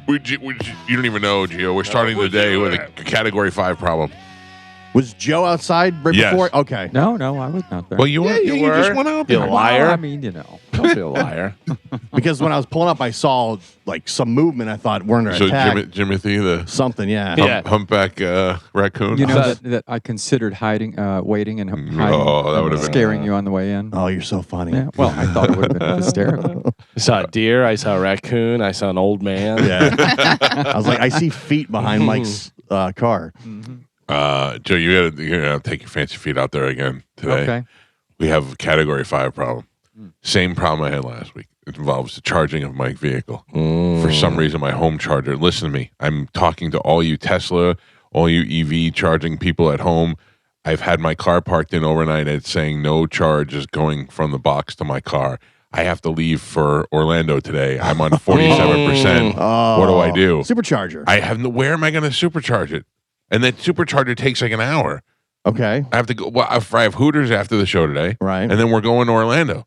You don't even know, Gio. We're starting the day with a Category 5 problem. Was Joe outside right before? Okay. No, I was not there. Well, you were. You were. just went out You there. liar. Well, I mean, Don't be a liar. Because when I was pulling up, I saw like some movement. I thought we're under So attack. Jimothy, the Something, yeah. humpback raccoon. you know that I considered waiting and hiding, that would have been scaring you on the way in. Oh, you're so funny. Yeah, well, I thought it would have been hysterical. I saw a deer. I saw a raccoon. I saw an old man. Yeah. I was like, I see feet behind Mike's car. Joe, you're gonna take your fancy feet out there again today. Okay. We have a Category 5 problem. Same problem I had last week. It involves the charging of my vehicle. For some reason, my home charger. Listen to me. I'm talking to all you Tesla, all you EV charging people at home. I've had my car parked in overnight. It's saying no charge is going from the box to my car. I have to leave for Orlando today. I'm on 47%. What do I do? Supercharger. I have no. Where am I going to supercharge it? And that supercharger takes like an hour. Okay. I have to go. Well, I have Hooters after the show today, Right. and then we're going to Orlando.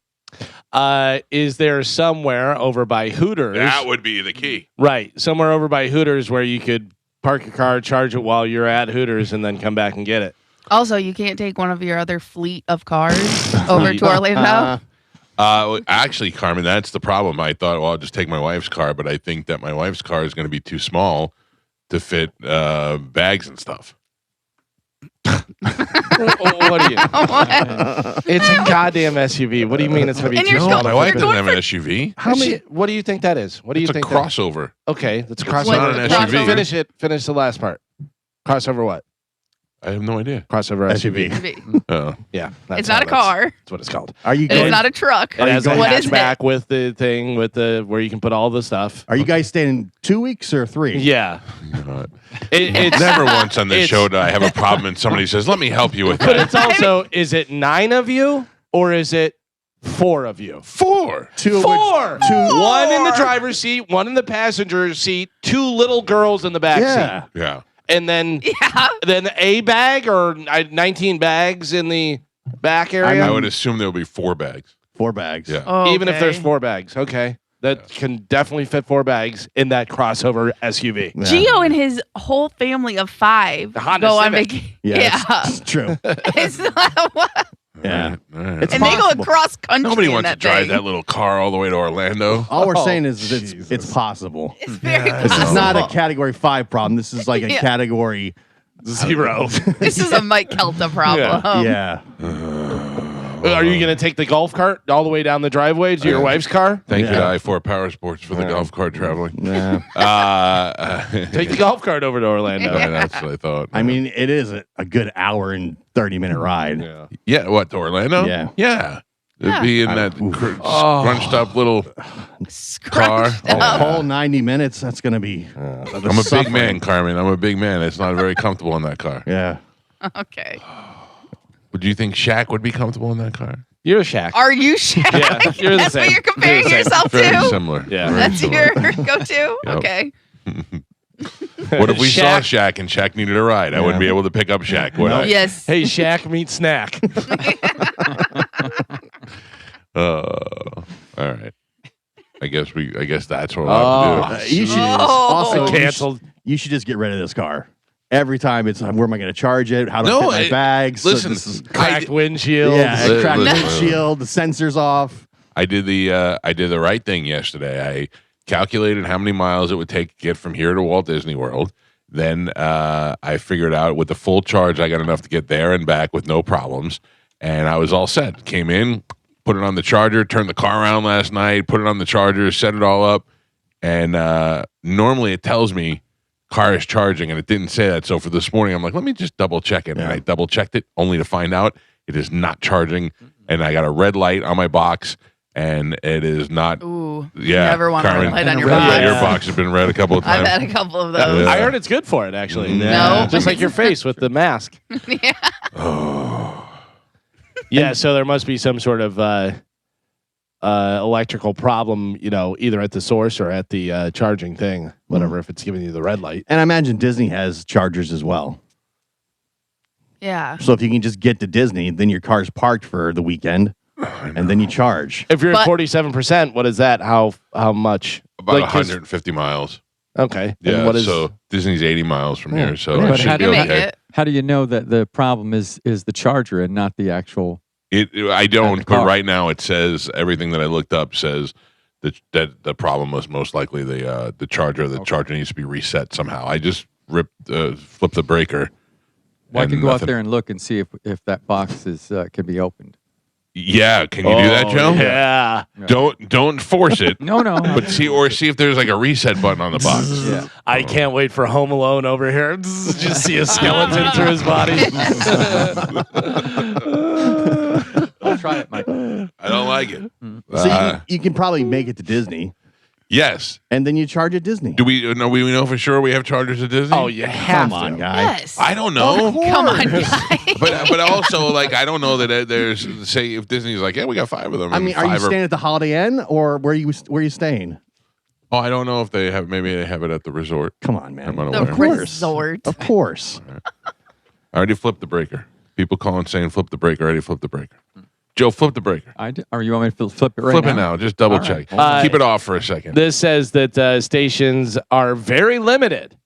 Is there somewhere over by Hooters? That would be the key. Right. Somewhere over by Hooters where you could park your car, charge it while you're at Hooters, and then come back and get it. Also, you can't take one of your other fleet of cars over to Orlando. Actually, Carmen, that's the problem. I thought, well, I'll just take my wife's car, but I think that my wife's car is going to be too small to fit bags and stuff. What do you? It's a goddamn SUV. What do you mean it's going to be And too you're small? going- My wife you're doesn't going have an SUV. How many? What do you think that is? What do you It's a think? crossover. Okay, that's a It's crossover. not an SUV. Finish it. Finish the last part. Crossover what? I have no idea. Crossover SUV. Oh. Yeah, It's not a car. That's what it's called. Are you It's going? not a truck. It has a What is it? hatchback with the thing with the where you can put all the stuff. Are you guys staying 2 weeks or 3? Yeah, God. it's Never once on this it's- show did I have a problem and somebody says, let me help you with But that. it's also, is it 9 of you or is it 4 of you? 4. 2 of 4. which, 2. One in the driver's seat, one in the passenger seat, 2 little girls in the back Yeah. seat, Yeah. and then Yeah. a bag or 19 bags in the back area. I would assume there will be 4 bags. 4 bags. Yeah. Oh, Even if okay. there's 4 bags, okay, that can definitely fit 4 bags in that crossover SUV. Yeah. Gio and his whole family of 5 The Honda go on Civic. vacation. Yeah. Yeah. It's true. It's not what? Yeah. All right. It's And they go possible. across country. Nobody in wants to that drive thing. that little car all the way to Orlando. All we're Oh, saying is Jesus. it's possible. It's very This is not a possible. Category 5 problem. This is like a Yeah. Category 0. This is a Mike Calta problem. yeah. Are you going to take the golf cart all the way down the driveway to your wife's car? Thank you, Yeah. I4 Power Sports, for the golf cart traveling. Yeah. Take the golf cart over to Orlando. That's what I thought. I mean, it is a good hour and 30-minute ride. Yeah. Yeah, what, to Orlando? Yeah. Yeah. It'd Yeah. be in that scrunched up little car. Scrunched A up. whole 90 minutes, that's going to be. I'm a big man, Carmen. I'm a big man. It's not very comfortable in that car. Yeah. Okay. Would you think Shaq would be comfortable in that car? You're a Shaq. Are you sure? Yeah, you're the That's same. what you're comparing You're the same. yourself Very to? similar. Yeah. Very That's similar. your go-to? Yep. Okay. What if we saw Shaq. Shaq and Shaq needed a ride? I wouldn't be able to pick up Shaq, would I? Yes. Hey, Shaq, meet Snack. All right. I guess that's what we'll have to do. You should Oh. also Canceled. You should just get rid of this car. Every time it's where am I going to charge it? How do I No, fit my it- bags? listen, this is, Cracked windshield. yeah, Li- cracked listen. windshield, the sensors off. I did the right thing yesterday. I calculated how many miles it would take to get from here to Walt Disney World. Then I figured out with the full charge, I got enough to get there and back with no problems. And I was all set. Came in, put it on the charger, turned the car around last night, put it on the charger, set it all up. And normally it tells me car is charging, and it didn't say that. So for this morning, I'm like, let me just double check it. And I double checked it only to find out it is not charging. And I got a red light on my box, and it is not. Ooh. Yeah, You never want a Carmen. red light on your Yeah, box. Yeah, your box has been red a couple of I've times. had a couple of those. Yeah. I heard it's good for it, actually. No. Just like your face with the mask. Yeah. Yeah, so there must be some sort of electrical problem, either at the source or at the charging thing, whatever, if it's giving you the red light. And I imagine Disney has chargers as well. Yeah. So if you can just get to Disney, then your car's parked for the weekend, and then you charge. If you're at But- 47%, what is that? How much? About Like, 'cause- 150 miles. Okay. Yeah. And what is So Disney's 80 miles from Yeah. here, so Yeah. it But should how be do you- Make okay. it. How do you know that the problem is the charger and not the actual? I don't, the but car. right now it says everything that I looked up says that the problem was most likely the charger. The charger needs to be reset somehow. I just flipped the breaker. Well, I and can go out nothing- there and look and see if that box is can be opened. Yeah, can you do that, Joe? Yeah. Don't force it. No, But see if there's like a reset button on the box. Yeah. I can't wait for Home Alone over here. Just see a skeleton through his body. I'll try it, Mike. I don't like it. So you can probably make it to Disney, Yes. and then you charge at Disney. Do we know for sure we have chargers at Disney? Oh, you have Come on, to. guy. Yes. I don't know. Come on, guy. But also like I don't know that there's say if Disney's like, yeah, we got 5 of them. I and mean, are you 5 staying at the Holiday Inn or where you staying? Oh, I don't know if they have. Maybe they have it at the resort. Come on, man. I'm not The aware. Of course. resort. Of course. I already flipped the breaker. People calling saying flip the breaker. I already flipped the breaker. Joe, flip the breaker. Or you want me to flip it right Flip now? it now. Just double All right. check. Hold on. Keep it off for a second. This says that stations are very limited.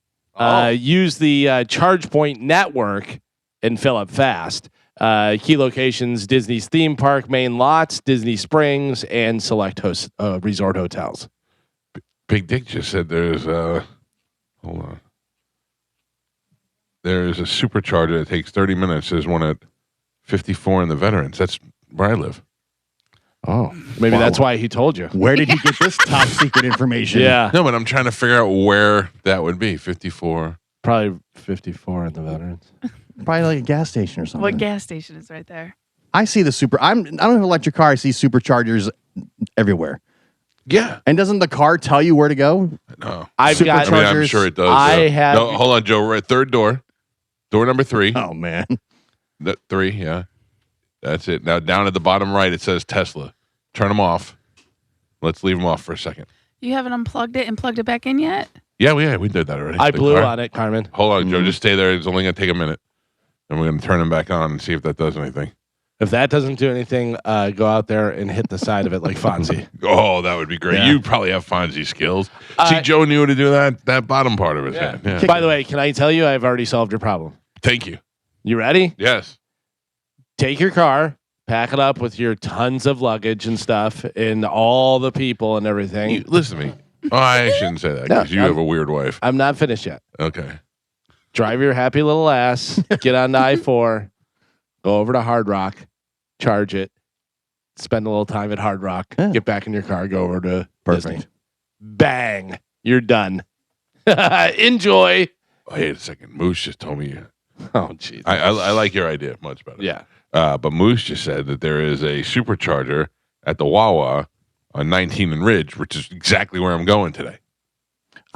Use the Charge Point network and fill up fast. Key locations: Disney's theme park main lots, Disney Springs, and select resort hotels. Big Dick just said there's hold on. There's a supercharger that takes 30 minutes. There's one at 54 in the Veterans. That's where I live. Oh, maybe that's why he told you. Where did you get this top secret information? Yeah, No, but I'm trying to figure out where that would be. 54. probably 54 in the Veterans. Probably like a gas station or something. What gas station is right there? I see the I don't have an electric car. I see superchargers everywhere. Yeah. And doesn't the car tell you where to go? No. I've got. I mean, I'm Superchargers. sure it does. I though. have- No, hold on, Joe. We're at third door. Door number 3. Oh man. That 3, yeah. That's it. Now down at the bottom right, it says Tesla. Turn them off. Let's leave them off for a second. You haven't unplugged it and plugged it back in yet? Yeah, we did that already. I The blew car. on it, Carmen. Hold on, Joe. Just stay there. It's only going to take a minute. And we're going to turn them back on and see if that does anything. If that doesn't do anything, go out there and hit the side of it like Fonzie. Oh, that would be great. Yeah. You probably have Fonzie skills. See, Joe knew how to do that bottom part of his head. Yeah. By the way, can I tell you, I've already solved your problem. Thank you. You ready? Yes. Take your car, pack it up with your tons of luggage and stuff, and all the people and everything. You, listen to me. Oh, I shouldn't say that No, because you have a weird wife. I'm not finished yet. Okay. Drive your happy little ass, get on to I-4, go over to Hard Rock, charge it, spend a little time at Hard Rock, Yeah. get back in your car, go over to Perfect. Disney. Bang, you're done. Enjoy. Oh, wait a second. Moose just told me. Oh, jeez. I like your idea much better. Yeah. But Moose just said that there is a supercharger at the Wawa on 19 and Ridge, which is exactly where I'm going today.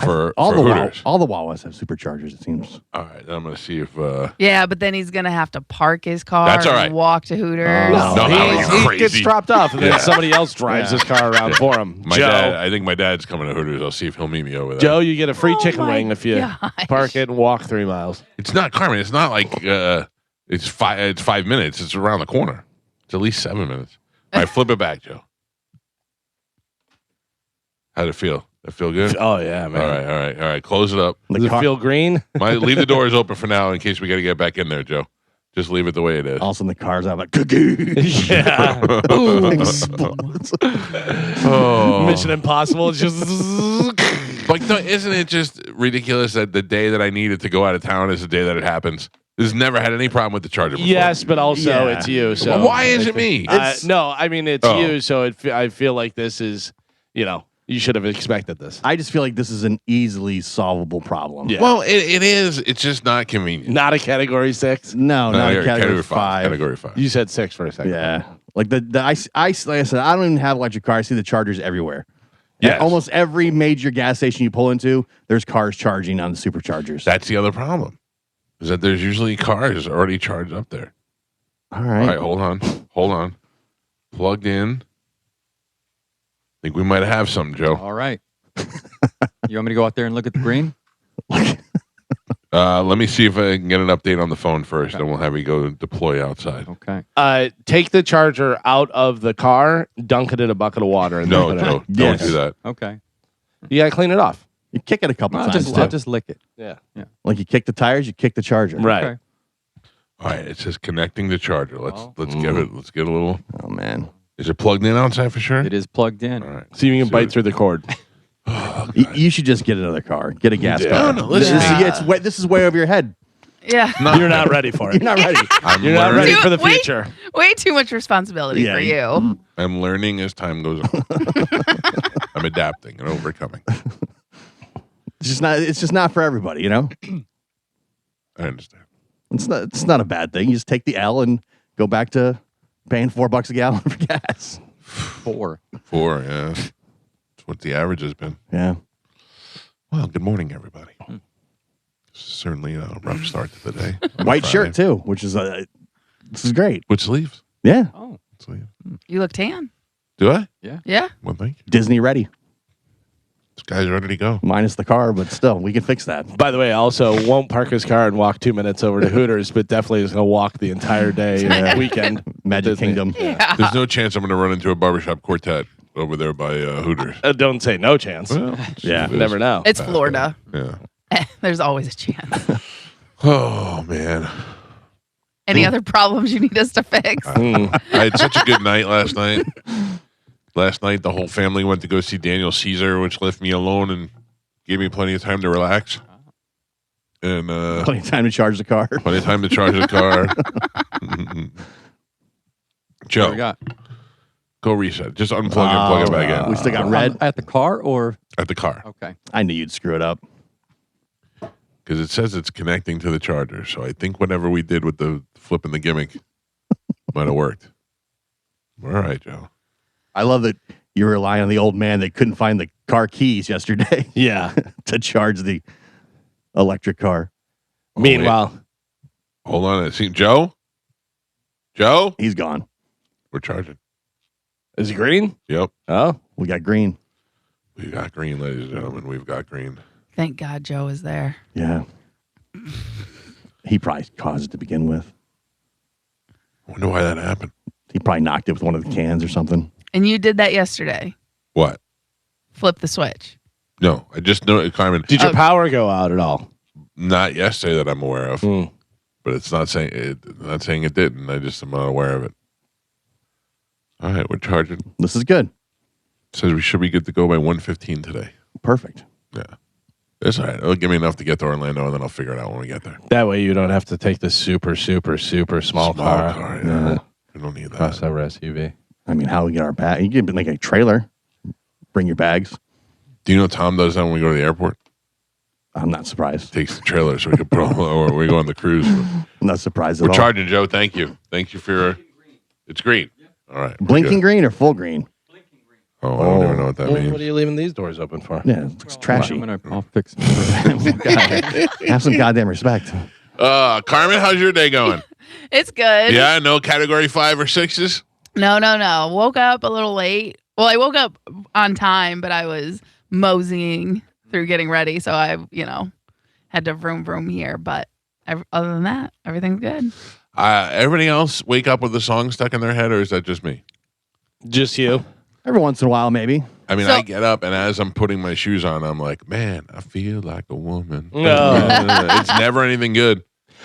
For all the Hooters. all the Wawas have superchargers. It seems. All right, then I'm going to see if. Yeah, but then he's gonna have to park his car That's all right. and walk to Hooters. Oh. No, he, how he gets crazy. dropped off, and then Yeah. somebody else drives Yeah. his car around for him. My Joe, dad, I think my dad's coming to Hooters. I'll see if he'll meet me over there. Joe, you get a free Oh chicken my wing if you gosh. park it and walk 3 miles. It's not Carmen. It's not like it's 5 minutes. It's around the corner. It's at least 7 minutes. All right, flip it back, Joe. How'd it feel? That feel good? Oh yeah, man. All right. Close it up. Does it feel green? Leave the doors open for now in case we got to get back in there, Joe. Just leave it the way it is. All of a sudden the car's out like cookie. Yeah. Explodes. Oh. Mission Impossible. It's just. Like, no, isn't it just ridiculous that the day that I needed to go out of town is the day that it happens? This never had any problem with the charger before. Yes, but also Yeah. it's you. So Well, why is it me? No, I mean it's Oh. you. So I feel like this is, you should have expected this. I just feel like this is an easily solvable problem. Yeah. Well, it is. It's just not convenient. Not a category 6. No, not here, a category 5. Category 5. You said 6 for a second. Yeah. Like like I said, I don't even have an electric car. I see the chargers everywhere. Yes. At almost every major gas station you pull into, there's cars charging on the superchargers. That's the other problem. Is that there's usually cars already charged up there. All All right. right, hold on. Plugged in. Think we might have some, Joe. All right. You want me to go out there and look at the green? Let me see if I can get an update on the phone first, and we'll have you go deploy outside. Okay. Take the charger out of the car, dunk it in a bucket of water, and No, then put it Joe, on. don't Yes. do that. Okay. You gotta clean it off. You kick it a couple I'll times. just, too. I'll just lick it. Yeah. Like you kick the tires, you kick the charger. Right. Okay. All right, it says connecting the charger. Let's Oh. let's get it. Let's get a little. Oh man. Is it plugged in outside for sure? It is plugged in. All right. See if you can See bite what- through the cord. You should just get another car. Get a gas Yeah. car. No, listen. This is way over your head. Yeah. You're not ready for You're it. not ready. I'm You're not ready learning. for the Wait. future. Way too much responsibility Yeah, for you- you. I'm learning as time goes on. I'm adapting and overcoming. It's just not for everybody, you know? I understand. It's not a bad thing. You just take the L and go back to paying $4 a gallon for gas. 4. 4, yeah. That's what the average has been. Yeah. Well, good morning, everybody. Certainly a rough start to the day. White Friday. shirt too, which is this is great. With sleeves. Yeah. Oh. Sleeves. You look tan. Do I? Yeah. Well, thank you. Disney ready. This guy's ready to go. Minus the car, but still, we can fix that. By the way, also won't park his car and walk 2 minutes over to Hooters, but definitely is going to walk the entire day and weekend. Magic Disney. Kingdom. Yeah. There's no chance I'm going to run into a barbershop quartet over there by Hooters. Don't say no chance. Well, Yeah. it is. Never know. It's Florida. Yeah. There's always a chance. Oh, man. Any other problems you need us to fix? Mm. I had such a good night last night. Last night, the whole family went to go see Daniel Caesar, which left me alone and gave me plenty of time to relax. And Plenty of time to charge the car. plenty of time to charge the car. What we Joe, got? go reset. Just unplug and plug it back in We still got red. At the car or? at the car. Okay. I knew you'd screw it up. Because it says it's connecting to the charger. So I think whatever we did with the flipping the gimmick might have worked. All right, Joe. I love that you're relying on the old man that couldn't find the car keys yesterday Yeah. to charge the electric car. Meanwhile, Hold on. I see Joe. Joe, He's gone. we're charging. is it green? Yep. Oh, We got green. We've got green, ladies and gentlemen. We've got green. Thank God Joe is there. Yeah. He probably caused it to begin with. I wonder why that happened. He probably knocked it with one of the cans or something. And you did that yesterday. What? Flip the switch. No, I just know, Carmen. did your Oh. power go out at all? Not yesterday that I'm aware of, Mm. but it's not saying it didn't. I just am not aware of it. All right, we're charging. This is good. Says we should be good to go by 1:15 today. Perfect. Yeah, it's all right. It'll give me enough to get to Orlando, and then I'll figure it out when we get there. That way you don't have to take the super small car. Yeah. We don't need that. Crossover SUV. I mean, how we get our bag? You can make a trailer. Bring your bags. Do you know Tom does that when we go to the airport? I'm not surprised. Takes the trailer so we can put on, or we go on the cruise. I'm not surprised at We're all. charging, Joe. Thank you. Thank you for your. It's green. All right. we're Blinking good. green or full green? Oh, I don't even know what that Well, means. what are you leaving these doors open for? Yeah, it's trashy. I'll fix it. Have some goddamn respect. Carmen, how's your day going? It's good. Yeah, no category 5 or 6s. No. Woke up a little late. Well, I woke up on time, but I was moseying through getting ready. So I, had to vroom here. But other than that, everything's good. Everybody else wake up with a song stuck in their head, or is that just me? Just you. Every once in a while, maybe. I mean, So- I get up, and as I'm putting my shoes on, I'm like, man, I feel like a woman. No. It's never anything good.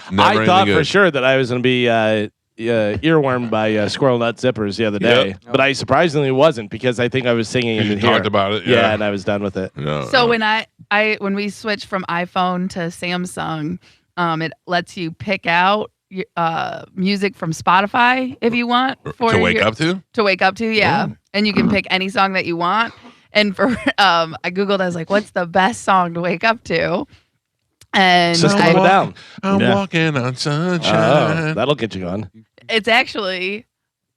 Never I anything thought good. for sure that I was going to be earwormed by Squirrel Nut Zippers the other day, Yep. but I surprisingly wasn't because I think I was singing in You here. talked about it. Yeah, and I was done with it. No, So no. when we switched from iPhone to Samsung, it lets you pick out music from Spotify if you want to wake up to? to wake up to, yeah. Oh. And you can pick any song that you want. And for I googled, I was like, "What's the best song to wake up to?" And System I- of a Down. I'm Yeah. walking on Oh, sunshine. that'll get you going. it's actually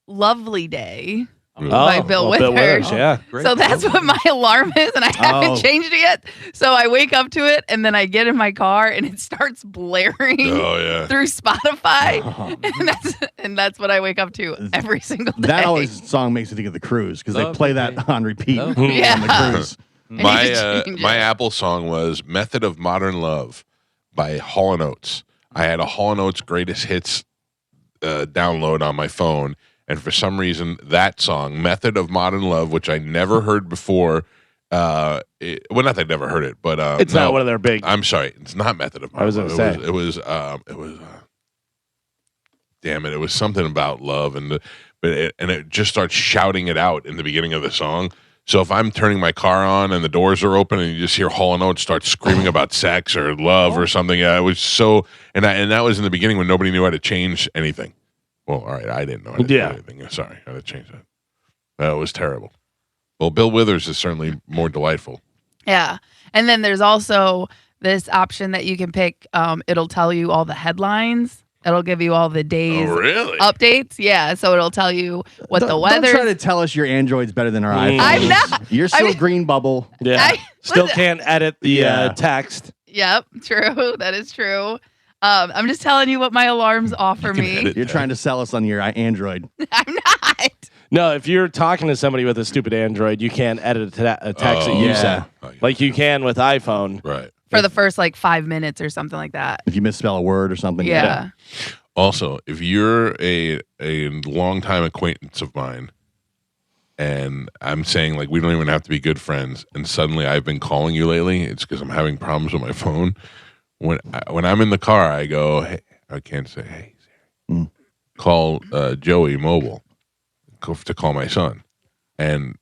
"Lovely Day." Oh, by Bill Bill Withers. Withers, yeah. So that's what my alarm is, and I haven't Oh. changed it yet. So I wake up to it, and then I get in my car, and it starts blaring Oh, yeah. through Spotify, and that's what I wake up to every single day. That always song makes me think of the cruise because they Love play the that day. on repeat Love on the day. the cruise. I need My to change my it. Apple song was "Method of Modern Love" by Hall & Oates. I had a Hall & Oates greatest hits download on my phone, and for some reason that song "Method of Modern Love," which I never heard before, Well, not that I never heard it, but It's no, not one of their big. I'm sorry, it's not Method of Man. I was gonna say. It was damn it, it was something about love, and it just starts shouting it out in the beginning of the song. So if I'm turning my car on and the doors are open and you just hear Hall & Oates start screaming about sex or love or something, it was so, and that was in the beginning when nobody knew how to change anything. Well, all right, I didn't know how to do anything. Sorry, how to change that. It was terrible. Well, Bill Withers is certainly more delightful. Yeah. And then there's also this option that you can pick. It'll tell you all the headlines. It'll give you all the days updates. Yeah. So it'll tell you what the weather. Don't try to tell us your Android's better than our iPhone. I'm not. You're still green bubble. Yeah. Still can't edit the text. Yep. True. That is true. I'm just telling you what my alarms offer me. You're trying to sell us on your Android. I'm not. No, if you're talking to somebody with a stupid Android, you can't edit a text that you send. Like you can with iPhone. Right. For the first 5 minutes or something like that. If you misspell a word or something. Yeah. Also, if you're a longtime acquaintance of mine, and I'm saying we don't even have to be good friends, and suddenly I've been calling you lately, it's because I'm having problems with my phone. When I'm in the car, I go, hey, I can't say, hey, Siri. Call Joey Mobile to call my son, and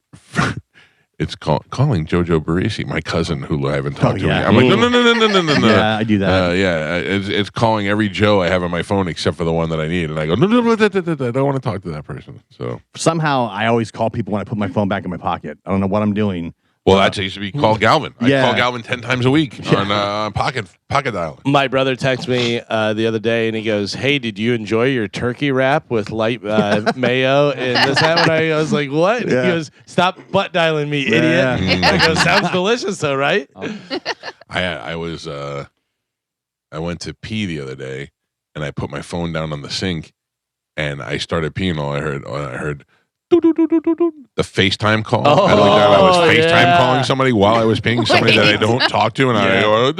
it's calling Jojo Barisi, my cousin who I haven't talked to. I'm like, no. Yeah, I do that. It's calling every Joe I have on my phone except for the one that I need, and I go, no, I don't want to talk to that person. So somehow I always call people when I put my phone back in my pocket. I don't know what I'm doing. Well, that used to be call Galvin. I call Galvin 10 times a week on pocket dial. My brother texted me the other day, and he goes, "Hey, did you enjoy your turkey wrap with light mayo and this that?" And I was like, "What?" Yeah. He goes, "Stop butt dialing me, idiot." I go, "Sounds delicious, though, right?" I went to pee the other day, and I put my phone down on the sink, and I started peeing. All I heard. The FaceTime call. I looked down. I was FaceTime calling somebody while I was pinging somebody that I don't talk to, and I go.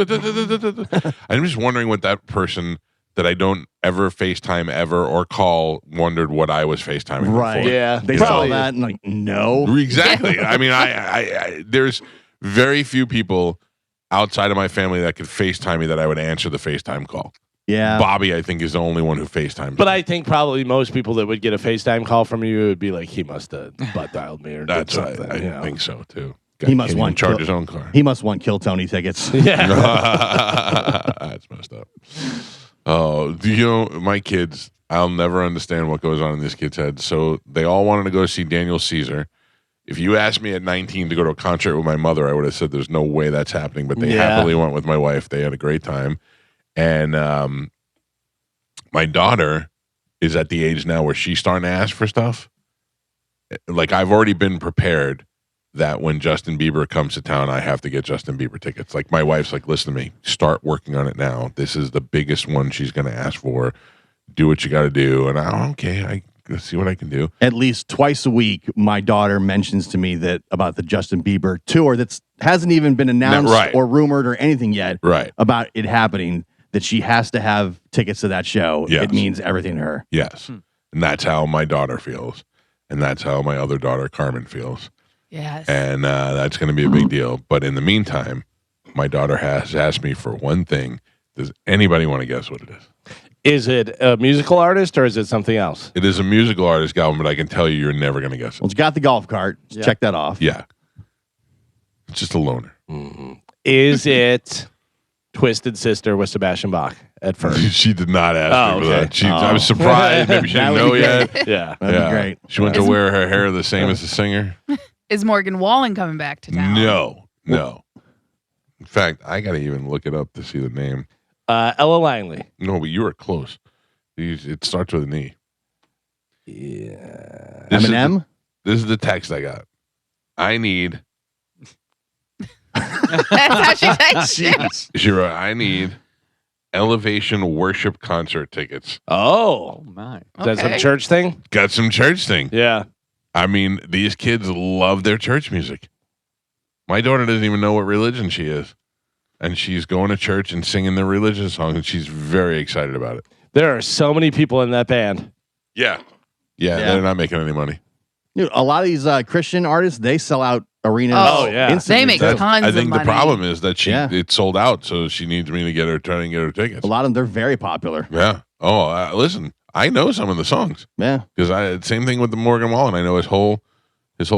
I'm just wondering what that person that I don't ever FaceTime ever or call wondered what I was FaceTiming. Right. For. Yeah. They saw that and no. Exactly. I mean, I there's very few people outside of my family that could FaceTime me that I would answer the FaceTime call. Yeah. Bobby, I think, is the only one who FaceTimes. But I think probably most people that would get a FaceTime call from you would be like, he must have butt dialed me or did something. I think so too. He must want charge his own car. He must want Kill Tony tickets. Yeah. That's messed up. Oh, do you know my kids? I'll never understand what goes on in these kids' heads. So they all wanted to go see Daniel Caesar. If you asked me at 19 to go to a concert with my mother, I would have said there's no way that's happening. But they happily went with my wife. They had a great time. And my daughter is at the age now where she's starting to ask for stuff. I've already been prepared that when Justin Bieber comes to town, I have to get Justin Bieber tickets. My wife's like, listen to me, start working on it now. This is the biggest one she's going to ask for. Do what you got to do. And let's see what I can do. At least twice a week, my daughter mentions to me that about the Justin Bieber tour that hasn't even been announced or rumored or anything yet about it happening, that she has to have tickets to that show. Yes. It means everything to her. Yes. And that's how my daughter feels. And that's how my other daughter, Carmen, feels. Yes. And that's going to be a big deal. But in the meantime, my daughter has asked me for one thing. Does anybody want to guess what it is? Is it a musical artist or is it something else? It is a musical artist, Galvin, but I can tell you're never going to guess it. Well, it's got the golf cart. Check that off. Yeah. It's just a loner. Mm-hmm. Is it Twisted Sister with Sebastian Bach at first? She did not ask me for okay. that. I was surprised. Maybe she didn't know yet. Yeah. That'd be great. She went to wear her hair the same as the singer. Is Morgan Wallen coming back to town? No. In fact, I got to even look it up to see the name. Ella Langley. No, but you were close. It starts with an E. Yeah. Eminem? This is the text I got. I need. That's how she texts you. She wrote, I need Elevation Worship concert tickets. Oh. My. Is that some Okay. church thing? Got some church thing. Yeah. I mean, these kids love their church music. My daughter doesn't even know what religion she is. And she's going to church and singing their religious songs, and she's very excited about it. There are so many people in that band. Yeah, they're not making any money. Dude, a lot of these Christian artists, they sell out arenas. Oh, yeah. instantly. They make too. tons I of think the money. problem is that Yeah. it's sold out, so she needs me to try and get her tickets. A lot of them, they're very popular. Yeah. Oh, listen, I know some of the songs Yeah. because same thing with the Morgan Wallen. I know his whole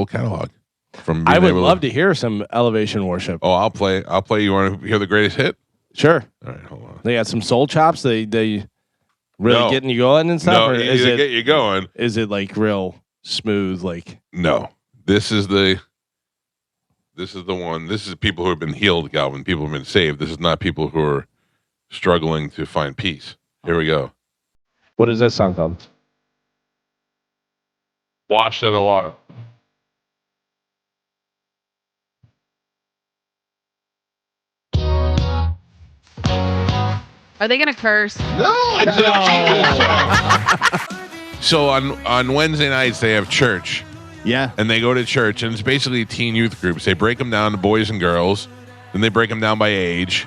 catalog. From I being would able love to hear some Elevation Worship. Oh, I'll play. You want to hear the greatest hit? Sure. All right, hold on. They got some soul chops. They really No. getting you going and stuff. No, or is to it get you going. is it like real smooth? Like No, this is the one. This is people who have been healed, Galvin. People who have been saved. This is not people who are struggling to find peace. Here we go. what is that song called? Washed in the water. Are they gonna curse? So on Wednesday nights they have church, Yeah. and they go to church, and it's basically teen youth groups. They break them down to boys and girls, then they break them down by age.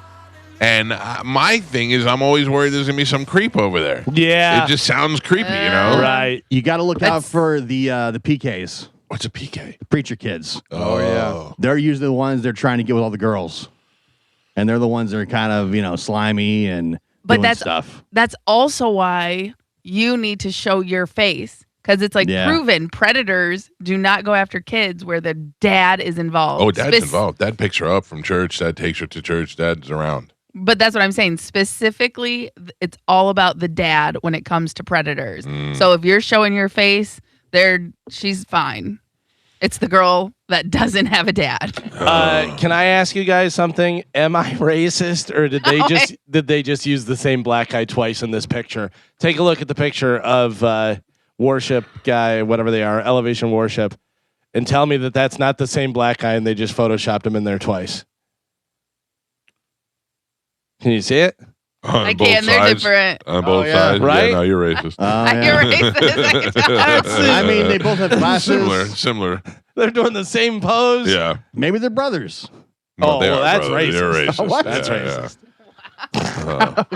And my thing is, I'm always worried there's gonna be some creep over there. Yeah. It just sounds creepy, you know. Right. You got to look out That's- for the PKs, What's a PK? the preacher kids. Oh yeah. They're usually the ones they're trying to get with all the girls. And they're the ones that are kind of, slimy and But doing that's stuff. That's also why you need to show your face because it's like Yeah. proven predators do not go after kids where the dad is involved. Oh, dad's involved. Dad picks her up from church. Dad takes her to church. Dad's around. But that's what I'm saying. Specifically, it's all about the dad when it comes to predators. So if you're showing your face, she's fine. It's the girl that doesn't have a dad. Can I ask you guys something? Am I racist, or did they just use the same black guy twice in this picture? Take a look at the picture of worship guy, whatever they are, Elevation Worship, and tell me that that's not the same black guy and they just photoshopped him in there twice. Can you see it? I can. They're different. On both yeah. sides. Right? Yeah, no, you're racist. You're racist. I can tell. I mean, they both have glasses. Similar. They're doing the same pose. Yeah. Maybe they're brothers. Oh, they well, are that's brothers. They're racist. racist. What? That's racist.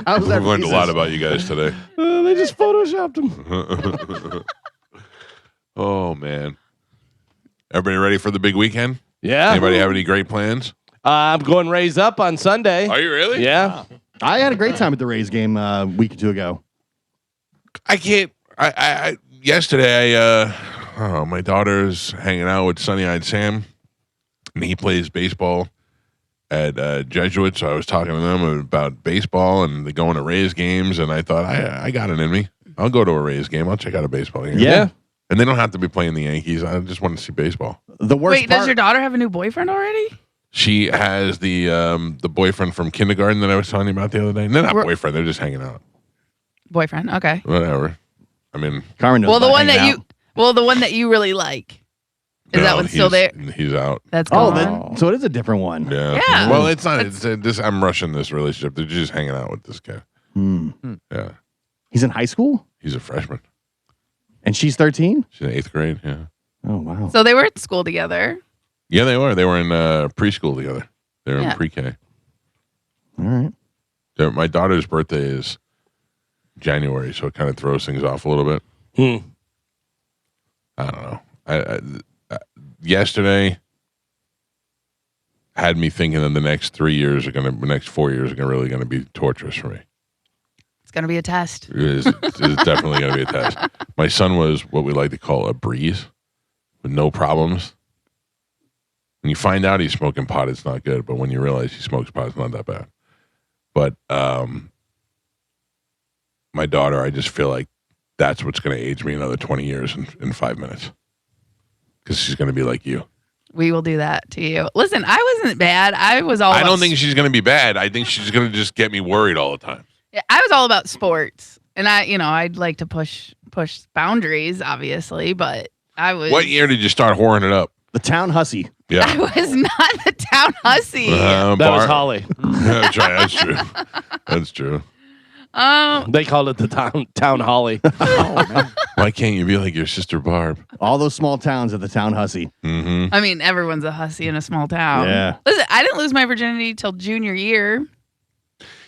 How's that We've learned a racist? lot about you guys today. They just photoshopped him. Oh man. Everybody ready for the big weekend? Yeah. Anybody have any great plans? I'm going Raise Up on Sunday. Are you really? Yeah. I had a great time at the Rays game a week or two ago. I can't. I yesterday. My daughter's hanging out with Sunny Eyed Sam, and he plays baseball at Jesuit. So I was talking to them about baseball, and they're going to Rays games. And I thought, I got it in me. I'll go to a Rays game. I'll check out a baseball game. Yeah. And they don't have to be playing the Yankees. I just want to see baseball. The worst Wait, does part, your daughter have a new boyfriend already? She has the boyfriend from kindergarten that I was telling you about the other day. They're not We're- boyfriend. They're just hanging out. Boyfriend. Okay. Whatever. I mean, Carmen knows Well, the about one that hanging you, the one that you really like. Is no, that one still there? He's out. That's out. gone. So it is a different one. Yeah. Yeah. Well, it's not. It's this. I'm rushing this relationship. They're just hanging out with this guy. Yeah. He's in high school, He's a freshman. and she's 13. She's in 8th grade. Yeah. Oh wow. So they were at school together. Yeah, they were. They were in preschool together. They were Yeah. in pre-K. All right. My daughter's birthday is January, so it kind of throws things off a little bit. I don't know. I yesterday had me thinking that the next 4 years are really going to be torturous for me. It's gonna be a test. It is definitely going to be a test. My son was what we like to call a breeze, with no problems. When you find out he's smoking pot, it's not good. But when you realize he smokes pot, it's not that bad. But my daughter, I just feel like that's what's going to age me another 20 years in 5 minutes. Because she's going to be like you. We will do that to you. Listen, I wasn't bad. I was all. I about don't think she's going to be bad. I think she's going to just get me worried all the time. I was all about sports, and I'd like to push boundaries, obviously, but I was. What year did you start whoring it up? The town hussy. I Yeah. was not the town hussy. That was Holly. That's right. That's true. That's true. They called it the town Holly. Why can't you be like your sister Barb? All those small towns are the town hussy. Mm-hmm. I mean, everyone's a hussy in a small town. Yeah. Listen, I didn't lose my virginity till junior year.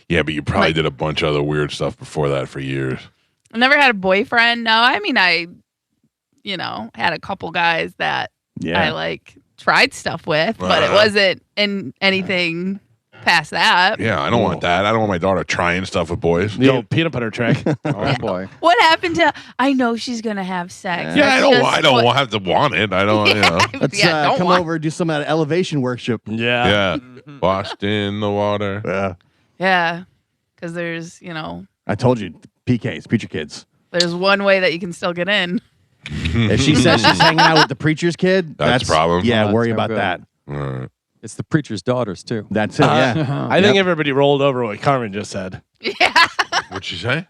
Yeah, but you probably Like- did a bunch of other weird stuff before that for years. I never had a boyfriend. No, I mean, I had a couple guys that I like tried stuff with, but it wasn't in anything past that. Yeah, I don't want that. I don't want my daughter trying stuff with boys. The old peanut butter trick. Oh boy. What happened to? I know she's gonna have sex. Yeah, That's I don't have to want it. I don't. Let's don't come want- over and do some elevation worship. Yeah. Washed in the water. Yeah. Yeah, because there's I told you, PKs, preacher kids. there's one way that you can still get in. If she says she's hanging out with the preacher's kid, That's a problem. Yeah, Oh, worry that's no about good. that. All right. It's the preacher's daughters too. That's it. Yeah. I think everybody rolled over what Carmen just said. Yeah, What'd she say?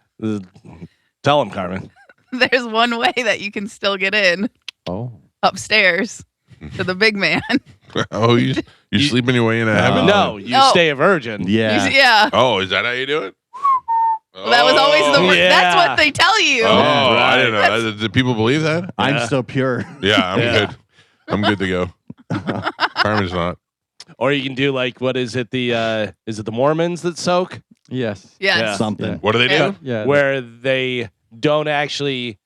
Tell him, Carmen. there's one way that you can still get in Oh. upstairs to the big man. Oh, you sleeping your way into heaven? No, you Oh. stay a virgin. Yeah. Yeah. Oh, is that how you do it? Well, that was always the. Yeah. That's what they tell you. Oh, I Right. didn't know. Did people believe that? I'm so pure. Yeah, I'm Yeah. good. I'm good to go. Carmen's not. Or you can do like, what is it? Is it the Mormons that soak? Yes. Yes. Yeah. Something. Yeah. What do they Yeah. do? Yeah. Where they don't actually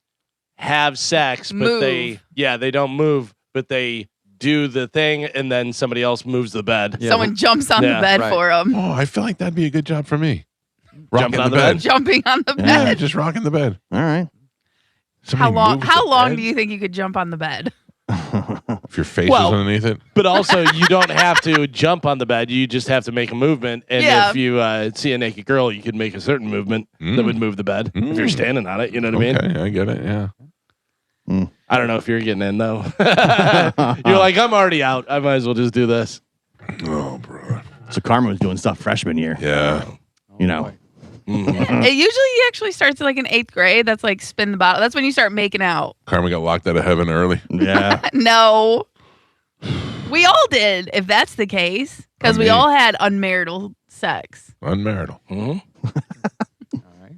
have sex, but Move. they don't move, but they do the thing, and then somebody else moves the bed. Yeah. Someone jumps on Yeah, the bed right. for him, Oh, I feel like that'd be a good job for me. Rocking Jumping on the the bed. jumping on the Yeah, bed. just rocking the bed. All right. Somebody moves How the long bed? do you think you could jump on the bed? If your face Well- is underneath it. But also, you don't have to jump on the bed. You just have to make a movement. And Yeah. if you see a naked girl, you could make a certain movement that would move the bed. If you're standing on it, you know what I mean? Okay, I get it. Yeah. I don't know if you're getting in, though. You're like, I'm already out. I might as well just do this. Oh, bro. So Carmen was doing stuff freshman year. Yeah. You know. It usually actually starts like in 8th grade. That's like spin the bottle. That's when you start making out. Carmen got locked out of heaven early. Yeah. No, we all did. If that's the case, because we Me. all had unmarital sex. Unmarital. Mhm. All right.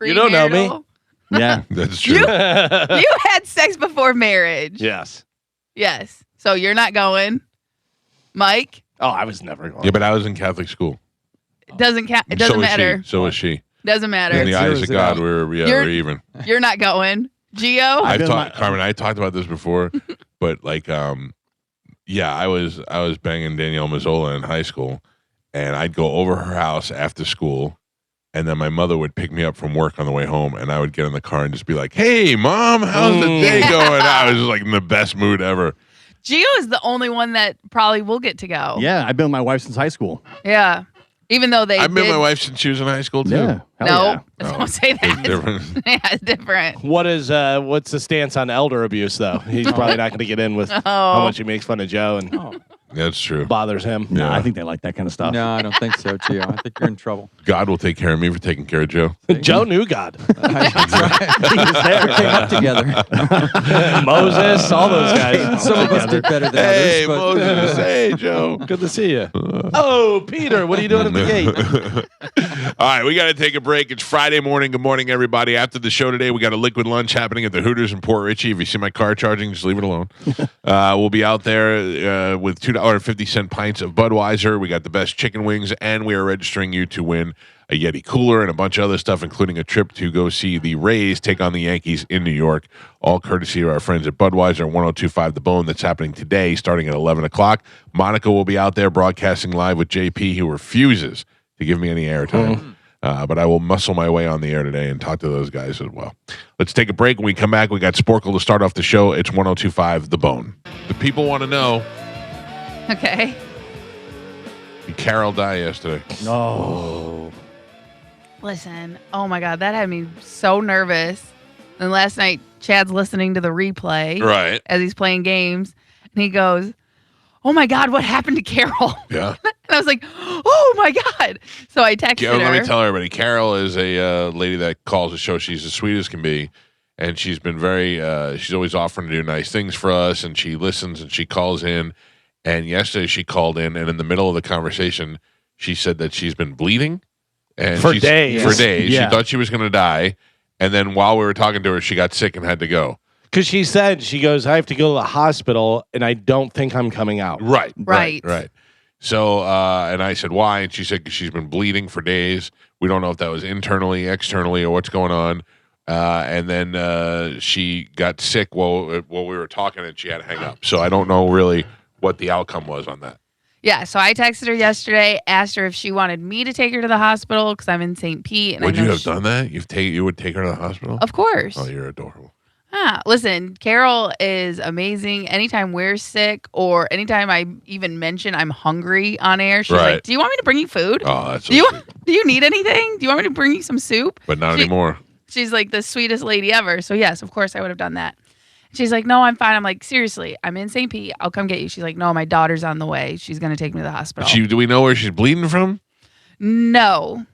You don't know me. Premarital. Yeah. That's true. You had sex before marriage. Yes. Yes. So you're not going, Mike. Oh, I was never going. Yeah, but I was in Catholic school. It doesn't count. It doesn't so was matter. She. So was she. Doesn't In matter. the Zeroes eyes of it God, out. we're even. You're not going, Gio. I feel Carmen, I talked about this before, but like, yeah, I was banging Danielle Mazzola in high school, and I'd go over her house after school, and then my mother would pick me up from work on the way home, and I would get in the car and just be like, "Hey, Mom, how's the day going?" I was just like in the best mood ever. Gio is the only one that probably will get to go. Yeah. I've been with my wife since high school. Yeah. Even though they I've been did, with my wife since she was in high school too. Yeah. Hell No, yeah. don't say It's that. different. Yeah, it's different. What's the stance on elder abuse, though? He's probably not going to get in with how Oh. much he makes fun of Joe and Oh. That's true. bothers him. No, Yeah. I think they like that kind of stuff. No, I don't think so, Gio. I think you're in trouble. God will take care of me for taking care of Joe. Joe knew God. That's right. He was there. We came up together. Moses, all those guys. Some of us did better than Hey, others, but Moses. Hey, Joe. Good to see you. Oh, Peter, what are you doing at the gate? All right, we got to take a break. It's Friday morning. Good morning, everybody. After the show today, we got a liquid lunch happening at the Hooters in Port Richey. If you see my car charging, just leave it alone. We'll be out there with $2.50 pints of Budweiser. We got the best chicken wings, and we are registering you to win a Yeti cooler and a bunch of other stuff, including a trip to go see the Rays take on the Yankees in New York, all courtesy of our friends at Budweiser 1025 The Bone. That's happening today, starting at 11 o'clock. Monica will be out there broadcasting live with JP, who refuses to give me any airtime. But I will muscle my way on the air today and talk to those guys as well. Let's take a break. When we come back, we got Sporkle to start off the show. It's 1025 The Bone. The people want to know, Okay. did Carol die yesterday? No. Listen. Oh my God, that had me so nervous. And last night, Chad's listening to the replay Right. as he's playing games, and he goes, "Oh my God, what happened to Carol?" Yeah. And I was like, "Oh my God!" So I texted her. Let me tell everybody, Carol is a lady that calls the show. She's as sweet as can be. And she's been very, she's always offering to do nice things for us. And she listens and she calls in. And yesterday she called in, and in the middle of the conversation, she said that she's been bleeding. And For she's- days. For days. Yeah. She thought she was going to die. And then while we were talking to her, she got sick and had to go. Because she goes, I have to go to the hospital, and I don't think I'm coming out. Right. Right. So, and I said, why? And she said, 'cause she's been bleeding for days. We don't know if that was internally, externally, or what's going on. And then she got sick while we were talking, and she had to hang up. So I don't know really what the outcome was on that. Yeah, so I texted her yesterday, asked her if she wanted me to take her to the hospital because I'm in St. Pete. And Would you have done that? You would take her to the hospital? Of course. Oh, you're adorable. Listen, Carol is amazing. Anytime we're sick or anytime I even mention I'm hungry on air, she's like, do you want me to bring you food? Oh, that's so do you need anything? Do you want me to bring you some soup? But not anymore. She's like the sweetest lady ever. So yes, of course I would have done that. She's like, no, I'm fine. I'm like, seriously, I'm in St. Pete. I'll come get you. She's like, no, my daughter's on the way. She's going to take me to the hospital. Do we know where she's bleeding from? No.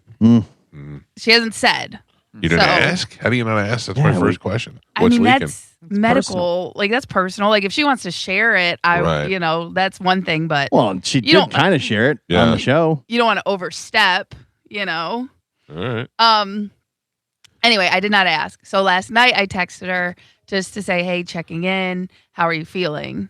She hasn't said. You didn't ask? How do you not ask? That's my first question. What's leaking? That's medical. Personal. Like, that's personal. Like, if she wants to share it, that's one thing. But she did kind of share it on the show. You don't want to overstep, All right. Anyway, I did not ask. So last night I texted her just to say, hey, checking in. How are you feeling?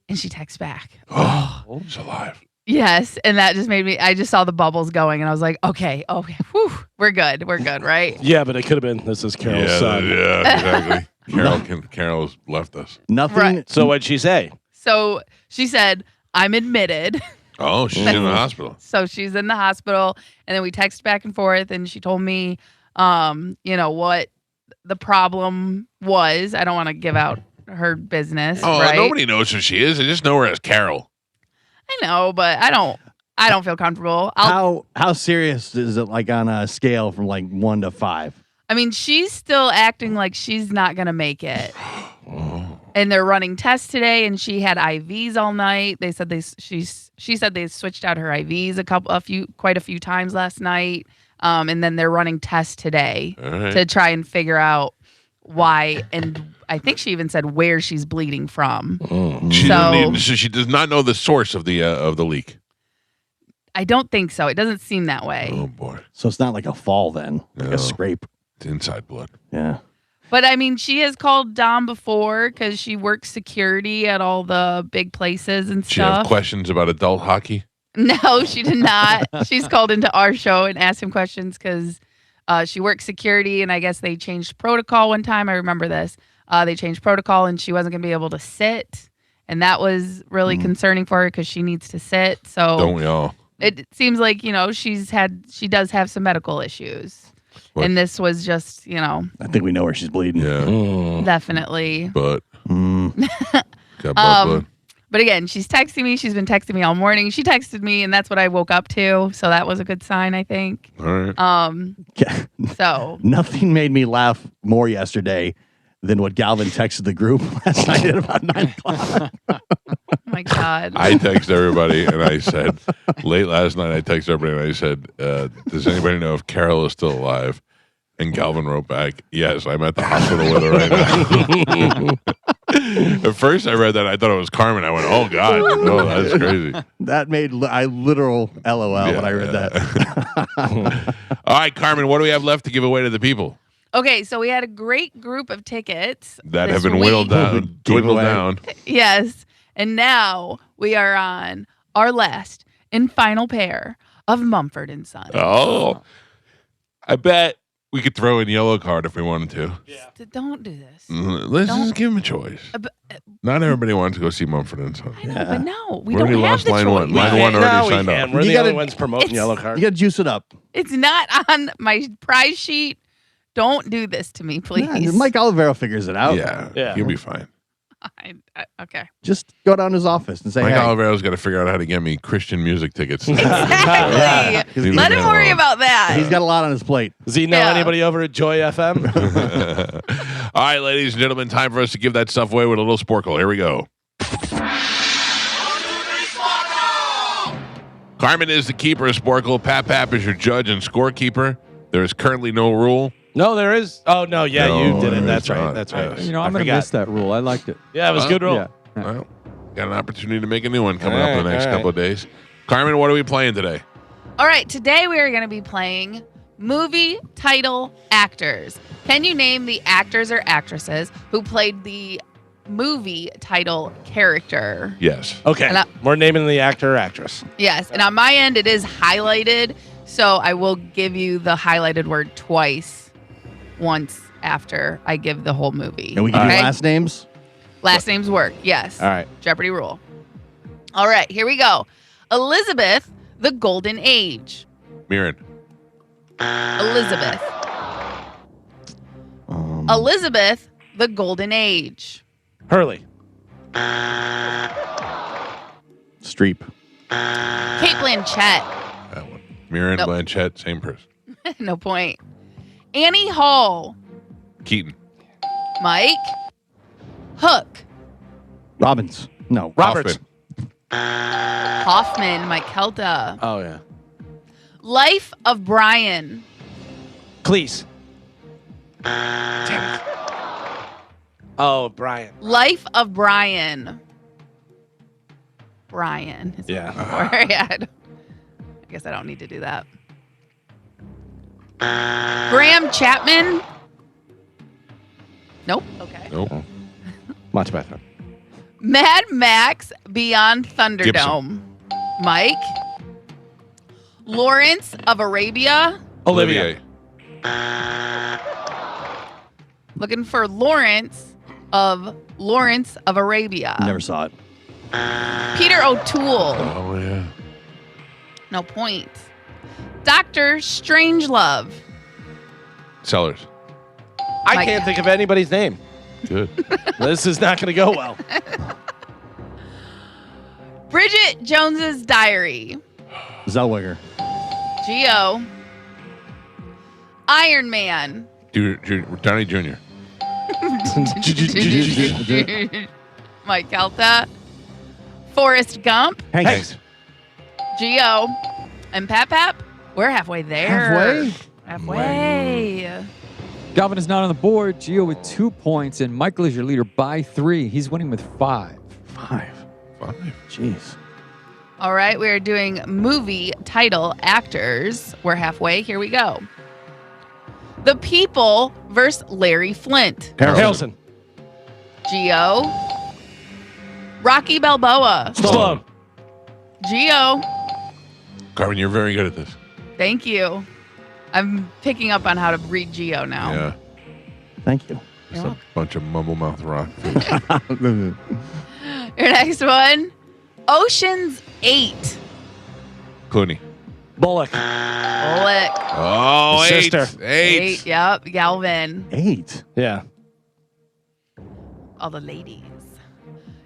And she texts back. Oh, she's alive. Yes. And that just made me, I just saw the bubbles going and I was like, okay. Whew, we're good, right? Yeah, but it could have been, this is Carol's son. Yeah, exactly. Carol's left us. Nothing. Right. So what'd she say? So she said, I'm admitted. Oh, she's in the hospital. So she's in the hospital. And then we text back and forth and she told me, what the problem was. I don't want to give out her business. Oh, right? Nobody knows who she is. I just know her as Carol. I know, but I don't feel comfortable. How serious is it, like on a scale from like 1 to 5? I mean, she's still acting like she's not gonna make it. And they're running tests today, and she had IVs all night. They said she said they switched out her IVs quite a few times last night. And then they're running tests today to try and figure out why. And I think she even said where she's bleeding from. So she does not know the source of the leak. I don't think so. It doesn't seem that way. Oh boy! So it's not like a fall then, like a scrape. It's inside blood. Yeah. But I mean, she has called Dom before because she works security at all the big places and stuff. She have questions about adult hockey? No, she did not. She's called into our show and asked him questions because she works security, and I guess they changed protocol one time. I remember this. They changed protocol, and she wasn't going to be able to sit, and that was really concerning for her because she needs to sit. So don't we all? It seems like she does have some medical issues. What? And this was just, I think we know where she's bleeding. Yeah. Definitely. But. Got blood. But again, she's texting me. She's been texting me all morning. She texted me, and that's what I woke up to. So that was a good sign, I think. All right. So. Nothing made me laugh more yesterday than what Galvin texted the group last night at about 9 o'clock. Oh, my God. I texted everybody, and I said, late last night, I texted everybody, and I said, does anybody know if Carol is still alive? And Galvin wrote back, yes, I'm at the hospital with her right now. At first I read that, I thought it was Carmen. I went, oh, God. Oh, that's crazy. That made I literal LOL when I read that. All right, Carmen, what do we have left to give away to the people? Okay, so we had a great group of tickets that have been dwindled down. Yes. And now we are on our last and final pair of Mumford and Sons. Oh. I bet we could throw in yellow card if we wanted to. Yeah. Don't do this. Let's just give him a choice. Not everybody wants to go see Mumford and Sons. I know, but no, we already don't have lost the line choice. one. Line one already signed up. We're the only ones promoting yellow card. You got to juice it up. It's not on my prize sheet. Don't do this to me, please. Yeah, Mike Olivero figures it out. Yeah. You'll be fine. Okay. Just go down to his office and say, Mike hey. Olivero's got to figure out how to get me Christian music tickets. Exactly. Let him worry about that. He's got a lot on his plate. Does he know anybody over at Joy FM? All right, ladies and gentlemen, time for us to give that stuff away with a little sporkle. Here we go. Carmen is the keeper of Sporkle. Pap is your judge and scorekeeper. There is currently no rule. No, there is. Oh, no. Yeah, No, you did it. That's not. right. That's right. I'm going to miss that rule. I liked it. Yeah, it was a good rule. Yeah. Well, got an opportunity to make a new one coming up in the next couple of days. Carmen, what are we playing today? All right, today we are going to be playing movie title actors. Can you name the actors or actresses who played the movie title character? Yes. Okay. We're naming the actor or actress. Yes, and on my end it is highlighted, so I will give you the highlighted word twice. Once after I give the whole movie. And we can do last names? Last names work, yes. All right. Jeopardy rule. All right, here we go. Elizabeth, the Golden Age. Mirren. Elizabeth. Elizabeth, the Golden Age. Hurley. Streep. Kate Blanchett. That one. Mirren, Nope. Blanchett, same person. No point. Annie Hall. Keaton. Mike. Hook. Robbins. No. Roberts. Hoffman. Hoffman. Mike Calta. Oh, yeah. Life of Brian. Cleese. Damn it. Oh, Brian. Life of Brian. Brian. is Yeah. before. Yeah, I guess I don't need to do that. Graham Chapman. Nope. Okay. Nope. Monty Python. Mad Max Beyond Thunderdome. Mike. Lawrence of Arabia. Olivia. Looking for Lawrence of Arabia. Never saw it. Peter O'Toole. Oh, yeah. No point. Dr. Strangelove. Sellers. I Mike. can't think of anybody's name. Good. This is not going to go well. Bridget Jones's Diary. Zellweger. Geo. Iron Man. Downey Jr. Mike Calta. Forrest Gump. Hanks. Geo. And Pap. We're halfway there. Halfway. Galvin is not on the board. Gio with 2 points, and Michael is your leader by 3. He's winning with 5. 5. Jeez. All right, we are doing movie title actors. We're halfway. Here we go. The People versus Larry Flint. Harrelson. Geo. Rocky Balboa. Stallone. Geo. Carmen, you're very good at this. Thank you. I'm picking up on how to read Geo now. Yeah. Thank you. Just a bunch of mumble mouth rock. Your next one. Ocean's 8. Clooney. Bullock. Bullock. Oh, eight. Sister. Eight. Yep. Galvin. 8. Yeah. All the ladies.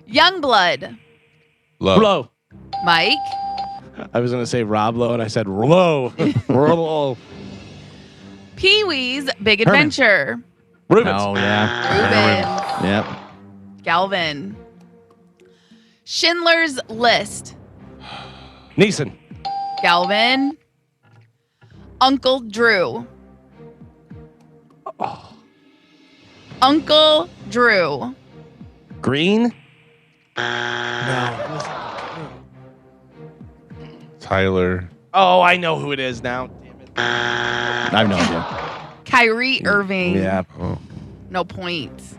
Youngblood. Low. Blow. Mike. I was going to say Rob Lowe, and I said Low. Low. Pee-wee's Big Herman. Adventure. Rubens. Oh, yeah. Ruben. Yep. Galvin. Schindler's List. Neeson. Galvin. Uncle Drew. Uncle Drew. Green. Tyler. Oh, I know who it is now. Damn it. I have no idea. Kyrie Irving. Yeah. Oh. No points.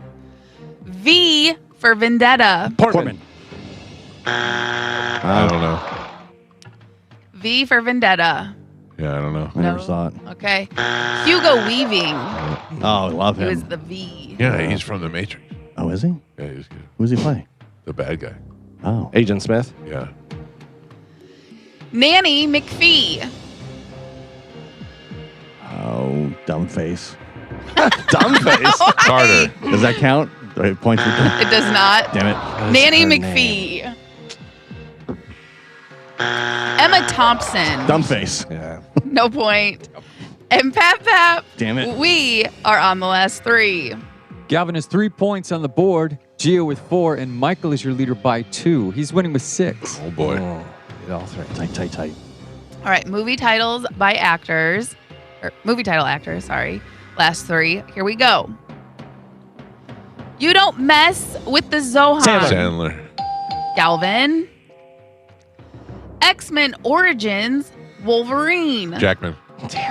V for Vendetta. Portman. I don't know. V for Vendetta. Yeah, I don't know. I never No. saw it. Okay. Hugo Weaving. Oh, I love He was him. the V. Yeah, he's from The Matrix. Oh, is he? Yeah, he's good. Who's he play? The bad guy. Oh. Agent Smith. Yeah. Nanny McPhee. Oh, dumb face. Dumb face. Carter. Does that count? Do I have points for dumb? It does not. Damn it. Nanny her McPhee. Emma Thompson. Dumb face. Yeah. No point. And Pap. Damn it. We are on the last 3. Galvin has 3 points on the board. Gio with 4, and Michael is your leader by 2. He's winning with 6. Oh, boy. Get all three. Tight. All right, movie titles by actors. Or movie title actors, sorry. Last 3. Here we go. You Don't Mess with the Zohan. Sandler. Galvin. X-Men Origins Wolverine. Jackman.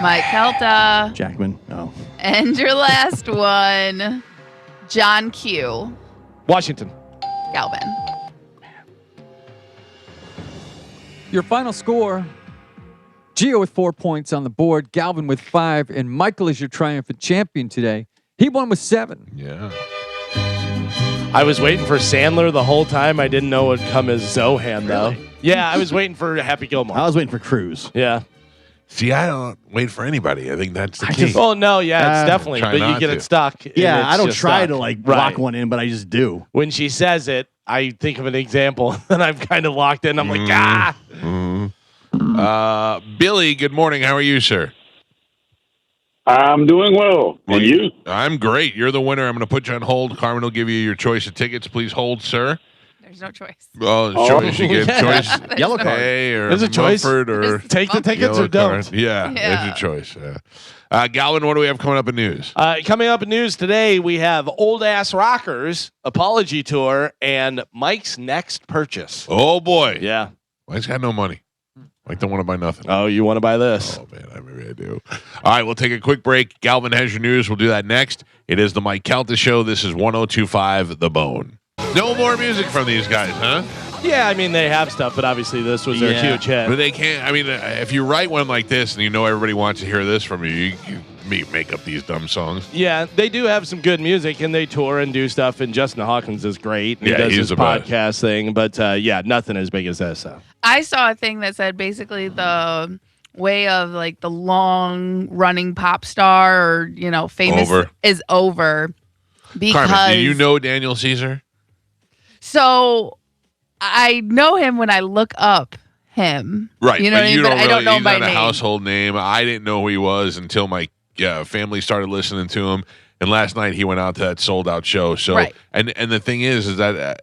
Mike Calta. Jackman. Oh. And your last one, John Q. Washington. Galvin. Your final score, Gio with 4 points on the board, Galvin with 5, and Michael is your triumphant champion today. He won with 7. Yeah. I was waiting for Sandler the whole time. I didn't know it would come as Zohan, though. Really? Yeah, I was waiting for Happy Gilmore. I was waiting for Cruz. Yeah. See, I don't wait for anybody. I think that's the I key. just- Oh, no, yeah, it's definitely. Try But you not get to. it stuck. and Yeah, it's I don't just try stuck. to like Right. lock one in, but I just do. When she says it, I think of an example, and I'm kind of locked in. I'm like, ah. Billy, good morning. How are you, sir? I'm doing well. And you? I'm great. You're the winner. I'm going to put you on hold. Carmen will give you your choice of tickets. Please hold, sir. There's no choice. Oh, choice. You get choice. Yellow card. A or There's a choice. Mumford or Take the tickets yellow or don't. card. Yeah, Yeah. there's your choice. Galvin, what do we have coming up in news? Coming up in news today, we have Old Ass Rockers Apology Tour and Mike's next purchase. Oh, boy. Yeah. Mike's got no money. Mike don't want to buy nothing. Oh, you want to buy this? Oh, man, maybe I do. All right, we'll take a quick break. Galvin has your news. We'll do that next. It is the Mike Calta Show. This is 102.5 The Bone. No more music from these guys, huh? Yeah, I mean, they have stuff, but obviously this was their Yeah. huge hit. But they can't. I mean, if you write one like this and you know everybody wants to hear this from you, you make up these dumb songs. Yeah, they do have some good music, and they tour and do stuff, and Justin Hawkins is great. And Yeah, he does he's his the best. podcast thing, but yeah, nothing as big as this. So. I saw a thing that said basically the way of like the long running pop star or famous Over. is over because Carmen, do you know Daniel Caesar? so I know him when I look up him. Right. You know what I mean? But I don't know him he's by not a name. household name. I didn't know who he was until my family started listening to him. And last night he went out to that sold out show. So, Right. and the thing is that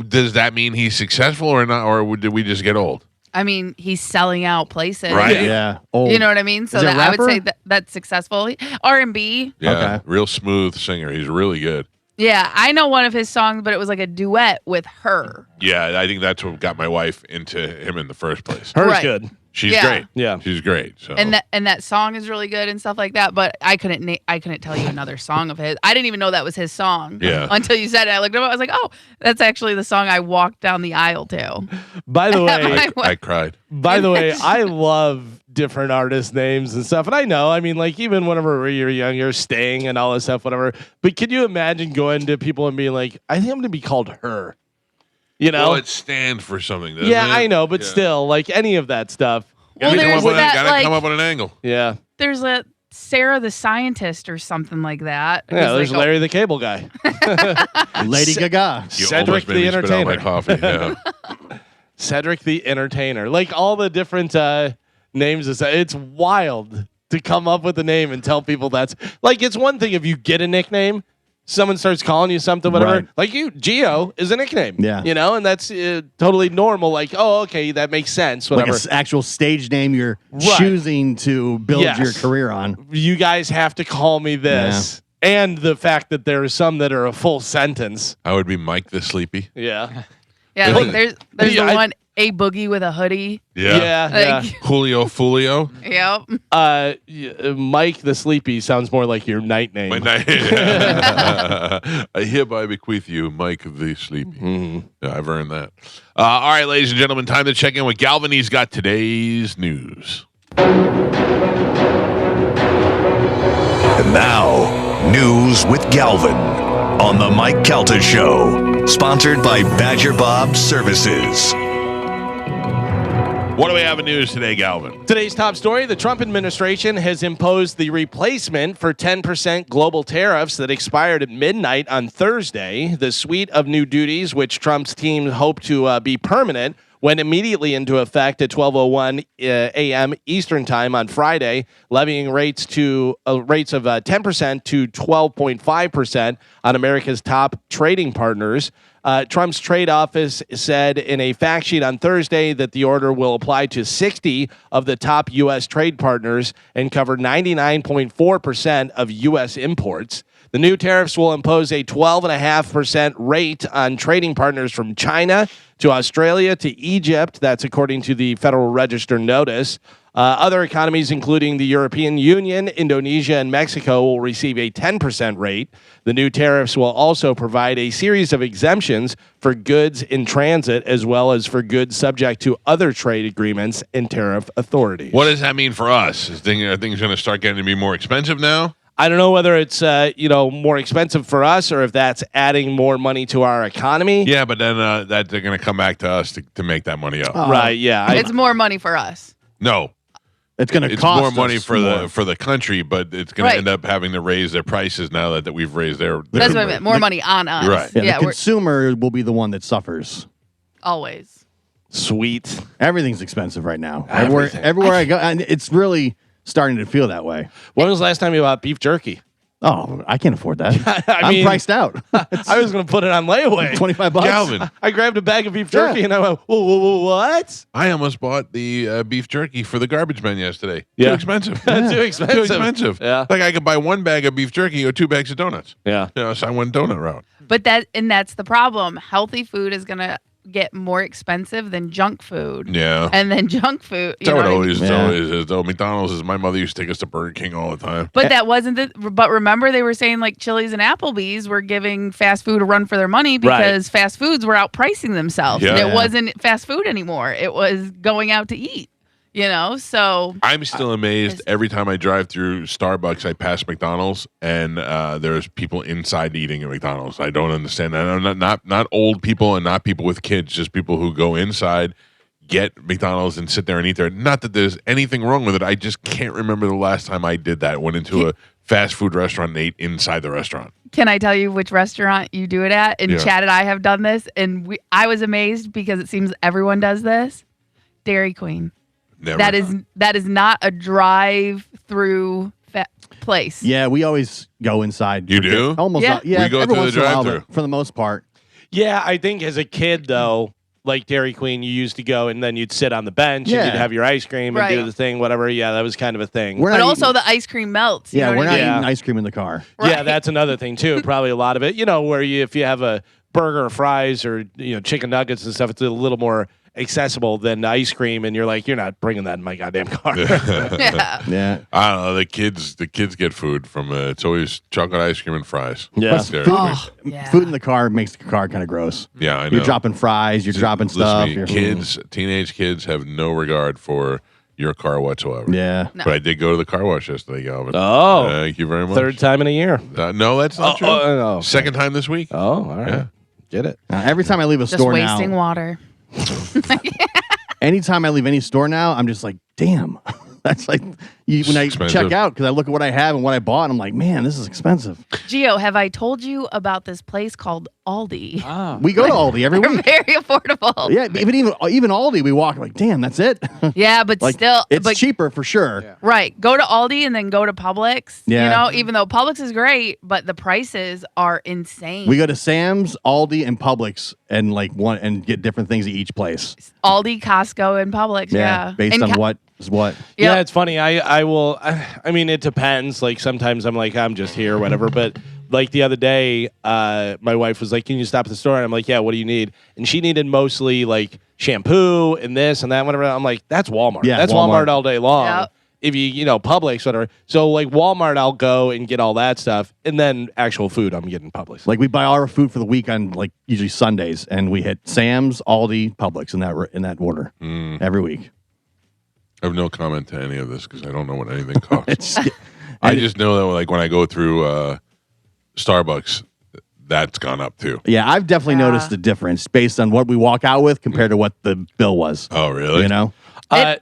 does that mean he's successful or not? Or did we just get old? I mean, he's selling out places. Right. Yeah. Oh, You know what I mean? So Is he a that I would rapper? say that's successful. R&B. Yeah. Okay. Real smooth singer. He's really good. Yeah, I know one of his songs, but it was like a duet with her. Yeah. I think that's what got my wife into him in the first place. Hers Right. good. She's Yeah. great. Yeah. She's great. So. And that song is really good and stuff like that. But I couldn't tell you another song of his. I didn't even know that was his song. Yeah. Until you said it, I looked up. I was like, oh, that's actually the song I walked down the aisle to. By the way, I cried. I love different artist names and stuff. And I know, I mean, like even whenever you're younger, Sting and all this stuff, whatever. But can you imagine going to people and being like, I think I'm going to be called her? You know? Well, it stands for something, doesn't Yeah, it? I know, but Yeah. still, like any of that stuff. Well, Gotta come there's up with that, gotta like- come up with an angle. Yeah. There's a Sarah the Scientist or something like that. It Yeah, was there's like Larry the Cable Guy. Lady Gaga. You Cedric almost made the me spit out my Entertainer. coffee. Yeah. Cedric the Entertainer. Like all the different names. It's wild to come up with a name and tell people that's like, it's one thing if you get a nickname, someone starts calling you something, whatever. Right. Like Geo is a nickname. Yeah. You know, and that's totally normal. Like, oh, okay, that makes sense. Like Whatever. an actual stage name you're Right. choosing to build Yes. your career on. You guys have to call me this. And the fact that there are some that are a full sentence. I would be Mike the Sleepy. Yeah. yeah, like there's Yeah, the I- one A Boogie with a hoodie. Yeah. Like, Julio Fulio. yep. Mike the Sleepy sounds more like your night name. My night. I hereby bequeath you, Mike the Sleepy. Mhm. Yeah, I've earned that. All right, ladies and gentlemen, time to check in with Galvin. He's got today's news. And now, news with Galvin on the Mike Calta Show, sponsored by Badger Bob Services. What do we have in news today, Galvin? Today's top story, the Trump administration has imposed the replacement for 10% global tariffs that expired at midnight on Thursday. The suite of new duties, which Trump's team hoped to be permanent, went immediately into effect at 12:01 a.m. Eastern Time on Friday, levying rates of 10% to 12.5% on America's top trading partners. Trump's trade office said in a fact sheet on Thursday that the order will apply to 60 of the top U.S. trade partners and cover 99.4% of U.S. imports. The new tariffs will impose a 12.5% rate on trading partners from China to Australia to Egypt. That's according to the Federal Register notice. Other economies, including the European Union, Indonesia, and Mexico, will receive a 10% rate. The new tariffs will also provide a series of exemptions for goods in transit, as well as for goods subject to other trade agreements and tariff authorities. What does that mean for us? Are things going to start getting to be more expensive now? I don't know whether it's more expensive for us or if that's adding more money to our economy. Yeah, but then that they're going to come back to us to make that money up. Right? Yeah, It's more money for us. No, it's going to it's cost more money us for more. the country, but it's going to end up having to raise their prices now that we've raised their. That's what I meant. More money on us. Right. Yeah, the consumer will be the one that suffers. Always. Sweet. Everything's expensive right now. Everything. Everywhere I go, and it's really starting to feel that way. When was the last time you bought beef jerky? Oh, I can't afford that. I mean, I'm priced out. I was going to put it on layaway. $25. Calvin, I grabbed a bag of beef jerky and I went, whoa, what? I almost bought the beef jerky for the garbage men yesterday. Yeah. Too expensive. Too expensive. Too expensive. Yeah. Like I could buy one bag of beef jerky or 2 bags of donuts. Yeah. So I went donut route. But that's the problem. Healthy food is going to get more expensive than junk food. Yeah. And then junk food. That's how it always Yeah. is. Though McDonald's is, my mother used to take us to Burger King all the time. But that wasn't but remember they were saying like Chili's and Applebee's were giving fast food a run for their money because fast foods were outpricing themselves. Yeah. And it wasn't fast food anymore. It was going out to eat. So I'm still amazed every time I drive through Starbucks. I pass McDonald's, and there's people inside eating at McDonald's. I don't understand that. Not old people and not people with kids, just people who go inside, get McDonald's, and sit there and eat there. Not that there's anything wrong with it. I just can't remember the last time I did that. Went into a fast food restaurant and ate inside the restaurant. Can I tell you which restaurant you do it at? And Chad and I have done this, and I was amazed because it seems everyone does this. Dairy Queen. Never. That is not a drive-through place. Yeah, we always go inside. You do? Almost. Yeah. Yeah, We go every through once the in a while, drive-thru. but for the most part. Yeah, I think as a kid, though, like Dairy Queen, you used to go and then you'd sit on the bench and Yeah. you'd have your ice cream and do Right. the thing, whatever. Yeah, that was kind of a thing. We're But not also eating, the ice cream melts. You know we're what I not mean? eating ice cream in the car. Yeah, Right. that's another thing, too. Probably a lot of it, where if you have a burger or fries or, chicken nuggets and stuff, it's a little more accessible than ice cream, and you're like, you're not bringing that in my goddamn car. Yeah. Yeah. I don't know. The kids get food from. It's always chocolate ice cream and fries. Yeah. Plus, Dairy food, Queen. Yeah. food in the car makes the car kind of gross. Yeah, I know. You're dropping fries. You're dropping Listen stuff. to me, teenage kids have no regard for your car whatsoever. Yeah. No. But I did go to the car wash yesterday, Galvin. Oh. Thank you very much. Third time in a year. No, that's not true. no. Second time this week. Oh, all right. Yeah. Get it. Every time I leave a Just store wasting now, water. anytime I leave any store now, I'm just like, damn. That's like when I Expensive. check out because I look at what I have and what I bought. And I'm like, man, this is expensive. Gio, have I told you about this place called Aldi? Ah. We go to Aldi every They're week. very affordable. Yeah, even Aldi, we walk like, damn, that's it. Yeah, but Like, still, it's but cheaper for sure. Yeah. right. Go to Aldi and then go to Publix. Yeah. Even though Publix is great, but the prices are insane. We go to Sam's, Aldi, and Publix, and get different things at each place. Aldi, Costco, and Publix. Yeah, based And on what is what. Yeah, Yep. it's funny. I mean, it depends. Like sometimes I'm like, I'm just here or whatever. But like the other day, my wife was like, can you stop at the store? And I'm like, yeah, what do you need? And she needed mostly like shampoo and this and that, whatever. I'm like, that's Walmart. Yeah, that's Walmart. Walmart all day long. Yep. If you Publix, whatever. So like Walmart, I'll go and get all that stuff. And then actual food, I'm getting Publix. Like we buy all our food for the week on like usually Sundays, and we hit Sam's, Aldi, Publix in that order every week. I have no comment to any of this because I don't know what anything costs. It's I just know that like when I go through Starbucks, that's gone up too. yeah, I've definitely noticed the difference based on what we walk out with compared to what the bill was. Oh, really? You know,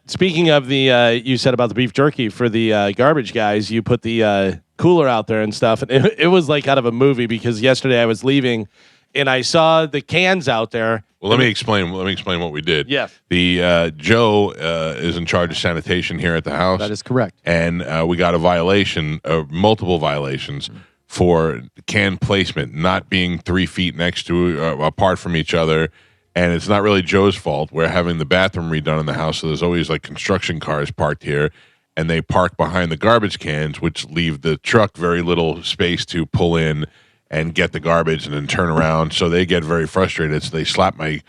Speaking of the, you said about the beef jerky for the garbage guys, you put the cooler out there and stuff. And it was like out of a movie because yesterday I was leaving and I saw the cans out there. Well, let me explain. Let me explain what we did. Yes. The Joe is in charge of sanitation here at the house. That is correct. And we got a violation, multiple violations for can placement, not being 3 feet next to, apart from each other. And it's not really Joe's fault. We're having the bathroom redone in the house, so there's always like construction cars parked here, and they park behind the garbage cans, which leave the truck very little space to pull in and get the garbage and then turn around. So they get very frustrated. So they slap my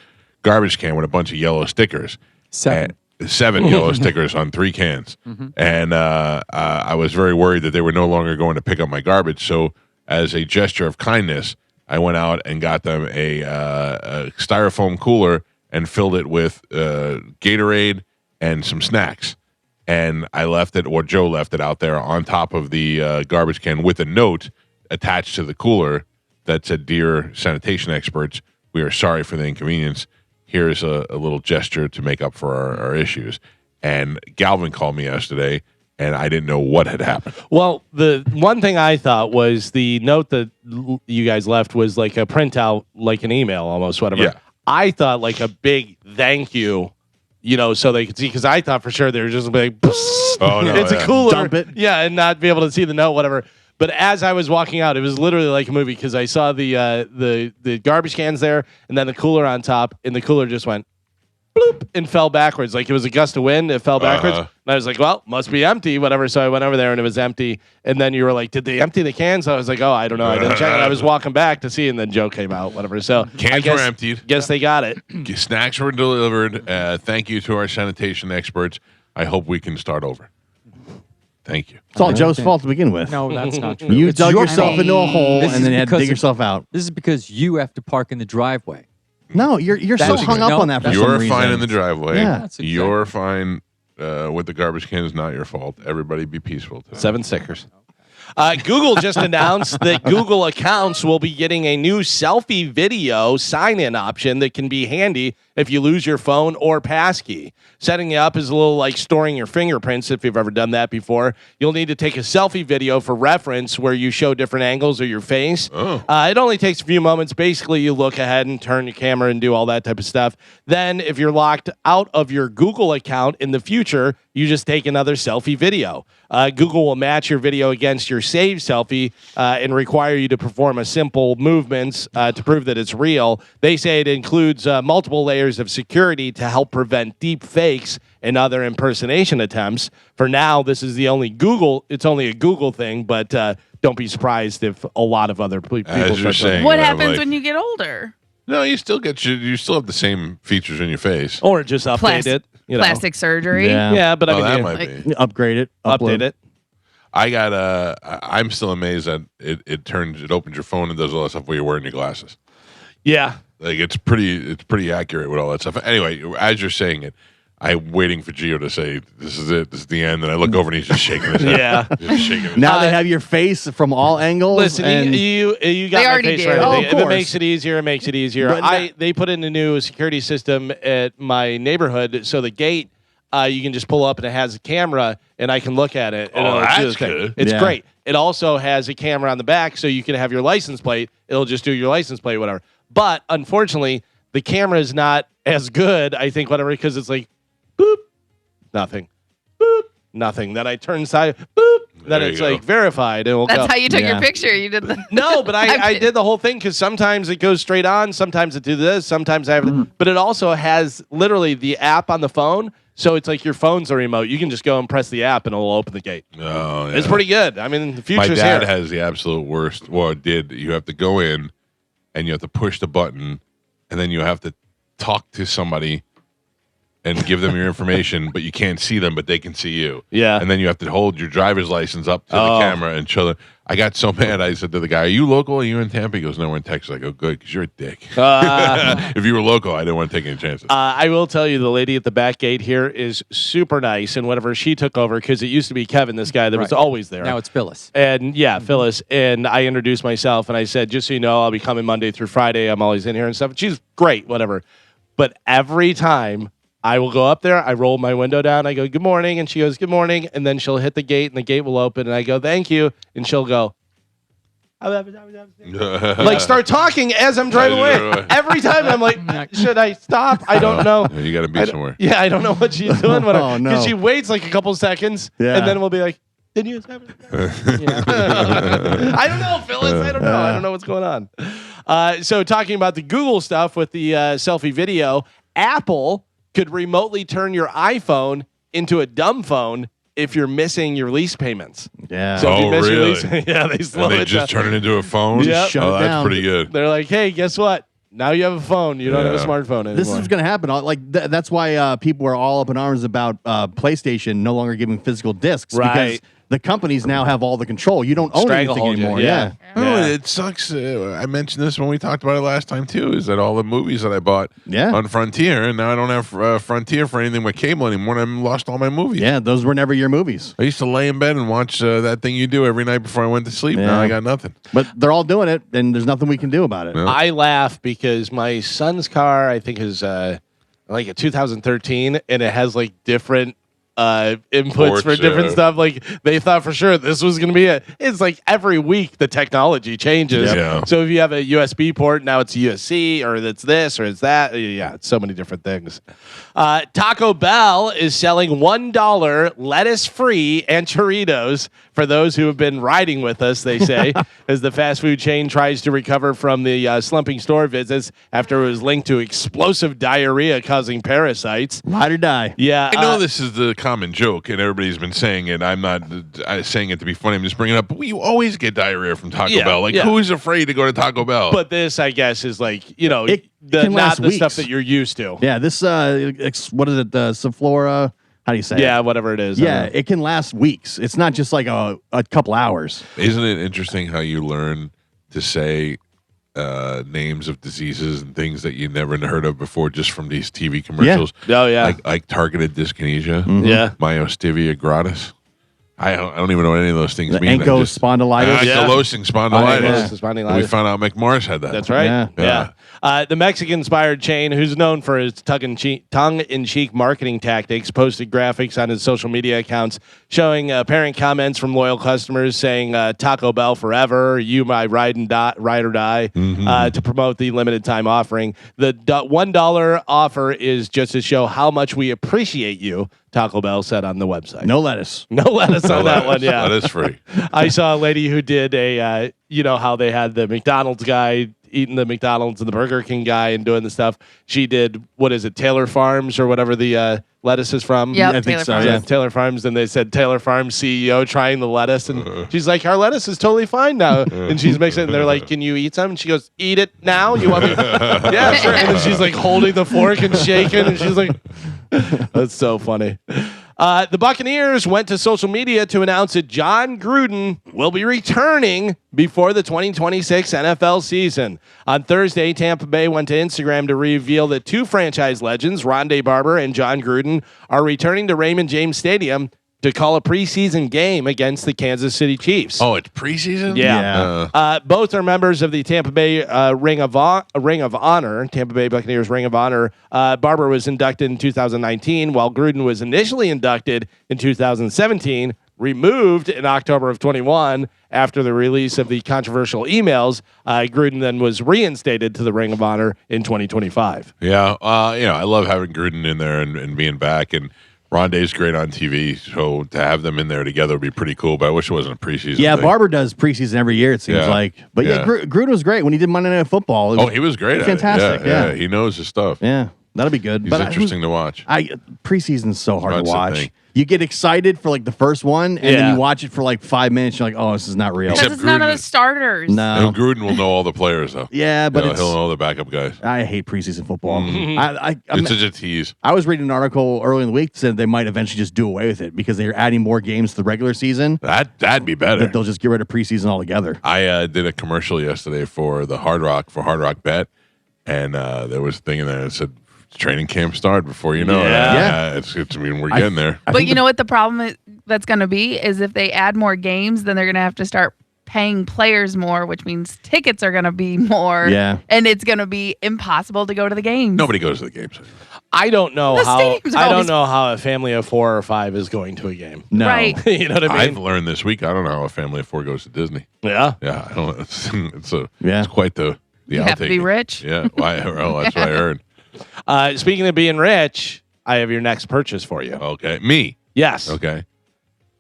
garbage can with a bunch of yellow stickers. 7. 7 yellow stickers on 3 cans. And I was very worried that they were no longer going to pick up my garbage. So as a gesture of kindness, I went out and got them a styrofoam cooler and filled it with Gatorade and some snacks. and I left it, or Joe left it out there on top of the garbage can with a note attached to the cooler that said, "Dear sanitation experts, we are sorry for the inconvenience. Here's a little gesture to make up for our issues." And Galvin called me yesterday, and I didn't know what had happened. Well, the one thing I thought was the note that you guys left was like a printout, like an email almost, whatever. Yeah. I thought like a big thank you, so they could see, because I thought for sure they were just like, Oh, no, it's a cooler. Dump it. Yeah, and not be able to see the note, whatever. But as I was walking out, it was literally like a movie, because I saw the garbage cans there and then the cooler on top, and the cooler just went bloop and fell backwards. Like it was a gust of wind, it fell backwards. And I was like, well, must be empty, whatever. So I went over there and it was empty. And then you were like, did they empty the cans? I was like, oh, I don't know. I didn't check it. I was walking back to see, and then Joe came out, whatever. So Cans were emptied. Guess they got it. Snacks were delivered. Thank you to our sanitation experts. I hope we can start over. Thank you. It's all Joe's fault to begin with. No, that's not true. You It's dug your yourself fault. into a hole This and then is you had to because dig yourself out. This is because you have to park in the driveway. No, you're so That's- hung up no, on that for that's- some You're reason. fine in the driveway. Yeah. That's exactly- You're fine with the garbage can. Is not your fault. Everybody be peaceful. Today. 7 stickers. Google just announced that Google accounts will be getting a new selfie video sign-in option that can be handy if you lose your phone or passkey. Setting it up is a little like storing your fingerprints, if you've ever done that before. You'll need to take a selfie video for reference where you show different angles of your face. Oh. It only takes a few moments. Basically, you look ahead and turn your camera and do all that type of stuff. Then, if you're locked out of your Google account in the future, you just take another selfie video. Google will match your video against your saved selfie and require you to perform a simple movements to prove that it's real. They say it includes multiple layers of security to help prevent deep fakes and other impersonation attempts. For now, this is the only Google. It's only a Google thing, but don't be surprised if a lot of other people As you're start doing it. saying. What Yeah, happens like- when you get older? No, you still have the same features in your face. Or just update Plastic- it. Plastic surgery. Yeah. Yeah, but I mean, that you might like- be. Upgrade it. update it. I got I'm still amazed that it opens your phone and does all that stuff while you're wearing your glasses. Yeah. Like it's pretty accurate with all that stuff. Anyway, as you're saying it, I'm waiting for Gio to say this is it, this is the end, and I look over and he's just shaking his head. Yeah. Just shaking his Now head. they have your face from all angles. Listen, and you got They my already face do. right. Oh, of If it course. makes it easier, it makes it easier. But They put in a new security system at my neighborhood, so the gate you can just pull up and it has a camera, and I can look at it. And Oh, it'll do that's the thing. good. It's Yeah. great. It also has a camera on the back, so you can have your license plate. It'll just do your license plate, whatever. But unfortunately, the camera is not as good, I think, whatever, because it's like, boop, nothing, boop, nothing. Then I turn side, boop, then There it's you go. like verified. And it will That's go. how you took Yeah. your picture. You did the. No, but I'm I kidding. did the whole thing because sometimes it goes straight on, sometimes it do this, sometimes I have. But it also has literally the app on the phone, so it's like your phone's a remote. You can just go and press the app, and it'll open the gate. Oh, yeah. It's pretty good. I mean, the My future's dad here. has the absolute worst. Well, it did. You have to go in, and you have to push the button, and then you have to talk to somebody and give them your information, but you can't see them, but they can see you. Yeah. And then you have to hold your driver's license up to Oh. the camera and show them. I got so mad. I said to the guy, "Are you local? Are you in Tampa?" He goes, "No, we're in Texas." I go, "Good, because you're a dick." If you were local, I didn't want to take any chances. I will tell you, the lady at the back gate here is super nice, and whenever she took over, because it used to be Kevin, this guy that was Right. always there. Now it's Phyllis. And yeah, Phyllis. And I introduced myself and I said, just so you know, I'll be coming Monday through Friday. I'm always in here and stuff. She's great, whatever. But every time I will go up there, I roll my window down. I go, good morning. And she goes, good morning. And then she'll hit the gate and the gate will open. And I go, thank you. And she'll go, like start talking as I'm driving away. Every time I'm like, should I stop? I don't know. You got to be somewhere. Yeah, I don't know what she's doing. Oh, no. Because she waits like a couple seconds. Yeah. And then we'll be like, did you have I don't know, Phyllis. I don't know. I don't know what's going on. So talking about the Google stuff with the selfie video, Apple could remotely turn your iPhone into a dumb phone if you're missing your lease payments. Yeah. So if you Oh, miss your really? lease, yeah, they slow And they it just down. turn it into a phone? Yep. Shut Oh, it that's down. pretty good. They're like, hey, guess what? Now you have a phone. You don't have a Yeah. smartphone anymore. This is going to happen. That's why people were all up in arms about PlayStation no longer giving physical discs. Right. Because the companies now have all the control. You don't own anything anymore. Yeah. Oh, it sucks. I mentioned this when we talked about it last time too. Is that all the movies that I bought on Frontier, and now I don't have Frontier for anything with cable anymore, and I lost all my movies. Yeah, those were never your movies. I used to lay in bed and watch That Thing You Do every night before I went to sleep. Now I got nothing. But they're all doing it, and there's nothing we can do about it. No. I laugh because my son's car, I think, is like a 2013, and it has like different inputs for different stuff. Like they thought for sure this was going to be it. It's like every week the technology changes. Yeah. So if you have a USB port, now it's USB, or it's this, or it's that. Yeah, it's so many different things. Taco Bell is selling $1 lettuce-free Enchiritos for those who have been riding with us, they say, as the fast food chain tries to recover from the slumping store visits after it was linked to explosive diarrhea causing parasites. Ride or die. Yeah. I know this is the common joke, and everybody's been saying it. I'm not saying it to be funny. I'm just bringing it up. But you always get diarrhea from Taco Bell. Like, who is afraid to go to Taco Bell? But this, I guess, is like, not the stuff that you're used to. Yeah, this, what is it, Saflora? How do you say it? Yeah, whatever it is. Yeah, it can last weeks. It's not just like a couple hours. Isn't it interesting how you learn to say names of diseases and things that you never heard of before just from these TV commercials? Yeah. Oh, yeah. Like targeted dyskinesia. Mm-hmm. Yeah. Myasthenia gratis. I don't even know what any of those things mean. Ankylospondylitis. Ankylosing spondylitis. Spondylitis. We found out McMorris had that. That's right. Yeah. The Mexican-inspired chain, who's known for its tongue-in-cheek marketing tactics, posted graphics on its social media accounts showing apparent comments from loyal customers saying "Taco Bell forever, you my ride or die" to promote the limited time offering. The $1 offer is just to show how much we appreciate you. Taco Bell said on the website. No lettuce. No lettuce on that one. Yeah, that is free. I saw a lady who did a, how they had the McDonald's guy eating the McDonald's and the Burger King guy and doing the stuff. She did, what is it, Taylor Farms or whatever the lettuce is from? Yeah, I think so. Farms. Yeah. Taylor Farms, and they said Taylor Farms CEO trying the lettuce, and she's like, our lettuce is totally fine now, and she's mixing it, and they're like, can you eat some? And she goes, eat it now? You want me? Yeah, sure. And then she's like holding the fork and shaking, and she's like, that's so funny. The Buccaneers went to social media to announce that John Gruden will be returning before the 2026 NFL season. On Thursday, Tampa Bay went to Instagram to reveal that two franchise legends, Rondé Barber and John Gruden, are returning to Raymond James Stadium to call a preseason game against the Kansas City Chiefs. Oh, it's preseason? Yeah. Both are members of the Tampa Bay Ring of Honor, Tampa Bay Buccaneers Ring of Honor. Barber was inducted in 2019, while Gruden was initially inducted in 2017, removed in October of 21 after the release of the controversial emails. Gruden then was reinstated to the Ring of Honor in 2025. Yeah. I love having Gruden in there and being back, and Rondé's great on TV, so to have them in there together would be pretty cool, but I wish it wasn't a preseason thing. Barber does preseason every year, it seems like. But Gruden was great when he did Monday Night Football. He was great. Fantastic. Yeah, he knows his stuff. Yeah, that'll be good. He's interesting to watch. Preseason's so hard That's to the watch. thing. You get excited for like the first one, and then you watch it for like 5 minutes. You're like, oh, this is not real. Because it's none of the starters. No. And Gruden will know all the players, though. Yeah, but he'll know all the backup guys. I hate preseason football. It's such a tease. I was reading an article early in the week that said they might eventually just do away with it because they're adding more games to the regular season. That'd be better. That they'll just get rid of preseason altogether. I did a commercial yesterday for the Hard Rock Bet, and there was a thing in there that said training camp start before you know it. Yeah. We're getting there. But you know what the problem that's going to be is if they add more games, then they're going to have to start paying players more, which means tickets are going to be more. Yeah. And it's going to be impossible to go to the games. Nobody goes to the games. I don't know how stadiums are how a family of 4 or 5 is going to a game. No. Right. You know what I mean? I've learned this week. I don't know how a family of 4 goes to Disney. Yeah. Yeah, I don't. It's quite the You have to be outtake. rich. Yeah, well, that's what I heard. Speaking of being rich, I have your next purchase for you. Okay, me. Yes. Okay,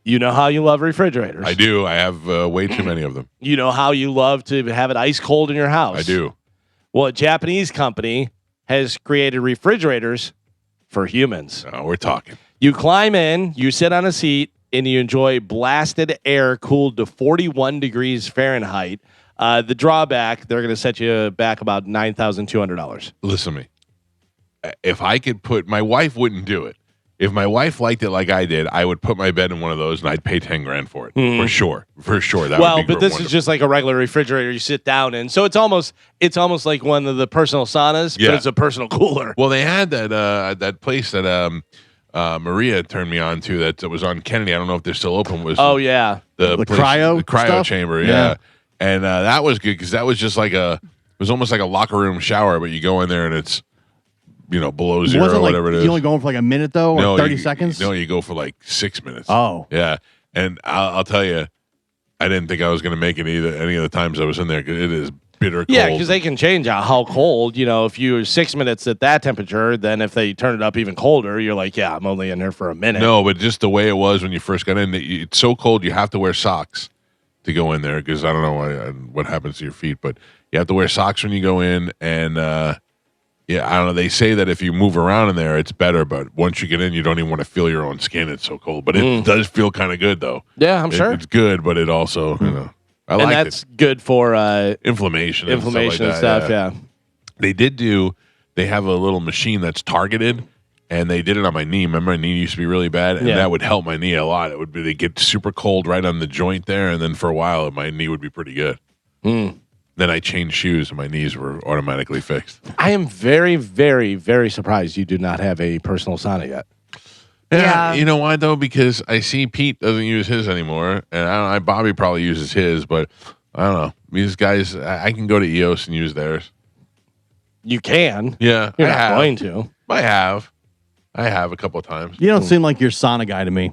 You know how you love refrigerators. I do. I have way too many of them. You know how you love to have it ice cold in your house. I do. Well, a Japanese company has created refrigerators for humans. Oh, we're talking. You climb in, you sit on a seat, and you enjoy blasted air cooled to 41 degrees Fahrenheit. The drawback, they're going to set you back about $9,200. Listen to me. If I could my wife wouldn't do it, if my wife liked it like I did, I would put my bed in one of those and I'd pay $10,000 for it for sure. That well, would be but this wonderful. is just like a regular refrigerator you sit down in, so it's almost like one of the personal saunas, but it's a personal cooler. Well, they had that place that Maria turned me on to that was on Kennedy. I don't know if they're still open. Was yeah, the cryo stuff? Chamber, yeah. And that was good because that was just like it was almost like a locker room shower, but you go in there and it's below zero or whatever it is. You only going for like a minute though, or 30 seconds? No, you go for like 6 minutes. Oh, yeah. And I'll tell you, I didn't think I was going to make it any of the times I was in there because it is bitter cold. Yeah, because they can change how cold. If you're 6 minutes at that temperature, then if they turn it up even colder, you're like, yeah, I'm only in here for a minute. No, but just the way it was when you first got in, it's so cold you have to wear socks to go in there because I don't know what happens to your feet, but you have to wear socks when you go in. And I don't know. They say that if you move around in there, it's better, but once you get in, you don't even want to feel your own skin. It's so cold, but it does feel kind of good though. Yeah, I'm sure it's good, but it also I like it. That's good for inflammation and stuff. Yeah. They have a little machine that's targeted, and they did it on my knee. Remember, my knee used to be really bad, and that would help my knee a lot. It would be they get super cold right on the joint there, and then for a while, my knee would be pretty good. Then I changed shoes, and my knees were automatically fixed. I am very, very, very surprised you do not have a personal sauna yet. Yeah. You know why though? Because I see Pete doesn't use his anymore, and Bobby probably uses his, but I don't know. These guys, I can go to EOS and use theirs. You can. Yeah, You're not going to. I have a couple of times. You don't seem like you're sauna guy to me.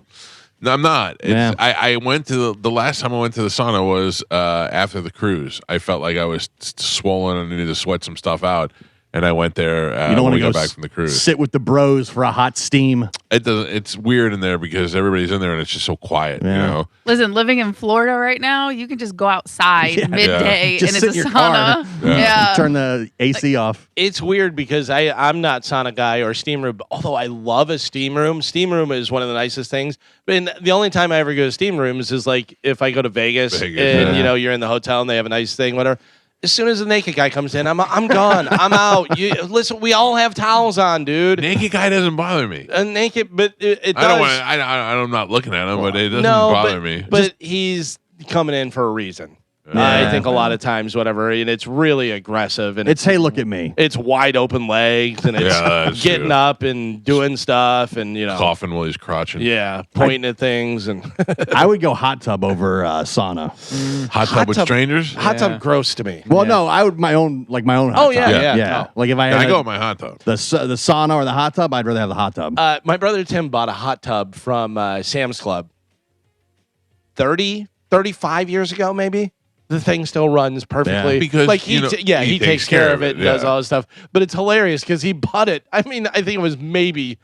No, I'm not. Yeah. I went to the last time I went to the sauna was after the cruise. I felt like I was swollen and needed to sweat some stuff out. And I went there you don't when want we to go got back from the cruise. Sit with the bros for a hot steam. It's weird in there because everybody's in there and it's just so quiet. Yeah. Listen, living in Florida right now, you can just go outside midday Just and sit it's in a your car. sauna. Yeah. Turn the AC off. It's weird because I'm not sauna guy or steam room, although I love a steam room. Steam room is one of the nicest things. And the only time I ever go to steam rooms is like if I go to Vegas and you're in the hotel and they have a nice thing, whatever. As soon as the naked guy comes in, I'm gone. I'm out. Listen, we all have towels on, dude. Naked guy doesn't bother me. Naked, but it does. I'm not looking at him, but it doesn't bother me. But he's coming in for a reason. I think a lot of times, whatever, and it's really aggressive. And it's hey, look at me. It's wide open legs, and it's getting up and doing stuff, and coughing while he's crotching. Yeah, pointing at things, and I would go hot tub over sauna. Hot tub with strangers. Hot tub gross to me. Well, no, I would my own hot tub. Yeah. No. Like if I go with my hot tub. The sauna or the hot tub, I'd rather have the hot tub. My brother Tim bought a hot tub from Sam's Club 35 years ago, maybe. The thing still runs perfectly because like he takes care of it and does all this stuff. But it's hilarious because he bought it. I mean, I think it was maybe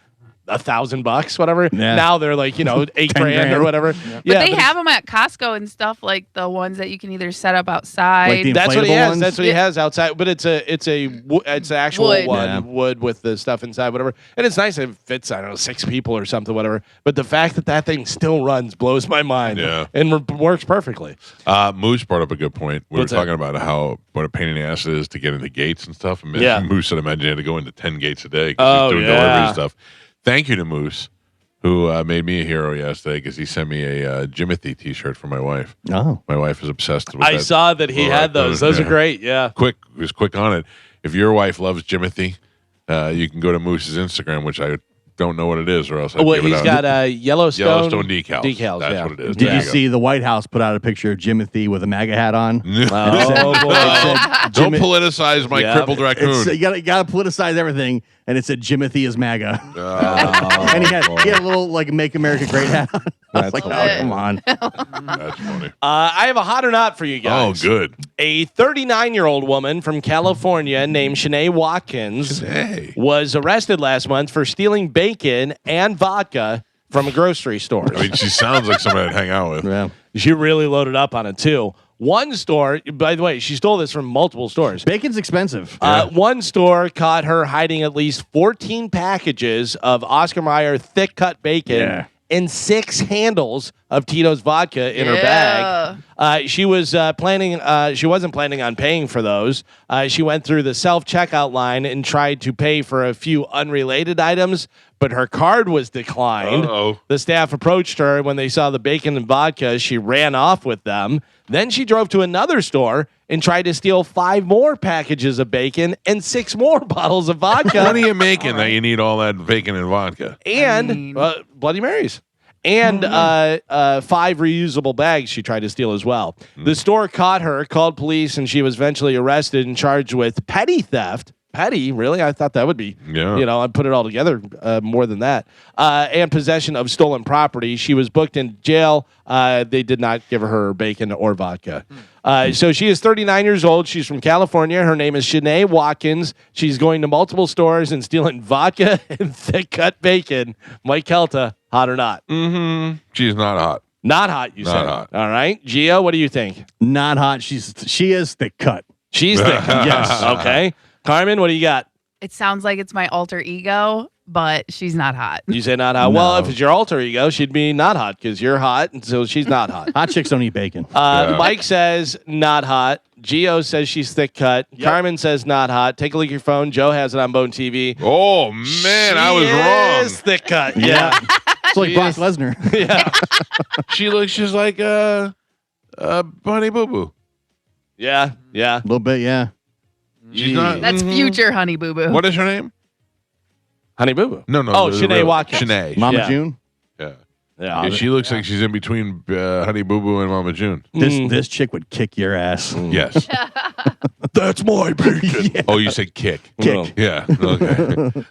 $1,000, whatever. Yeah. Now they're like $8,000 or whatever. But they have them at Costco and stuff, like the ones that you can either set up outside. Like that's what he has. Ones? That's what he has outside. But it's actual wood. Wood with the stuff inside, whatever. And it's nice. It fits 6 people or something, whatever. But the fact that thing still runs blows my mind. Yeah, and works perfectly. Moose brought up a good point. We were talking about what a pain in the ass it is to get into gates and stuff. And Moose said, imagine you had to go into 10 gates a day because he's doing delivery stuff. Thank you to Moose, who made me a hero yesterday because he sent me a Jimothy T-shirt for my wife. Oh, my wife is obsessed with. I saw that he had those. Those are great. Yeah, quick on it. If your wife loves Jimothy, you can go to Moose's Instagram, which I don't know what it is, or else I'd give it he's got a Yellowstone decals. That's what it is. Did you see the White House put out a picture of Jimothy with a MAGA hat on? Oh, boy. Don't politicize my crippled raccoon. You got to politicize everything, and it said Jimothy is MAGA. And he had a little Make America Great hat on. I was like, come on. That's funny. I have a hot or not for you guys. Oh, good. A 39-year-old woman from California named Shanae Watkins was arrested last month for stealing bacon and vodka from a grocery store. I mean, she sounds like somebody I'd hang out with. Yeah. She really loaded up on it, too. One store, by the way, she stole this from multiple stores. Bacon's expensive. One store caught her hiding at least 14 packages of Oscar Mayer thick-cut bacon and 6 handles of Tito's vodka in her bag. She was planning. She wasn't planning on paying for those. She went through the self-checkout line and tried to pay for a few unrelated items, but her card was declined. Uh-oh. The staff approached her, and when they saw the bacon and vodka, she ran off with them. Then she drove to another store and tried to steal 5 more packages of bacon and 6 more bottles of vodka. What are you making that you need all that bacon and vodka? And Bloody Marys. And 5 reusable bags she tried to steal as well. The store caught her, called police, and she was eventually arrested and charged with petty theft. Petty, really? I thought that would be, I'd put it all together more than that. And possession of stolen property. She was booked in jail. They did not give her bacon or vodka. So she is 39 years old. She's from California. Her name is Shanae Watkins. She's going to multiple stores and stealing vodka and thick-cut bacon. Mike Calta, hot or not? Mm-hmm. She's not hot. Not hot, you say. Not hot. All right. Gio, what do you think? Not hot. She is thick cut. She's thick. Yes. Okay. Carmen, what do you got? It sounds like it's my alter ego, but she's not hot. You say not hot. No. Well, if it's your alter ego, she'd be not hot because you're hot, and so she's not hot. Hot chicks don't eat bacon. Mike says not hot. Gio says she's thick cut. Yep. Carmen says not hot. Take a look at your phone. Joe has it on Bone TV. Oh, man, I was She wrong. is thick cut. Yeah. It's like Brock Lesnar. Yeah. She looks just like Bunny Boo Boo. Yeah. Yeah. A little bit, yeah. She's not. That's future Honey Boo Boo. What is her name? Honey Boo Boo. No. Oh, the Shanae real- Watkins. Shanae. Mama Yeah. June. Yeah. Yeah. Yeah, she looks like she's in between Honey Boo Boo and Mama June. This chick would kick your ass. Yes. That's my bacon. Oh, you said kick. Kick. Yeah. Okay.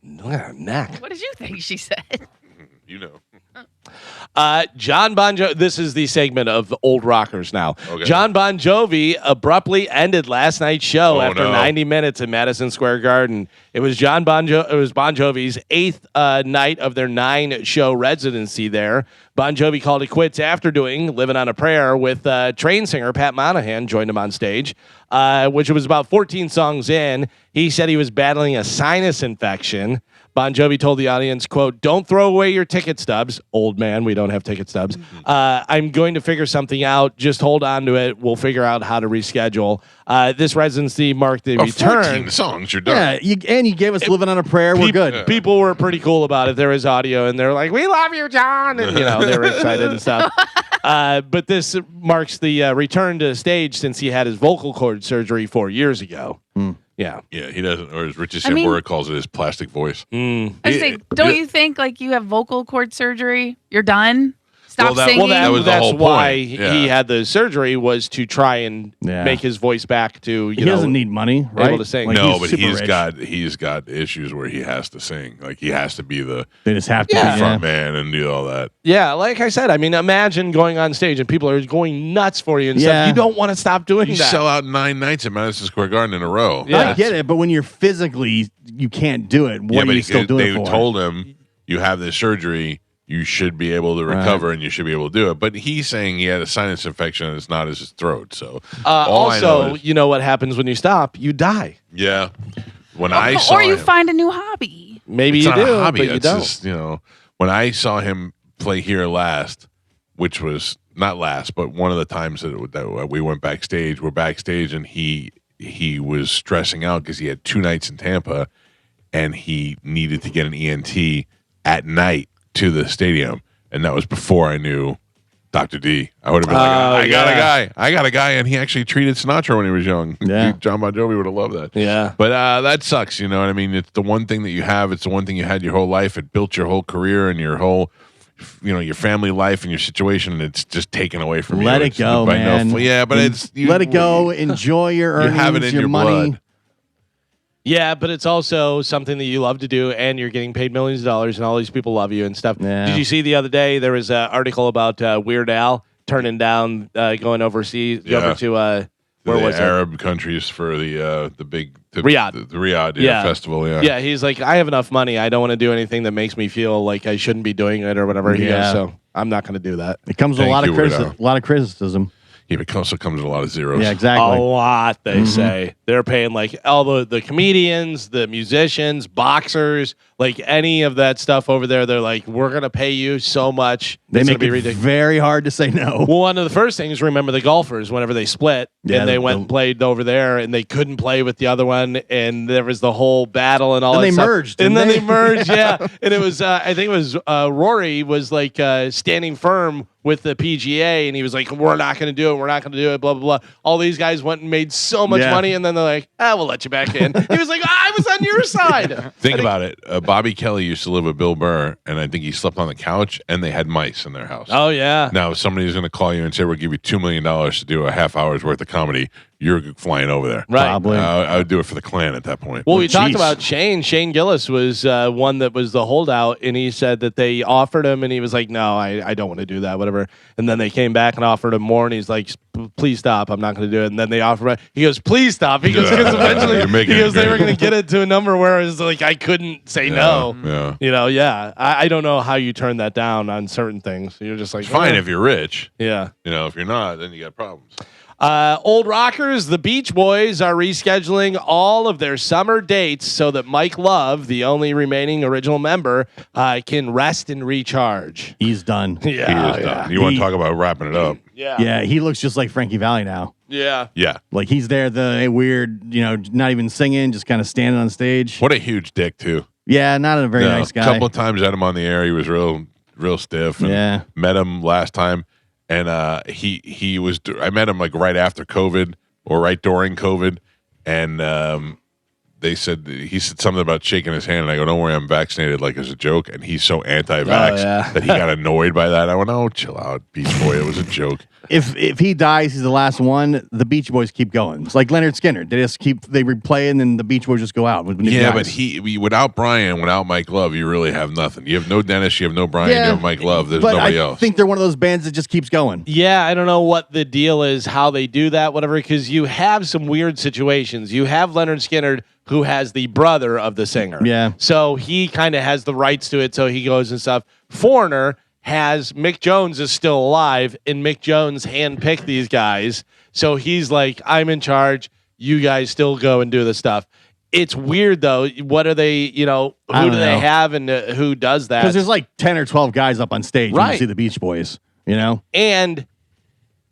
Look at her neck. What did you think she said? You know. John Bon Jovi. This is the segment of old rockers now. Okay. John Bon Jovi abruptly ended last night's show after 90 minutes in Madison Square Garden. It was Bon Jovi's 8th night of their 9-show residency there. Bon Jovi called it quits after doing "Living on a Prayer" with train singer Pat Monahan joined him on stage, which was about 14 songs in. He said he was battling a sinus infection. Bon Jovi told the audience, quote, "Don't throw away your ticket stubs. Old man, we don't have ticket stubs. I'm going to figure something out. Just hold on to it. We'll figure out how to reschedule." This residency marked the return. 14 songs, you're done. Yeah, you gave us "Living on a Prayer." We're good. People were pretty cool about it. There was audio, and they're like, "We love you, John," and they were excited and stuff. But this marks the return to the stage since he had his vocal cord surgery 4 years ago. Yeah. Yeah, he doesn't, or as Richie I mean- Sambora calls it, his plastic voice. I was saying, don't you think like you have vocal cord surgery? You're done? Stop Well, singing? that was the that's whole why point. Yeah. he had the surgery, was to try and make his voice back to He doesn't need money, right? able to sing. Like, No, but super he's rich. got issues where he has to sing. Like he has to be the They just have to. Yeah. be, front man and do all that. Yeah, like I said, I mean, imagine going on stage and people are going nuts for you and Yeah. stuff. You don't want to stop doing You that. sell out 9 nights at Madison Square Garden in a row. Yeah. I get it, but when you're physically, you can't do it. What Yeah, are but you still doing they it for? told him you have this surgery, you should be able to recover and you should be able to do it. But he's saying he had a sinus infection and it's not his throat. So all I know also, is- you know what happens when you stop? You die. yeah, when I saw or you him, find a new hobby. Maybe it's you not do, a hobby. but you It's don't. just, when I saw him play here last, which was not last, but one of the times that we went backstage, we're backstage and he was stressing out because he had 2 nights in Tampa and he needed to get an ENT at night to the stadium. And that was before I knew Dr. D. I would have been like, I got a guy. And he actually treated Sinatra when he was young. Yeah. John Bon Jovi would have loved that. Yeah. But that sucks, you know what I mean? It's the one thing that you have. It's the one thing you had your whole life. It built your whole career and your whole, your family life and your situation. And it's just taken away from you. Let it It's go, by man. yeah, but it's Let it go. Enjoy your You earnings, have it in your money. blood. Yeah, but it's also something that you love to do, and you're getting paid millions of dollars, and all these people love you and stuff. Yeah. Did you see the other day there was an article about Weird Al turning down going overseas, Yeah. over to where the was it? Arab countries for the big Riyadh. the Riyadh Yeah. festival. Yeah, Yeah, he's like, I have enough money. I don't want to do anything that makes me feel like I shouldn't be doing it or whatever. He Yeah. goes, so I'm not going to do that. It comes with a Thank lot of you, Weird criticism. Al. A lot of criticism. Yeah, but it also comes with a lot of zeros. Yeah, exactly. A lot, they say. They're paying like all the comedians, the musicians, boxers, Like any of that stuff over there, they're like, we're going to pay you so much. They it's make it ridiculous. very hard to say no. Well, one of the first things, remember the golfers, whenever they split and they went and played over there and they couldn't play with the other one. And there was the whole battle and all that stuff. Merged. And then they merged. Yeah. And it was, I think it was Rory was like standing firm with the PGA, and he was like, we're not going to do it. We're not going to do it, blah, blah, blah. All these guys went and made so much money, and then they're like, we'll let you back in. He was like, I was on your side. Think about it. Bobby Kelly used to live with Bill Burr, and I think he slept on the couch, and they had mice in their house. Oh, yeah. Now, if somebody's going to call you and say, we'll give you $2 million to do a half hour's worth of comedy, you're flying over there. Right. Probably. I would do it for the clan at that point. Well, we talked about Shane. Shane Gillis was one that was the holdout, and he said that they offered him, and he was like, no, I don't want to do that, whatever. And then they came back and offered him more, and he's like, please stop. I'm not going to do it. And then they offered he goes, please stop. He goes, because eventually he goes, they were going to get it to a number where it was like, I couldn't say no. Yeah. You know, I don't know how you turn that down on certain things. You're just like, it's fine if you're rich. Yeah. You know, if you're not, then you got problems. Old Rockers, the Beach Boys are rescheduling all of their summer dates so that Mike Love, the only remaining original member, can rest and recharge. He's done. Yeah. He is done. You want to talk about wrapping it up? Yeah. Yeah, he looks just like Frankie Valli now. Yeah. Yeah. Like he's there, the weird, not even singing, just kind of standing on stage. What a huge dick, too. Yeah, not a very nice guy. A couple of times I had him on the air. He was real stiff. And met him last time. And he was. I met him like right after COVID or right during COVID, and he said something about shaking his hand, and I go, "Don't worry, I'm vaccinated," like as a joke. And he's so anti-vax that he got annoyed by that. I went, "Oh, chill out, Beach Boy. It was a joke." If he dies, he's the last one. The Beach Boys keep going. It's like Leonard Skinner. They replay, and then the Beach Boys just go out. But without Brian, without Mike Love, you really have nothing. You have no Dennis. You have no Brian. You have Mike Love. There's nobody else. I think they're one of those bands that just keeps going. Yeah, I don't know what the deal is, how they do that, whatever. Because you have some weird situations. You have Leonard Skinner, who has the brother of the singer. Yeah. So he kind of has the rights to it, so he goes and stuff. Foreigner has Mick Jones is still alive, and Mick Jones handpicked these guys. So he's like, I'm in charge. You guys still go and do the stuff. It's weird, though. What are they, who do they have and who does that? Because there's like 10 or 12 guys up on stage when you see the Beach Boys, And...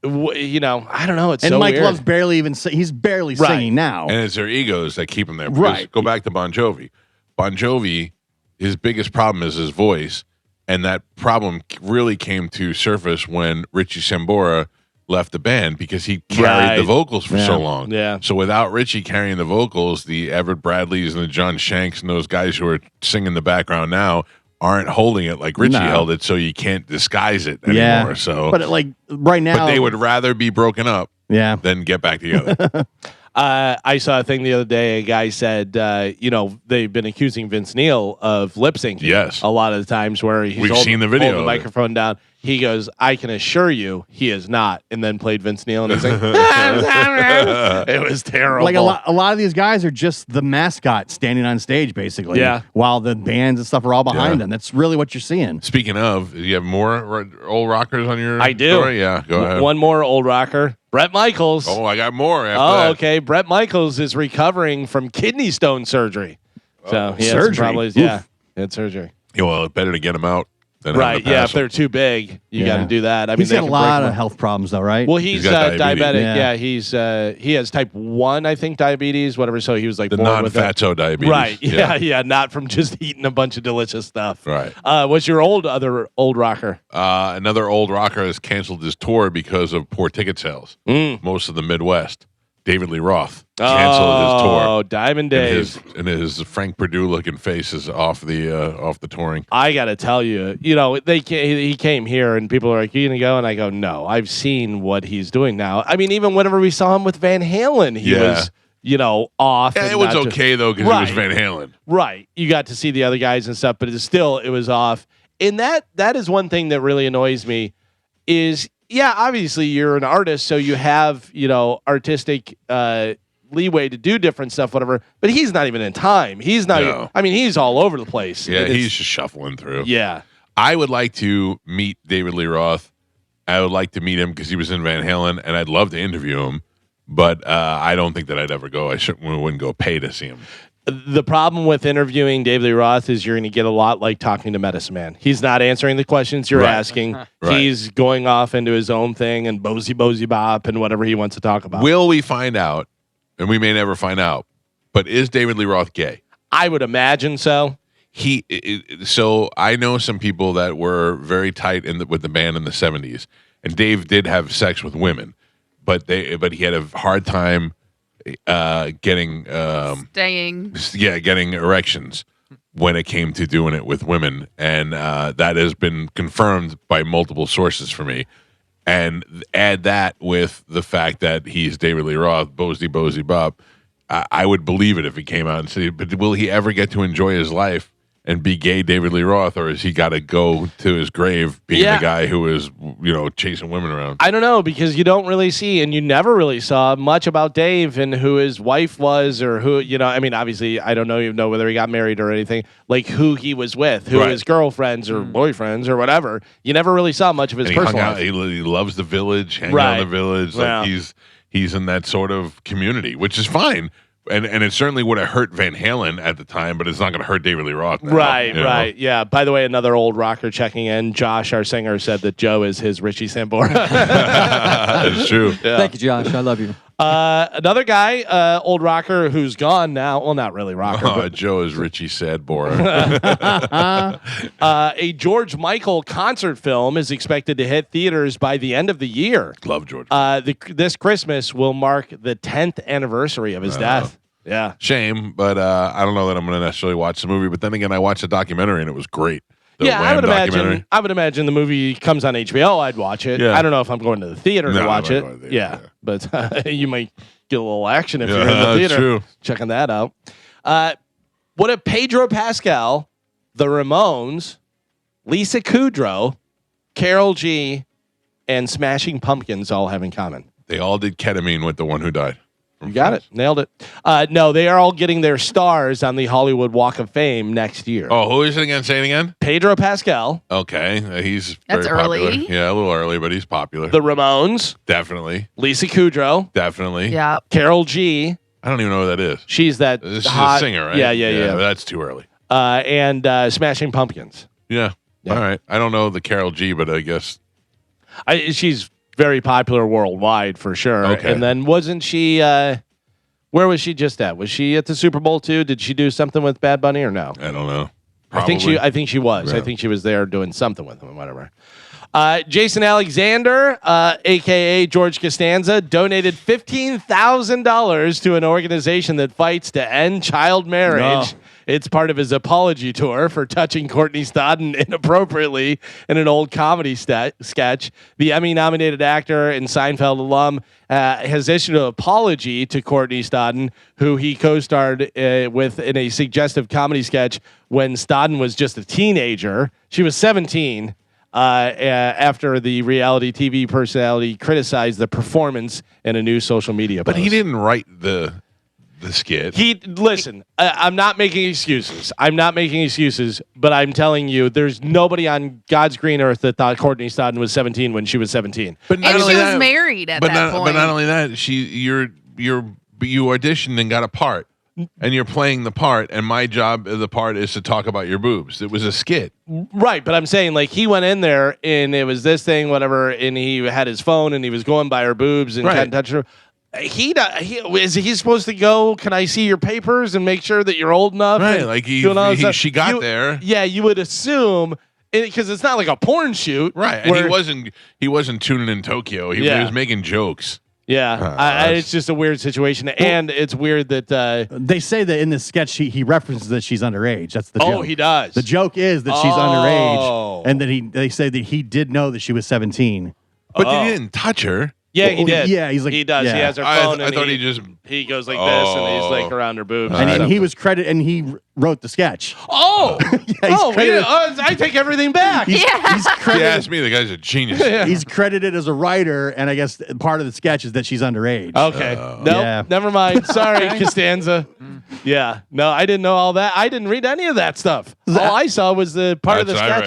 I don't know. It's and so Mike weird. Love's barely even he's barely singing now. And it's their egos that keep him there. Right. Go back to Bon Jovi. Bon Jovi, his biggest problem is his voice, and that problem really came to surface when Richie Sambora left the band because he carried the vocals for so long. Yeah. So without Richie carrying the vocals, the Everett Bradleys and the John Shanks and those guys who are singing the background now aren't holding it like Richie held it, so you can't disguise it anymore. Yeah. So, but like right now, but they would rather be broken up, than get back together. I saw a thing the other day. A guy said, they've been accusing Vince Neil of lip syncing. Yes, a lot of the times where we've seen the video, holding the microphone down. He goes, I can assure you, he is not. And then played Vince Neil, and he's like, it was terrible. Like a lot of these guys are just the mascot standing on stage, basically. Yeah. While the bands and stuff are all behind them. That's really what you're seeing. Speaking of, you have more old rockers on your I do. story? Yeah, go ahead. One more old rocker. Brett Michaels. Oh, I got more after that. Okay. Brett Michaels is recovering from kidney stone surgery. So he had surgery? some problems. Yeah, he had surgery. Yeah, well, better to get them out than Right, yeah. If they're too big, you got to do that. I mean, he's they got a can lot break of health problems, though, right? Well, he's got diabetic. diabetes. Yeah, he has type 1, I think, diabetes, whatever. So he was like the born with it. non-fatso diabetes. Right. Yeah. Not from just eating a bunch of delicious stuff. Right. What's your other old rocker? Another old rocker has canceled his tour because of poor ticket sales. Most of the Midwest. David Lee Roth canceled his tour. Oh, Diamond Dave. And his Frank Perdue looking face is off the touring. I got to tell you, he came here and people are like, you going to go? And I go, no, I've seen what he's doing now. I mean, even whenever we saw him with Van Halen, he was, off. Yeah, and it was not okay, though, because it was Van Halen. Right. You got to see the other guys and stuff, but it was off. And that is one thing that really annoys me is, yeah, obviously you're an artist, so you have, artistic leeway to do different stuff, whatever. But he's not even in time. He's not. No. I mean, he's all over the place. Yeah, he's just shuffling through. Yeah. I would like to meet David Lee Roth. I would like to meet him because he was in Van Halen, and I'd love to interview him. But I don't think that I'd ever go. We wouldn't go pay to see him. The problem with interviewing David Lee Roth is you're going to get a lot like talking to Medicine Man. He's not answering the questions you're asking. He's going off into his own thing and bozy bop and whatever he wants to talk about. Will we find out? And we may never find out. But is David Lee Roth gay? I would imagine so. So I know some people that were very tight with the band in the 70s, and Dave did have sex with women, but he had a hard time getting erections when it came to doing it with women, and that has been confirmed by multiple sources for me. And add that with the fact that he's David Lee Roth, bozy bop. I would believe it if he came out and said, but will he ever get to enjoy his life and be gay David Lee Roth, or has he got to go to his grave being the guy who is, chasing women around? I don't know, because you don't really see, and you never really saw much about Dave and who his wife was, or who, obviously I don't even know whether he got married or anything, like who he was with, who his girlfriends or boyfriends or whatever. You never really saw much of his personal life. He loves the Village, hanging out in the Village. Like he's in that sort of community, which is fine. And it certainly would have hurt Van Halen at the time, but it's not going to hurt David Lee Roth now, Right. Yeah. By the way, another old rocker checking in. Josh, our singer, said that Joe is his Richie Sambora. That's true. Yeah. Thank you, Josh. I love you. Another guy, old rocker who's gone now. Well, not really rocker. But Joe is Richie Sadbora. A George Michael concert film is expected to hit theaters by the end of the year. Love George. This Christmas will mark the 10th anniversary of his death. Yeah. Shame, but I don't know that I'm going to necessarily watch the movie. But then again, I watched a documentary and it was great. I would imagine the movie comes on HBO. I'd watch it. Yeah. I don't know if I'm going to the theater to watch it. But you might get a little action if you're in the theater. True. Checking that out. What if Pedro Pascal, the Ramones, Lisa Kudrow, Karol G, and Smashing Pumpkins all have in common? They all did ketamine with the one who died. You got it. Nailed it. No, they are all getting their stars on the Hollywood Walk of Fame next year. Oh, who is it again? Say it again. Pedro Pascal. Okay. He's That's very early. Popular. Yeah, a little early, but he's popular. The Ramones. Definitely. Lisa Kudrow. Definitely. Yeah. Karol G. I don't even know who that is. She's that She's hot a singer, right? Yeah. That's too early. And Smashing Pumpkins. Yeah. All right. I don't know the Karol G, but I guess. She's very popular worldwide for sure. Okay. And then wasn't she... where was she just at? Was she at the Super Bowl too? Did she do something with Bad Bunny or no? I don't know. Probably. I think she was. Yeah. I think she was there doing something with him or whatever. Jason Alexander, a.k.a. George Costanza, donated $15,000 to an organization that fights to end child marriage. No. It's part of his apology tour for touching Courtney Stodden inappropriately in an old comedy sketch. The Emmy-nominated actor and Seinfeld alum has issued an apology to Courtney Stodden, who he co-starred with in a suggestive comedy sketch when Stodden was just a teenager. She was 17 after the reality TV personality criticized the performance in a new social media post. But he didn't write the skit. I'm not making excuses. But I'm telling you, there's nobody on God's green earth that thought Courtney Stodden was 17 when she was 17. But she was married at that point. But not only that, you auditioned and got a part, and you're playing the part. And my job of the part is to talk about your boobs. It was a skit, right? But I'm saying, like, he went in there and it was this thing, whatever, and he had his phone and he was going by her boobs and kind of touching her. Is he supposed to go? Can I see your papers and make sure that you're old enough? Right, like she got there. Yeah, you would assume because it's not like a porn shoot, right? And he wasn't tuning in Tokyo. He was making jokes. Yeah, it's just a weird situation, and it's weird that they say that in this sketch he references that she's underage. That's the joke. Oh, he does. The joke is that she's underage, and that they say that he did know that she was 17, but they didn't touch her. Yeah, he did. Yeah, he's like he does. Yeah. He has her phone. I thought he goes like this, and he's like around her boobs. And he was credited, and he wrote the sketch. Oh, I take everything back. He's credited. He asked me. The guy's a genius. He's credited as a writer, and I guess part of the sketch is that she's underage. Okay, never mind. Sorry, Costanza. Yeah, no, I didn't know all that. I didn't read any of that stuff. All I saw was the part of the sketch.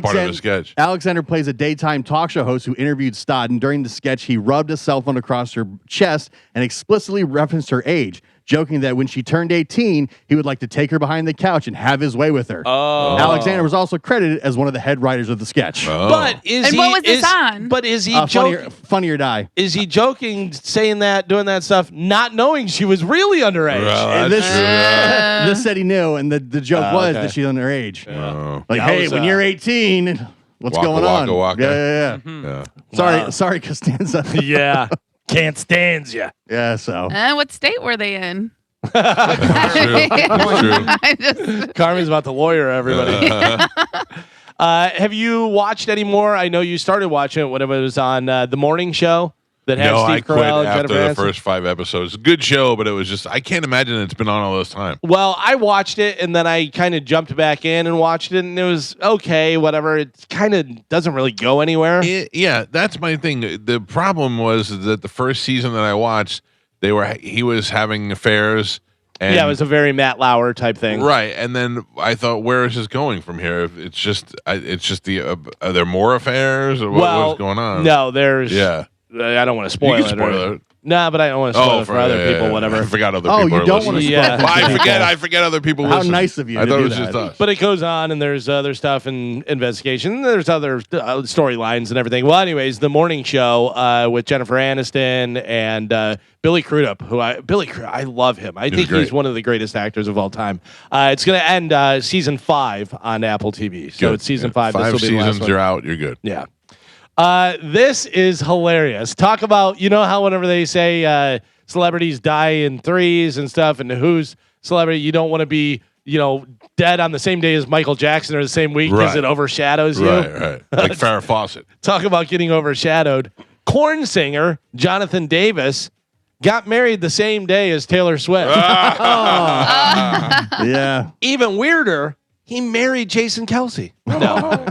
Part of the sketch. Alexander plays a daytime talk show host who interviewed Stodden. During the sketch, he rubbed a cell phone across her chest and explicitly referenced her age. joking that when she turned 18, he would like to take her behind the couch and have his way with her. Oh. Alexander was also credited as one of the head writers of the sketch. But is And he? what was this on? But is he joking? Funny or Die. Is he joking, saying that, doing that stuff, not knowing she was really underage? Well, This, that's this said he knew, and the joke was okay. that she's underage. true. Like, That hey, was, when you're 18, what's Waka, going on? waka, waka. Yeah. Yeah. Sorry, Costanza. Yeah, can't stand you. Yeah, so. What state were they in? True. That's true. I just, Carmen's about to lawyer everybody. Have you watched any more? I know you started watching it when it was on the morning show that had No, Steve I quit Carell and after Jennifer the Aniston. first 5 episodes. Good show, but it was just I can't imagine it's been on all this time. Well, I watched it and then I kind of jumped back in and watched it, and it was okay, whatever. It kind of doesn't really go anywhere. Yeah, that's my thing. The problem was that the first season that I watched, he was having affairs. And Yeah, it was a very Matt Lauer type thing. right, and then I thought, where is this going from here? It's just the. Are there more affairs, or what's going on? No, there's. Yeah, I don't want to you spoil can it. spoil it. Nah, but I don't want to spoil it for other people, whatever. I forgot other Oh, people. you are don't want to listening. spoil Yeah. things for people. I forget other people. How listen. nice of you I to thought do it was that. just us. But it goes on, and there's other stuff and investigation. There's other storylines and everything. Well, anyways, the morning show with Jennifer Aniston and Billy Crudup, I love him. I think great. he's one of the greatest actors of all time. It's going to end season 5 on Apple TV. So Good. it's season Yeah. 5. This 5 will be the last seasons. one. You're out. You're good. Yeah. This is hilarious. Talk about, you know how whenever they say celebrities die in threes and stuff, and who's celebrity, you don't want to be, dead on the same day as Michael Jackson or the same week because Right. it overshadows you. Right. Like Farrah Fawcett. Talk about getting overshadowed. Corn singer Jonathan Davis got married the same day as Taylor Swift. Yeah. Even weirder, he married Jason Kelsey. No.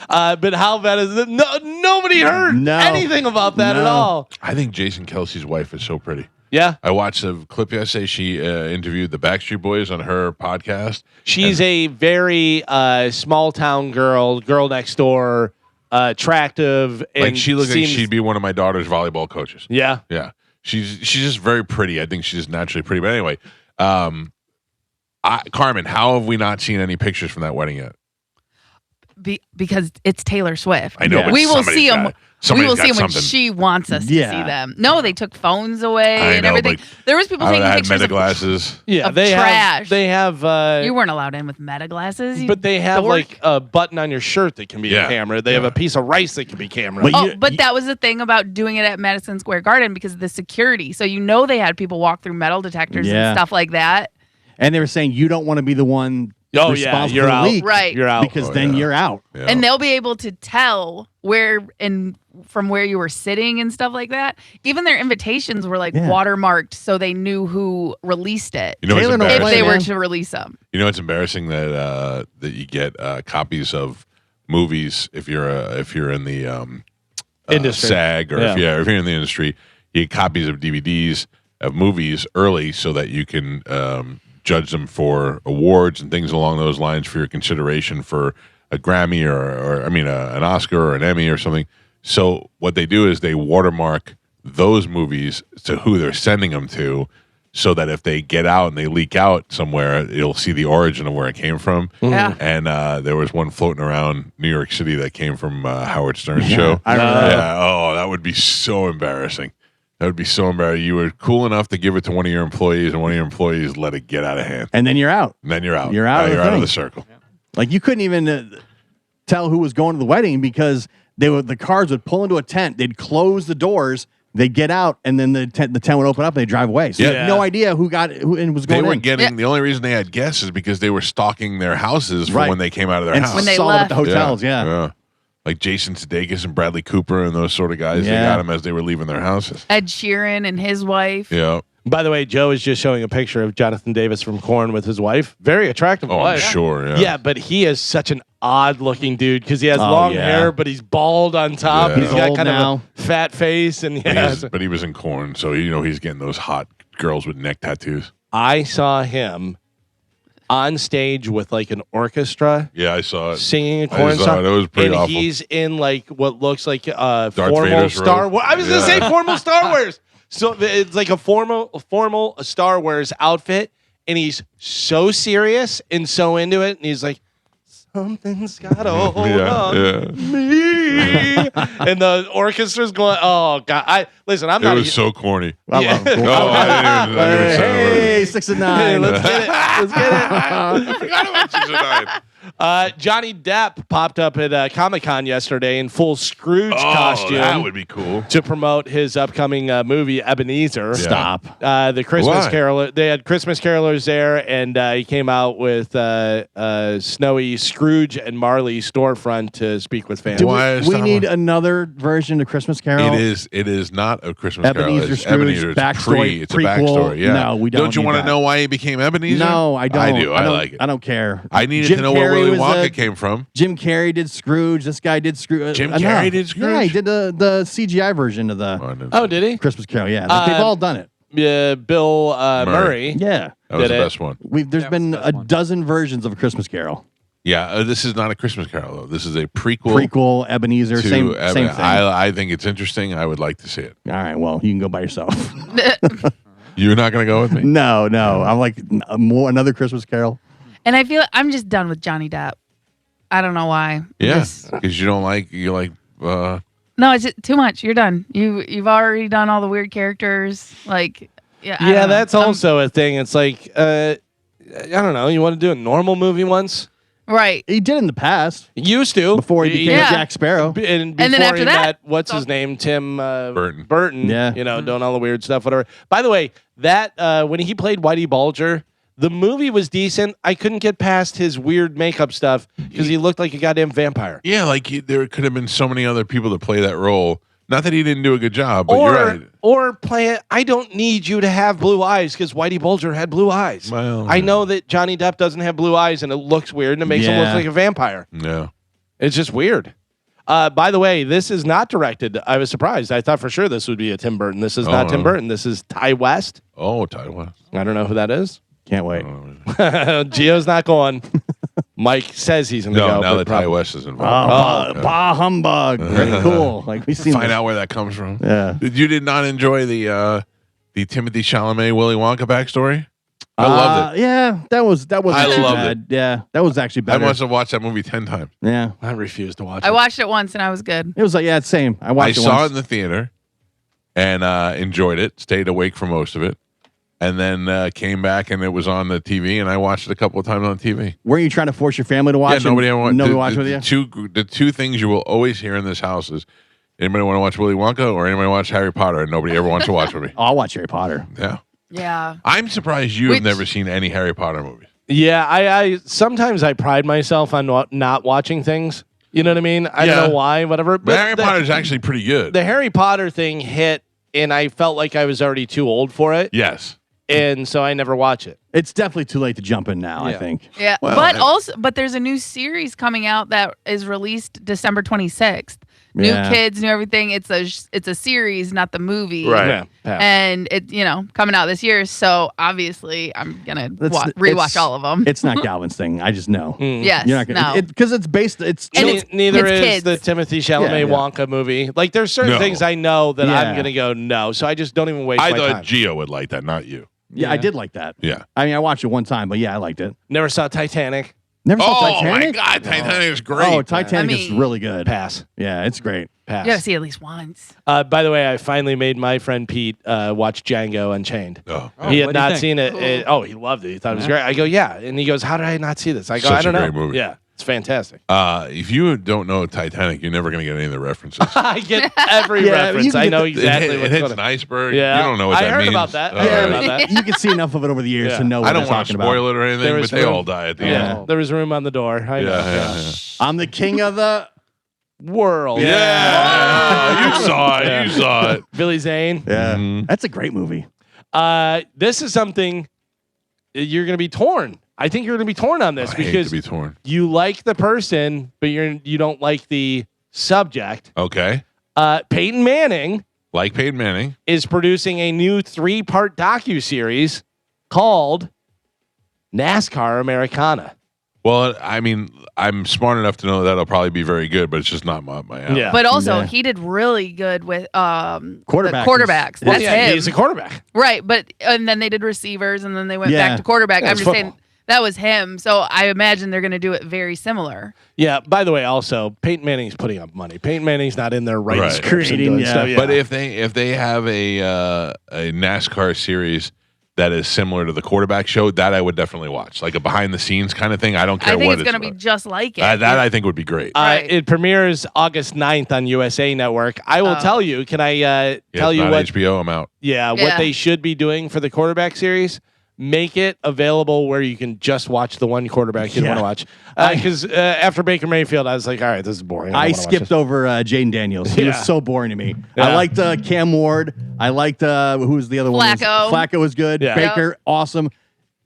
But how bad is it? No, nobody heard anything about that at all. I think Jason Kelsey's wife is so pretty. Yeah. I watched a clip yesterday. She interviewed the Backstreet Boys on her podcast. She's a very small town girl next door, attractive. And Like she looks like seems- she'd be one of my daughter's volleyball coaches. Yeah. Yeah. She's just very pretty. I think she's just naturally pretty. But anyway, Carmen, how have we not seen any pictures from that wedding yet? because it's Taylor Swift. I know, but we will somebody's see them. got- somebody's We will got see them when something. she wants us to Yeah. see them. No, they took phones away I and know, everything. but There was people I taking had pictures meta of glasses. Yeah. Of They trash. have. You weren't allowed in with meta glasses. But they have dork. like a button on your shirt that can be Yeah. a camera. They have a piece of rice that can be camera. But But that was the thing about doing it at Madison Square Garden because of the security. So they had people walk through metal detectors Yeah. and stuff like that. And they were saying you don't want to be the one Oh yeah, responsible you're for the out. leak Right. You're out. because then you're out. Yeah. And they'll be able to tell from where you were sitting and stuff like that. Even their invitations were like watermarked so they knew who released it. You know, it's Taylor knows if embarrassing. they were man. to release them. You know, it's embarrassing that you get copies of movies if you're in the Industry. SAG or if you're in the industry, you get copies of DVDs of movies early so that you can judge them for awards and things along those lines for your consideration for a Grammy or an Oscar or an Emmy or something. So what they do is they watermark those movies to who they're sending them to, so that if they get out and they leak out somewhere, you'll see the origin of where it came from. Yeah. And there was one floating around New York City that came from Howard Stern's show. I remember that. Yeah. Oh, that would be so embarrassing. That would be so embarrassing. You were cool enough to give it to one of your employees, and one of your employees let it get out of hand. And then you're out. And then you're out. You're out of the You're out of thing. the circle. Like you couldn't even tell who was going to the wedding because the cars would pull into a tent. They'd close the doors. They'd get out, and then the tent would open up. and They'd drive away. So you Yeah. had no idea who was They going were in. getting the only reason they had guests is because they were stalking their houses for Right. when they came out of their and house. When they saw them at the left. hotels. Yeah. Like Jason Sudeikis and Bradley Cooper and those sort of guys. They Yeah. got them as they were leaving their houses. Ed Sheeran and his wife. Yeah. By the way, Joe is just showing a picture of Jonathan Davis from Korn with his wife. Very attractive Oh, I'm wife. sure. Yeah. Yeah, but he is such an odd-looking dude because he has long yeah. hair, but he's bald on top. Yeah. He's got Old kind now. of a fat face, and But he was in Korn, so he's getting those hot girls with neck tattoos. I saw him on stage with like an orchestra Yeah, I saw it. singing a I Korn saw song. it. It was pretty and awful. he's in like what looks like formal Vader's Star robe. Wars. I was Yeah. gonna say formal Star Wars. So it's like a formal Star Wars outfit, and he's so serious and so into it, and he's like, something's got to hold on me. And the orchestra's going, oh, God. I'm not. It was so corny. I love it. I didn't even Hey, 6 and 9. Let's get it. Let's get it. I forgot about 6 and 9. Johnny Depp popped up at Comic-Con yesterday in full Scrooge costume. That would be cool. To promote his upcoming movie Ebenezer. Yeah. Stop. The Christmas Why? Carol. They had Christmas Carolers there, and he came out with snowy Scrooge and Marley storefront to speak with fans. Do Why is we that need one? another version of Christmas Carol? It is not a Christmas Carol. Ebenezer It's Scrooge, Ebenezer. It's backstory, it's a prequel. backstory. Yeah. No, we don't Don't you need want to that. know why he became Ebenezer? No, I don't. I do. I like it. I don't care. I needed Jim to know Carrey where Willy was Wonka came from. Jim Carrey did Scrooge. This guy did Scrooge. Jim Carrey did Scrooge? Yeah, he did the CGI version of the Oh, did he? Christmas Carol. Yeah, they've all done it. Bill Murray. Yeah. That was Did the it? best one. There's been a dozen versions of a Christmas Carol. Yeah, this is not a Christmas Carol though. This is a prequel. Prequel, Ebenezer, to same thing. I think it's interesting. I would like to see it. All right, well, you can go by yourself. You're not going to go with me? No. I'm like another Christmas Carol. And I feel I'm just done with Johnny Depp. I don't know why. Yes, because you like. No, it's just too much. You're done. You've already done all the weird characters. Like, yeah. I Yeah, don't know. that's also a thing. It's like, I don't know. You want to do a normal movie once? right. He did in the past Used to. before he became Yeah. Jack Sparrow. And then before after he that- met, what's his name? Tim Burton. Yeah. Doing all the weird stuff, whatever. By the way, that when he played Whitey Bulger, the movie was decent. I couldn't get past his weird makeup stuff because he looked like a goddamn vampire. Yeah, there could have been so many other people to play that role. Not that he didn't do a good job, but you're right. Or play it. I don't need you to have blue eyes because Whitey Bulger had blue eyes. Well, I know that Johnny Depp doesn't have blue eyes and it looks weird and it makes him look Yeah. like a vampire. Yeah. It's just weird. By the way, this is not directed. I was surprised. I thought for sure this would be a Tim Burton. This is not Tim Burton. This is Ty West. Oh, Taiwan. I don't know who that is. Can't wait. Gio's not going. Mike says he's going to No, go. now but that Ty West is Oh, involved. bah humbug. Very cool. Like we've seen Find this. out where that comes from. Yeah. You did not enjoy the Timothy Chalamet Willy Wonka backstory? I loved it. Yeah, that was I too loved bad. Yeah, that was actually I better. must have watched that movie 10 times. Yeah, I refuse to watch I it. watched it once and I was good. it was like it's same. I I watched it saw once. it in the theater and enjoyed it. Stayed awake for most of it. And then came back and it was on the TV and I watched it a couple of times on TV. Were you trying to force your family to watch it? Nobody ever watched Nobody watched with you. The two things you will always hear in this house is anybody want to watch Willy Wonka or anybody watch Harry Potter, and nobody ever wants to watch with me. Oh, I'll watch Harry Potter. Yeah. Yeah. I'm surprised you have never seen any Harry Potter movies. Yeah, I sometimes I pride myself on not watching things. You know what I mean? I don't know why, whatever. But Harry Potter is actually pretty good. The Harry Potter thing hit, and I felt like I was already too old for it. Yes. And so I never watch it. It's definitely too late to jump in now. I Yeah. think. Yeah. Well, but there's a new series coming out that is released December 26th. Yeah. New kids, new everything. It's a series, not the movie. Right. Yeah. And it coming out this year. So obviously I'm gonna rewatch all of them. It's not Galvin's thing. I just know. Yes. You're not gonna no. because it's based. It's And chil- it's- Neither is kids. the Timothy Chalamet Yeah. Wonka movie. Like there's certain No. things I know that I'm Yeah. gonna go no. So I just don't even waste I my thought time. Gio would like that, not you. yeah, I did like that. Yeah. I mean, I watched it one time, but yeah, I liked it. Never saw Titanic. Never saw Oh, Titanic. my God. Titanic is great. Oh, Titanic I is mean- really good. Pass. Yeah, it's great. Pass. You gotta see it at least once. By the way, I finally made my friend Pete watch Django Unchained. Oh. He had what'd he not think? seen it. Oh, he loved it. He thought it was great. I go, yeah. And he goes, how did I not see this? I go, Such I don't a know. great movie. Yeah, it's fantastic. If you don't know Titanic, you're never going to get any of the references. I get every Yeah, you reference. can I get know the- exactly it what's hits going an on. iceberg. Yeah. You don't know what I that heard means. about that. I All heard right. about that. You can see enough of it over the years Yeah. to know what I don't they're want to talking spoil about. it or anything, There but was they room. all die at the Yeah, end. there was room on the door. I know. Yeah. I'm the king of the. World. Yeah. You saw it. Yeah. You saw it. Billy Zane. Yeah, Mhm. that's a great movie. This is something you're going to be torn. I think you're going to be torn on this I hate because to be torn. you like the person, but you don't like the subject. Okay. Peyton Manning Like Peyton Manning. is producing a new 3-part docuseries called NASCAR Americana. Well, I mean, I'm smart enough to know that'll probably be very good, but it's just not my alley. Yeah. But also, he did really good with Quarterbacks. the quarterbacks. That's him. He's a quarterback. Right, and then they did receivers, and then they went Yeah. back to quarterback. Yeah, I'm it's just saying football. that was him. So I imagine they're going to do it very similar. Yeah. By the way, also Peyton Manning's putting up money. Peyton Manning's not in there writing Right. scripts and Creating, doing yeah. stuff. Yeah. But if they have a NASCAR series that is similar to the quarterback show, that I would definitely watch, like a behind the scenes kind of thing. I don't care I think what it's going to be about. just like it. That I think would be great. Right. It premieres August 9th on USA Network. I will tell you. Can I tell It's you not what? HBO? I'm out. Yeah, what Yeah. they should be doing for the quarterback series. Make it available where you can just watch the one quarterback you want to watch. Because after Baker Mayfield, I was like, all right, this is boring. I don't wanna watch skipped this. over Jaden Daniels. He was Yeah. so boring to me. Yeah. I liked Cam Ward. I liked who was the other one? Flacco. Flacco was good. Yeah. Baker, awesome.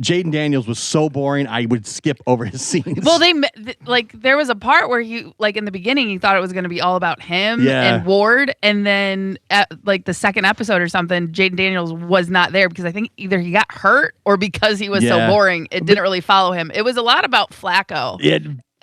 Jaden Daniels was so boring. I would skip over his scenes. Well, there was a part where he, like in the beginning, he thought it was going to be all about him Yeah. and Ward, and then at like the second episode or something, Jaden Daniels was not there because I think either he got hurt or because he was so Yeah. boring, it didn't really follow him. It was a lot about Flacco. yeah,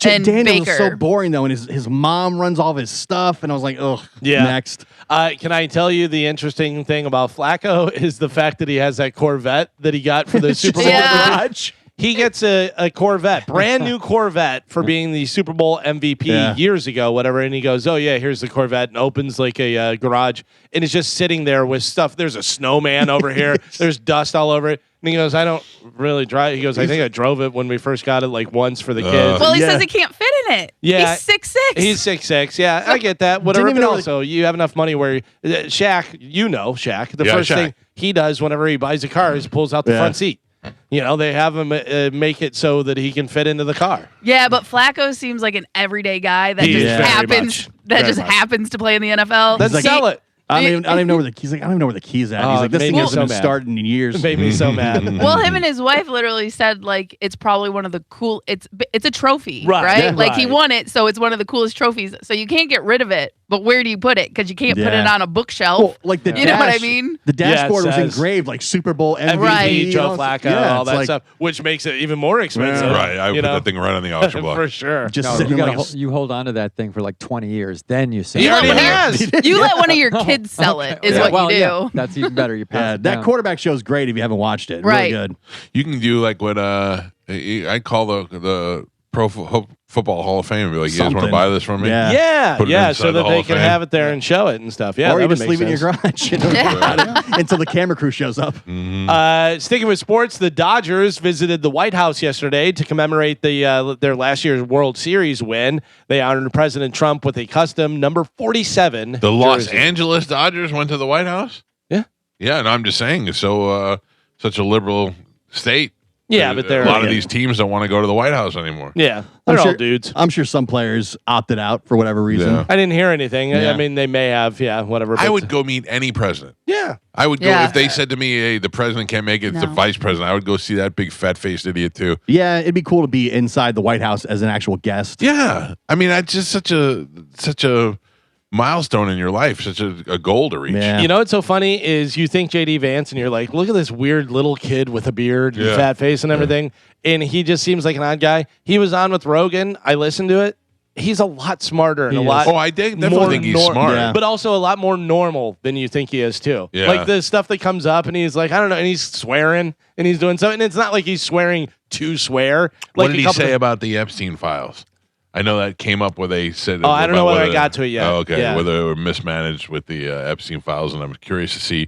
and Daniels was so Baker. boring though, and his mom runs all of his stuff, and I was like, ugh. Yeah. Next. Can I tell you the interesting thing about Flacco is the fact that he has that Corvette that he got for the Super Bowl Yeah. garage. He gets a Corvette, brand new Corvette for being the Super Bowl MVP years ago, whatever. And he goes, "Oh yeah, here's the Corvette," and opens like a garage, and it's just sitting there with stuff. There's a snowman over here. There's dust all over it. And he goes, "I don't really drive." He goes, "I think I drove it when we first got it, like once for the kids." Well, he Yeah. says he can't fit in it. Yeah. He's 6'6". He's 6'6". Yeah, I get that. Whatever. Didn't But even also, you have enough money where Shaq, Shaq. The Yeah, first Shaq. thing he does whenever he buys a car is pulls out the Yeah. front seat. You know, they have him make it so that he can fit into the car. Yeah, but Flacco seems like an everyday guy that He just is very happens much. Very much. happens to play in the NFL. Then like- sell it. I don't even know where the keys. Like, I don't even know where the keys at. Oh, He's like, this it thing made me hasn't so been mad. started in years. It made me so mad. Well, him and his wife literally said like it's probably one of the cool. It's a trophy, Right, right? yeah. Like he Right. won it, so it's one of the coolest trophies. So you can't get rid of it. But where do you put it? Because you can't put Yeah. it on a bookshelf. Well, like the You know what I dash- mean? The Yeah, it dashboard was says engraved like Super Bowl MVP, Right. MVP, Joe you know, Flacco, yeah, all it's that like- stuff, which makes it even more expensive. Right. I would you put know? that thing right on the auction block. For sure. Just No, sitting you, in gotta like you hold on to that thing for like 20 years. Then you sell He it. already let one of your- has. You let one of your kids sell it. Is Yeah, what well, you do. yeah, that's even better. You pass yeah, it that down. quarterback show is great if you haven't watched it. Right. Really good. You can do like what I call the Football Hall of Fame. Be like, you guys want to Something. buy this from me? Yeah. Yeah, Put it yeah, inside so the that Hall they of can Fame. have it there and show it and stuff. Yeah, or that you would just make leave it in your sense. garage you know, until the camera crew shows up. Sticking with sports, the Dodgers visited the White House yesterday to commemorate their last year's World Series win. They honored President Trump with a custom number 47. The Los jersey. Angeles Dodgers went to the White House. Yeah. Yeah, and I'm just saying, it's so such a liberal state. Yeah, but they're a lot of these teams don't want to go to the White House anymore. Yeah, I'm they're all sure- dudes. I'm sure some players opted out for whatever reason. Yeah. I didn't hear anything. Yeah. I mean, they may have. Yeah, whatever. I but- would go meet any president. Yeah. I would go Yeah. if they said to me, "Hey, the president can't make it; it's the No. vice president." I would go see that big fat faced idiot too. Yeah, it'd be cool to be inside the White House as an actual guest. Yeah, I mean, that's just such a milestone in your life, such a goal to reach. Yeah. You know what's so funny is you think JD Vance and you're like, look at this weird little kid with a beard and Yeah. fat face and everything, and he just seems like an odd guy. He was on with Rogan. I listened to it. He's a lot smarter and He a is. lot. Oh, I definitely more think he's smart. Yeah. but also a lot more normal than you think he is too. Yeah. Like the stuff that comes up and he's like, I don't know, and he's swearing and he's doing something. And it's not like he's swearing to swear. What Like did a he couple say of- about the Epstein files? I know that came up where they said. Oh, I don't know about whether I got to it yet. Oh, okay, Yeah. whether they were mismanaged with the Epstein files, and I'm curious to see.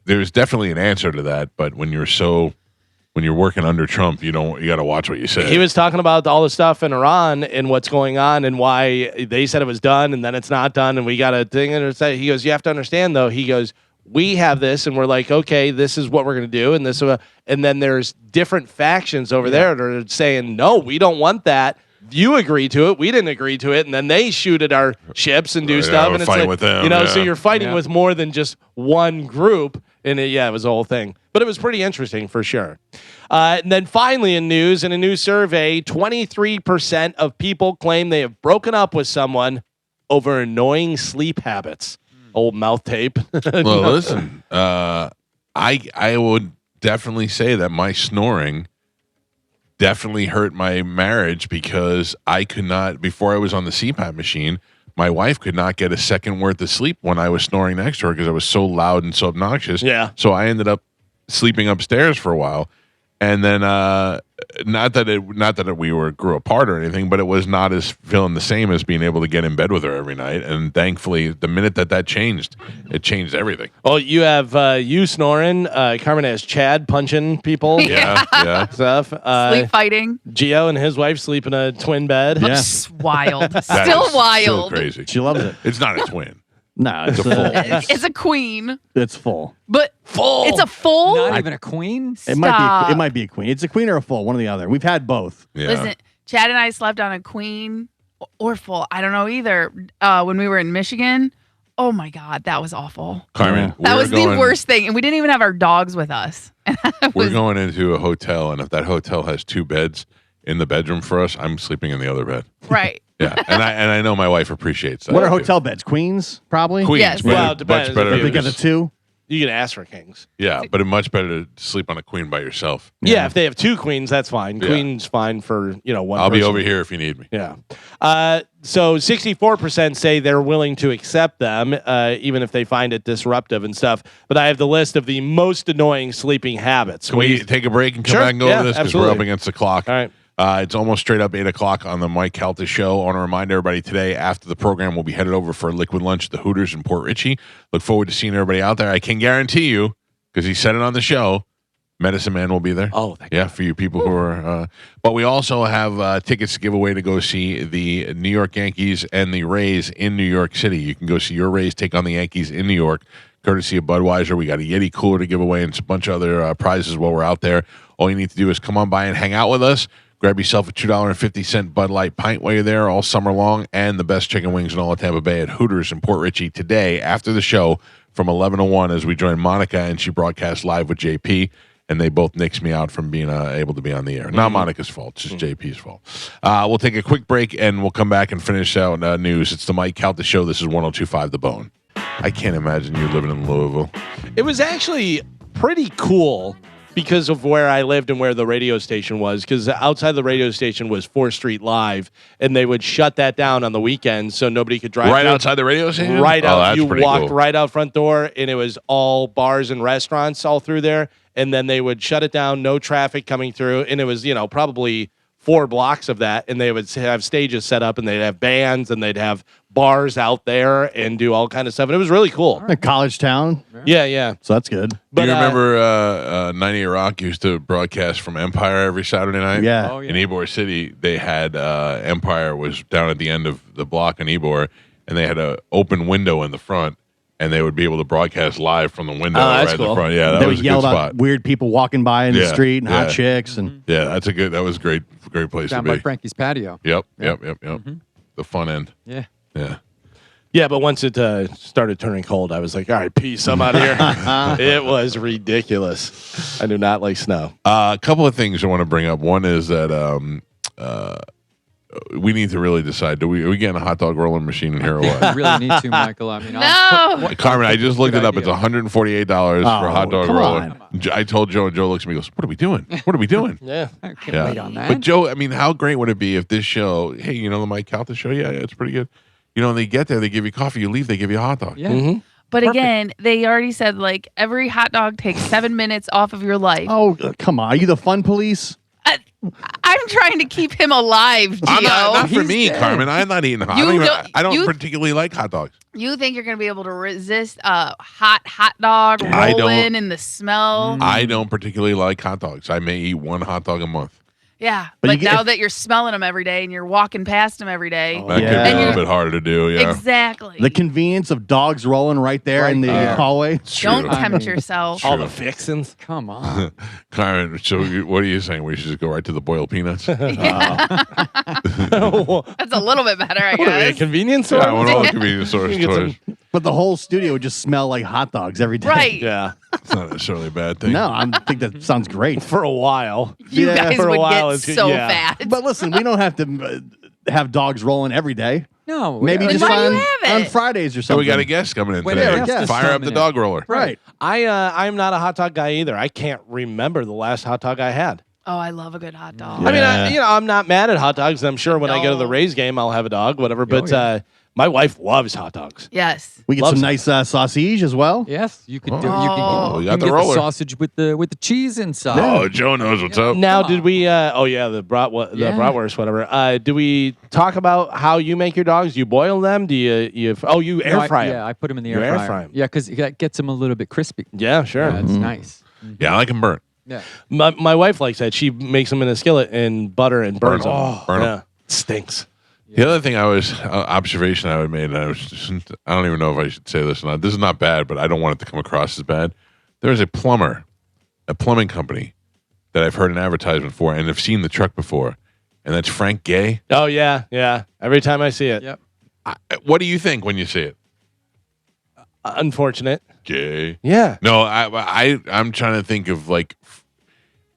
There's definitely an answer to that, but when you're working under Trump, you got to watch what you say. He was talking about all the stuff in Iran and what's going on and why they said it was done and then it's not done and we got a thing. And he goes, you have to understand though. He goes, we have this and we're like, okay, this is what we're going to do. And and then there's different factions over there that are saying, no, we don't want that. You agree to it. We didn't agree to it. And then they shoot at our ships and do Right, stuff. yeah, and we're it's fighting like, with them, you know, yeah. so you're fighting Yeah. with more than just one group. And it was a whole thing. But it was pretty interesting for sure. And then finally in news, in a new survey, 23% of people claim they have broken up with someone over annoying sleep habits. Old mouth tape. Well, listen, I would definitely say that my snoring definitely hurt my marriage because I could not, before I was on the CPAP machine, my wife could not get a second worth of sleep when I was snoring next to her because I was so loud and so obnoxious. Yeah. So I ended up sleeping upstairs for a while. And then, not that we grew apart or anything, but it was not as feeling the same as being able to get in bed with her every night. And thankfully, the minute that changed, it changed everything. Well, you have you snoring. Carmen has Chad punching people. Yeah. Stuff. Sleep fighting. Gio and his wife sleep in a twin bed. Yeah. Wild. That Still is wild. So crazy. She loves it. It's not a twin. No, it's a full. It's a queen, It's full. but Full. it's a full. Not even a queen. It might be a queen. It's a queen or a full, one or the other. We've had both. Yeah. Listen, Chad and I slept on a queen or full. I don't know either. When we were in Michigan, oh my God, that was awful. Carmen, That was the worst thing, and we didn't even have our dogs with us. We're going into a hotel, and if that hotel has 2 beds in the bedroom for us, I'm sleeping in the other bed. Right. Yeah, and I know my wife appreciates that. What are hotel beds? Queens, probably? Queens? Yes. But Well, it much depends better. if If they get the 2? You can ask for kings. Yeah, but it's much better to sleep on a queen by yourself. Yeah, if they have 2 queens, that's fine. Yeah. Queen's fine for one. I'll be person. over here if you need me. Yeah. So 64% say they're willing to accept them, even if they find it disruptive and stuff. But I have the list of the most annoying sleeping habits. Can we take a break and come Sure, back and go yeah, over this because we're absolutely. up against the clock? All right. It's almost straight up 8 o'clock on the Mike Calta show. I want to remind everybody today after the program, we'll be headed over for a liquid lunch at the Hooters in Port Richey. Look forward to seeing everybody out there. I can guarantee you, because he said it on the show, Medicine Man will be there. Oh, thank yeah, for you people who are. But we also have tickets to give away to go see the New York Yankees and the Rays in New York City. You can go see your Rays take on the Yankees in New York, courtesy of Budweiser. We got a Yeti cooler to give away and a bunch of other prizes while we're out there. All you need to do is come on by and hang out with us. Grab yourself a $2.50 Bud Light pint while you're there all summer long, and the best chicken wings in all of Tampa Bay at Hooters in Port Richey today after the show from 11 to 1 as we join Monica, and she broadcasts live with JP, and they both nixed me out from being able to be on the air. Not Monica's fault, just JP's fault. We'll take a quick break, and we'll come back and finish out news. It's the Mike Calta Show. This is 102.5 The Bone. I can't imagine you living in Louisville. It was actually pretty cool because of where I lived and where the radio station was, because outside the radio station was 4th Street Live, and they would shut that down on the weekends so nobody could drive. Right outside the radio station? Right out. That's You pretty walked cool. right out front door, and it was all bars and restaurants all through there, and then they would shut it down, no traffic coming through, and it was, probably 4 blocks of that, and they would have stages set up, and they'd have bands, and they'd have bars out there and do all kind of stuff, and it was really cool. A college town. Yeah. So that's good. Do But you remember 98 Rock used to broadcast from Empire every Saturday night? Yeah. Oh, yeah. In Ybor City, they had Empire was down at the end of the block in Ybor, and they had an open window in the front, and they would be able to broadcast live from the window that's right in the cool. front. Yeah, that They was would a yell good about spot. weird people walking by in the Yeah, street and hot yeah. chicks. And Yeah, that was a great place Down to by be. Frankie's patio. Yep. The fun end. Yeah. Yeah. Yeah, but once it started turning cold, I was like, all right, peace, I'm out of here. It was ridiculous. I do not like snow. A couple of things I want to bring up. One is that we need to really decide: are we getting a hot dog rolling machine in here or You what? really need to, Michael. I mean, No. Carmen, I just looked Good it up. idea. It's $148 for a hot dog come roller. on. I told Joe, and Joe looks at me and goes, "What are we doing? What are we doing?" Yeah. I can't wait on that. But Joe, I mean, how great would it be if this show, hey, the Mike Calta show? Yeah, it's pretty good. They get there, they give you coffee, you leave, they give you a hot dog. yeah. Mm-hmm. But Perfect. again, they already said like every hot dog takes 7 minutes off of your life. oh, come on. Are you the fun police? I'm trying to keep him alive, Gio. I'm not for He's me, dead. Carmen. I'm not eating hot. You I don't you- particularly like hot dogs. You think you're going to be able to resist a hot dog I roll don't. in and the smell? I don't particularly like hot dogs. I may eat one hot dog a month. Yeah, But but you now get- that you're smelling them every day and you're walking past them every day, That Yeah. could be a And little you- bit harder to do. Yeah. exactly. The convenience of dogs rolling right there in the there. hallway. It's true. Don't tempt I mean, yourself. All True. the fixins. Come on. Carmen, so what are you saying? We should just go right to the boiled peanuts? That's a little bit better, I What are we, a guess. convenience Yeah, store? I want all the convenience stores. You can get some- But the whole studio would just smell like hot dogs every day. Right. Yeah. It's not necessarily a bad thing. No, I think that sounds great. For a while. You Yeah, guys for a would while, get it's good. so Yeah. fat. But listen, we don't have to have dogs rolling every day. No. Maybe we- just why do on, you have it? on Fridays or So something. we got a guest coming in Wait, today. yeah, guest Fire up coming the in. dog roller. Right. I'm not a hot dog guy either. I can't remember the last hot dog I had. Oh, I love a good hot dog. I mean, I'm not mad at hot dogs. I'm sure when I go to the Rays game, I'll have a dog, whatever. But my wife loves hot dogs. Yes. We get some nice sausage as well. Yes, you could Oh. do. You can, We you got can the get roller. the sausage with the cheese inside. Oh, Joe knows what's up. Now, did we? The bratwurst, whatever. Do we talk about how you make your dogs? Do you boil them? Do you air fry them? Yeah, I put them in the You air air fryer. fry 'em. Yeah, because that gets them a little bit crispy. Yeah, sure. Yeah, it's nice. Yeah, I like them burnt. Yeah. My wife likes that. She makes them in a skillet in butter and burns them. Burn 'em. Yeah, stinks. The other thing observation I would made, and I don't even know if I should say this or not. This is not bad, but I don't want it to come across as bad. There is a plumbing company that I've heard an advertisement for and have seen the truck before, and that's Frank Gay. Oh yeah. Every time I see it, Yep. What do you think when you see it? Unfortunate. Gay. Yeah. No, I'm trying to think of like,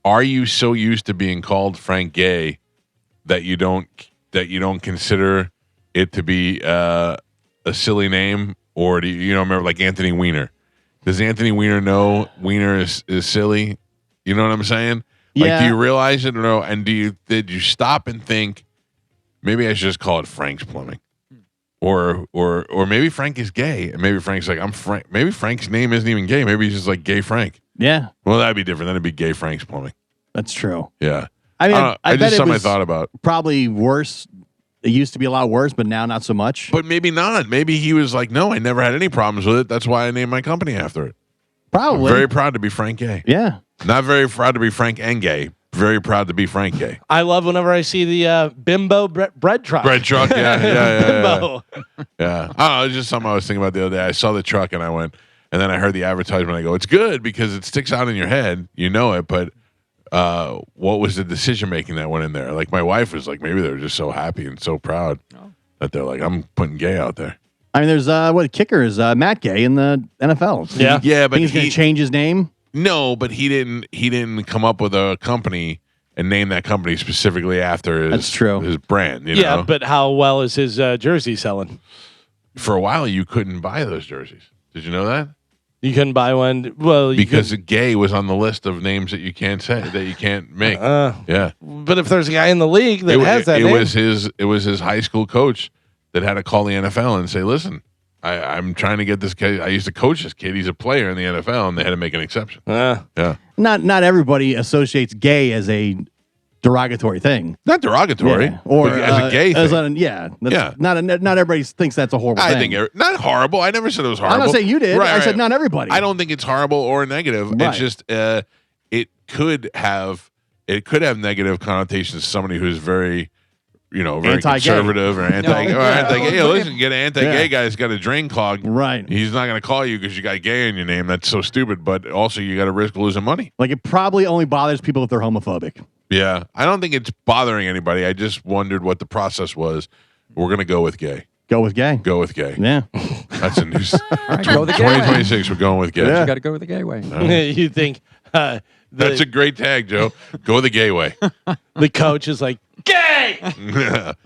are you so used to being called Frank Gay that you don't consider it to be a silly name, or do you remember like Anthony Weiner? Does Anthony Weiner know Weiner is silly? You know what I'm saying? Like, Yeah. do you realize it or no? And did you stop and think maybe I should just call it Frank's Plumbing? Or maybe Frank is gay, and maybe Frank's like, I'm Frank. Maybe Frank's name isn't even gay. Maybe he's just like Gay Frank. Yeah, Well, that'd be different. That'd be Gay Frank's Plumbing. that's true. Yeah. I mean, I bet just it something I was thought about. probably worse. It used to be a lot worse, but now not so much. But maybe not. Maybe he was like, no, I never had any problems with it. That's why I named my company after it. Probably. I'm very proud to be Frank Gay. Yeah. Not very proud to be Frank and Gay. Very proud to be Frank Gay. I love whenever I see the bimbo bread truck. Bread truck, yeah. Bimbo. Yeah. I don't know. It's just something I was thinking about the other day. I saw the truck and I went, and then I heard the advertisement. I go, it's good because it sticks out in your head. You know it, but what was the decision making that went in there? Like my wife was like, maybe they were just so happy and so proud that they're like, I'm putting Gay out there. I mean, there's kicker is Matt Gay in the NFL. Yeah. Yeah, but He's going to change his name. No, but he didn't come up with a company and name that company specifically after his, That's true. his brand. You Yeah, know? but how well is his jersey selling? For a while you couldn't buy those jerseys. Did you know that? You couldn't buy one. Well, Because Gay was on the list of names that you can't say that you can't make. Yeah. But if there's a guy in the league that has that name, it was his high school coach that had to call the NFL and say, listen, I'm trying to get this kid. I used to coach this kid. He's a player in the NFL, and they had to make an exception. Yeah. Not everybody associates gay as a derogatory thing. Not derogatory, Yeah. Or but as a gay thing. That's not everybody thinks that's a horrible thing. I think not horrible. I never said it was horrible. I'm not saying you did. Right, I said right. not everybody. I don't think it's horrible or negative. Right. It's just it could have negative connotations to somebody who's very very Anti-gay. conservative or anti-gay. No, Or yeah. anti-gay. Hey, listen, get an anti-gay Yeah. guy's got a drain clog. Right. He's not going to call you because you got gay in your name. That's so stupid. But also, you got to risk losing money. Like it probably only bothers people if they're homophobic. Yeah, I don't think it's bothering anybody. I just wondered what the process was. We're going to go with gay. Go with gay. Go with gay. Yeah. That's a new. All right, go the gay way. 2026. We're going with gay. You got to go with the gay way. you think That's a great tag, Joe. Go the gay way. the coach is like, gay!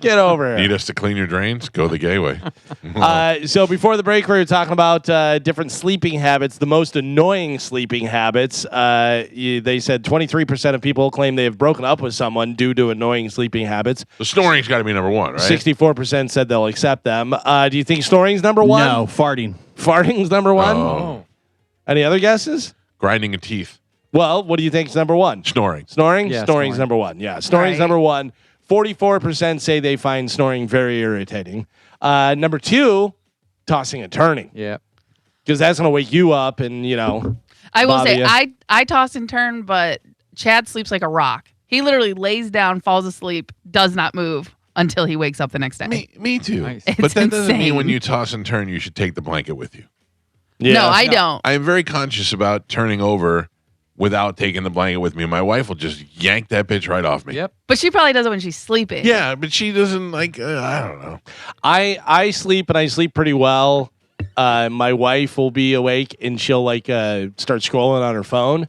Get over here. Need us to clean your drains? Go the gay way. So before the break, we were talking about different sleeping habits, the most annoying sleeping habits. They said 23% of people claim they have broken up with someone due to annoying sleeping habits. The snoring's got to be number one, right? 64% said they'll accept them. Do you think snoring's number one? No, farting. Farting's number one? Oh. Any other guesses? Grinding of teeth. Well, what do you think is number one? Snoring. Snoring? Yeah, Snoring's snoring. number one. Yeah, snoring's Right. number one. 44% say they find snoring very irritating. Number two, tossing and turning. Yeah. Because that's going to wake you up and, I will bother say ya. I toss and turn, but Chad sleeps like a rock. He literally lays down, falls asleep, does not move until he wakes up the next day. Me too. Nice. But It's that doesn't mean insane. when you toss and turn, you should take the blanket with you. No, I don't. I am very conscious about turning over without taking the blanket with me. My wife will just yank that bitch right off me. Yep. But she probably does it when she's sleeping. Yeah, but she doesn't like. I don't know. I sleep and I sleep pretty well. My wife will be awake and she'll start scrolling on her phone.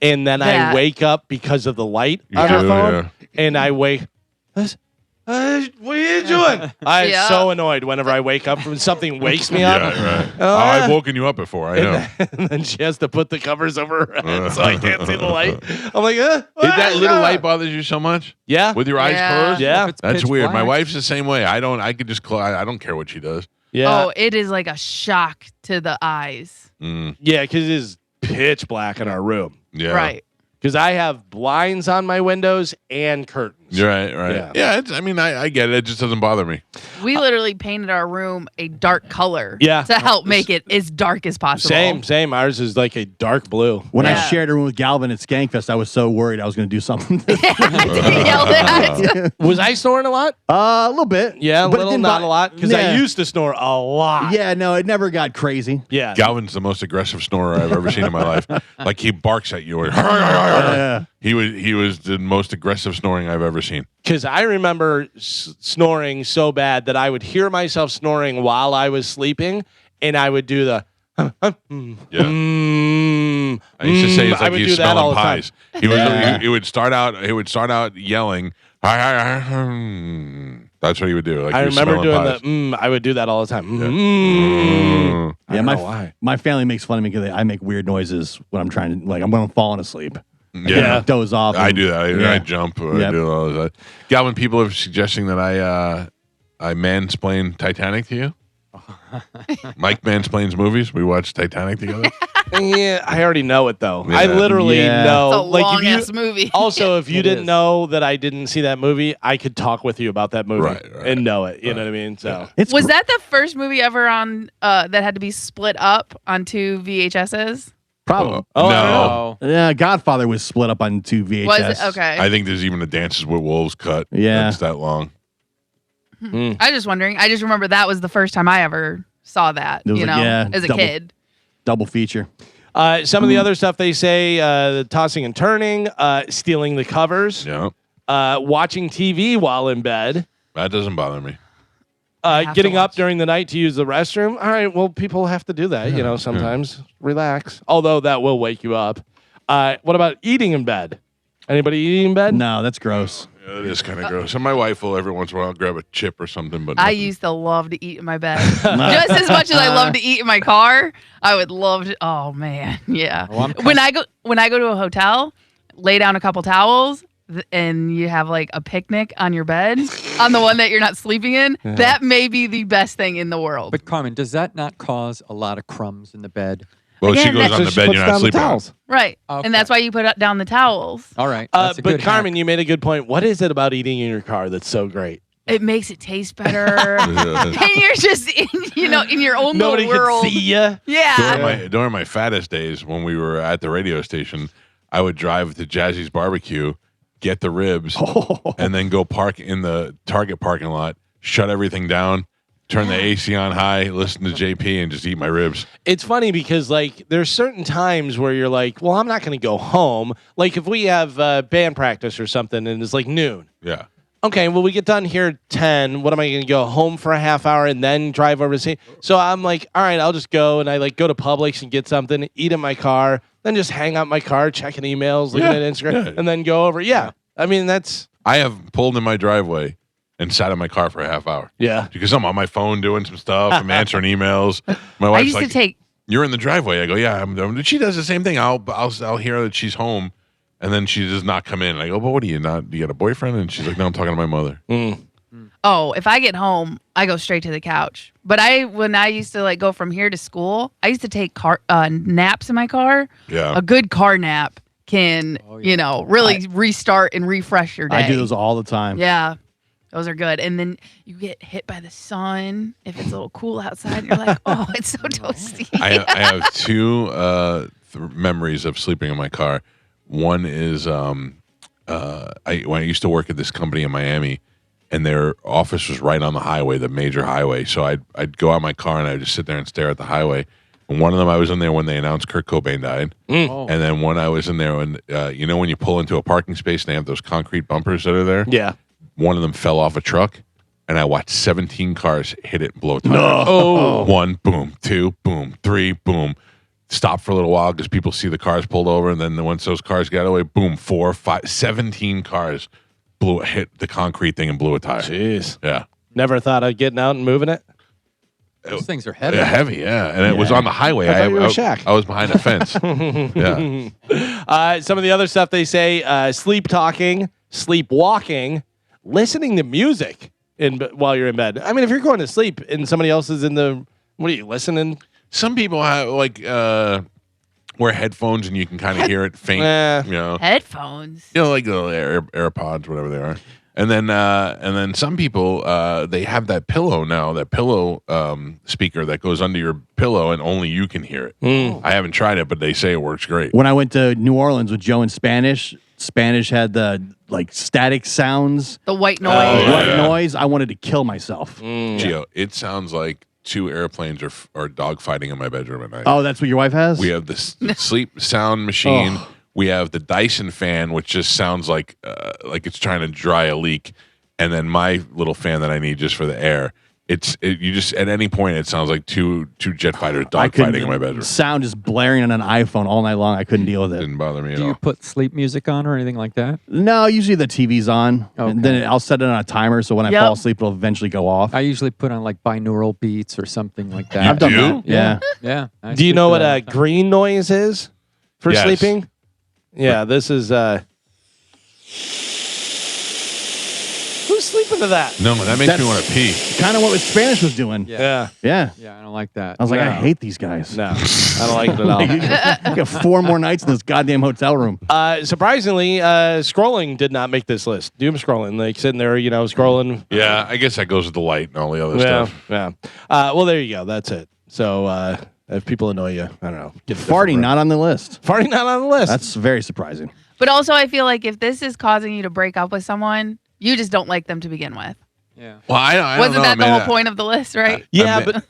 And then I That- wake up because of the light You on her do, phone. yeah. And I wake. what are you doing? I'm so annoyed whenever I wake up from something wakes me up. Yeah, right. I've woken you up before. I know. And then she has to put the covers over her head so I can't see the light. I'm like, Did that little light bothers you so much? Yeah. With your eyes closed? Yeah. That's weird. Black. My wife's the same way. I could just close. I don't care what she does. Yeah. Oh, it is like a shock to the eyes. Yeah, because it is pitch black in our room. Yeah. Right. Because I have blinds on my windows and curtains. Right. Yeah. I get it. It just doesn't bother me. We literally painted our room a dark color Yeah. to help make it as dark as possible. Same. Ours is like a dark blue. When I shared a room with Galvin at Skankfest, I was so worried I was going to do something. Did he yell at? Was I snoring a lot? A little bit. Yeah, a but it little, didn't not bo- a lot. Because I Yeah. used to snore a lot. Yeah, no, it never got crazy. Yeah. Galvin's the most aggressive snorer I've ever seen in my life. Like he barks at you. He was the most aggressive snoring I've ever seen. Because I remember snoring so bad that I would hear myself snoring while I was sleeping, and I would do the. Yeah. I used to say it's I like would he's do that all smelling the time. pies. He was. He would start out yelling. That's what he would do. Like I he was remember smelling doing pies. I would do that all the time. I Yeah, don't know why. my family makes fun of me because I make weird noises when I'm trying to, when I'm falling asleep. Yeah. Doze off. I and- do that. I Yeah. jump. I Yep. do all of that. Galvin, people are suggesting that I mansplain Titanic to you. Mike mansplains movies. We watch Titanic together. Yeah, I already know it though. Yeah. I literally Yeah. know. It's a long if ass movie. Also, if you It didn't is. know that I didn't see that movie, I could talk with you about that movie Right. and know it. You know what I mean? So It's Was gr- that the first movie ever on that had to be split up onto VHSs? Probably. Oh, I don't no. Oh, Yeah, Godfather was split up on 2 VHS. Was it? Okay. I think there's even a Dances with Wolves cut. Yeah. That's that long. I was just wondering. I just remember that was the first time I ever saw that, It was like, yeah, as a double- kid. Double feature. some of the other stuff they say: the tossing and turning, stealing the covers, Yeah. watching TV while in bed. That doesn't bother me. have Getting to up watch. during the night to use the restroom. All right, well, people have to do that, sometimes. Relax. Although that will wake you up. What about eating in bed? Anybody eating in bed? No, that's gross. Yeah, it is kind of gross. And my wife will every once in a while grab a chip or something. But I nothing. used to love to eat in my bed. Just as much as I love to eat in my car, I would love to. Oh man, yeah. Well, when I go to a hotel, lay down a couple towels, and you have like a picnic on your bed, on the one that you're not sleeping in. That may be the best thing in the world. but Carmen, does that not cause a lot of crumbs in the bed? Well, she Again, goes that's on the bed. You're not sleeping on. Right, Okay. and that's why you put down the towels. All right. That's a But good Carmen, hack. you made a good point. What is it about eating in your car that's so great? It makes it taste better. And you're just in your own Nobody little world. can see you. Yeah. During my fattest days, when we were at the radio station, I would drive to Jazzy's Barbecue, get the ribs, and then go park in the Target parking lot, shut everything down, turn the AC on high, listen to JP, and just eat my ribs. It's funny because like there's certain times where you're like, well, I'm not going to go home. Like if we have band practice or something and it's like noon. Yeah. Okay, well, we get done here at 10. What am I going to go home for a half hour and then drive over to see? So I'm like, all right, I'll just go. And I like go to Publix and get something, eat in my car, then just hang out in my car, checking emails, looking at Instagram, and then go over. Yeah. I mean, that's. I have pulled in my driveway and sat in my car for a half hour. Yeah. Because I'm on my phone doing some stuff. I'm answering emails. My I wife's used like, to take. "You're in the driveway." I go, "Yeah." She does the same thing. I'll hear that she's home, and then she does not come in. I go, "But what are you not? Do you got a boyfriend?" And she's like, "No, I'm talking to my mother." Oh, if I get home, I go straight to the couch. But when I used to like go from here to school, I used to take naps in my car. Yeah. A good car nap can, really restart and refresh your day. I do those all the time. Yeah. Those are good. And then you get hit by the sun if it's a little cool outside. And you're like, oh, it's so toasty. I have two memories of sleeping in my car. One is when I used to work at this company in Miami, and their office was right on the highway, the major highway. So I'd go out my car and I'd just sit there and stare at the highway. And one of them, I was in there when they announced Kurt Cobain died. Oh. And then one I was in there when, when you pull into a parking space and they have those concrete bumpers that are there? Yeah. One of them fell off a truck, and I watched 17 cars hit it and blow tires. Oh. 1, boom. 2, boom. 3, boom. Stop for a little while because people see the cars pulled over, and then once those cars got away, boom, 4, 5, 17 cars hit the concrete thing and blew a tire. Jeez. Yeah. Never thought of getting out and moving it? Those things are heavy. Heavy, yeah. And it was on the highway. I thought you were Shaq. I was behind a fence. Yeah. Some of the other stuff they say, sleep talking, sleepwalking, listening to music while you're in bed. I mean, if you're going to sleep and somebody else is in the, what are you listening? Some people have wear headphones and you can kind of hear it faint. You know, Headphones. like the AirPods, whatever they are. And then some people they have that pillow now, that pillow speaker that goes under your pillow and only you can hear it. I haven't tried it, but they say it works great. When I went to New Orleans with Joe in Spanish had the static sounds, The white noise. white noise. I wanted to kill myself. Gio, it sounds like 2 airplanes are dogfighting in my bedroom at night. Oh, that's what your wife has? We have the sleep sound machine. We have the Dyson fan, which just sounds like it's trying to dry a leak, and then my little fan that I need just for the air. You just at any point it sounds like two jet fighters dogfighting in my bedroom. Sound is blaring on an iPhone all night long. I couldn't deal with it. Didn't bother me at Do all. you put sleep music on or anything like that? No, usually the TV's on, and then I'll set it on a timer so when I fall asleep, it'll eventually go off. I usually put on like binaural beats or something like that. I've done do? that. Yeah. Yeah. I Do you sleep know to what that all a the time. green noise is for Yes. sleeping? Yeah, this is. Who's sleeping to that? No, that makes me want to pee. Kind of what Spanish was doing. Yeah. Yeah. Yeah, I don't like that. I was like, No. I hate these guys. No, I don't like it at all. I got 4 more nights in this goddamn hotel room. Surprisingly, scrolling did not make this list. Doom scrolling, like sitting there, scrolling. Yeah, I guess that goes with the light and all the other Yeah, stuff. yeah. Well, there you go. That's it. So if people annoy you, I don't know. Get a different Farting room. not on the list. Farting not on the list. That's very surprising. But also, I feel like if this is causing you to break up with someone, you just don't like them to begin with. Yeah. Well, I don't Wasn't know, that the Amanda. whole point of the list, right? yeah, Ama- but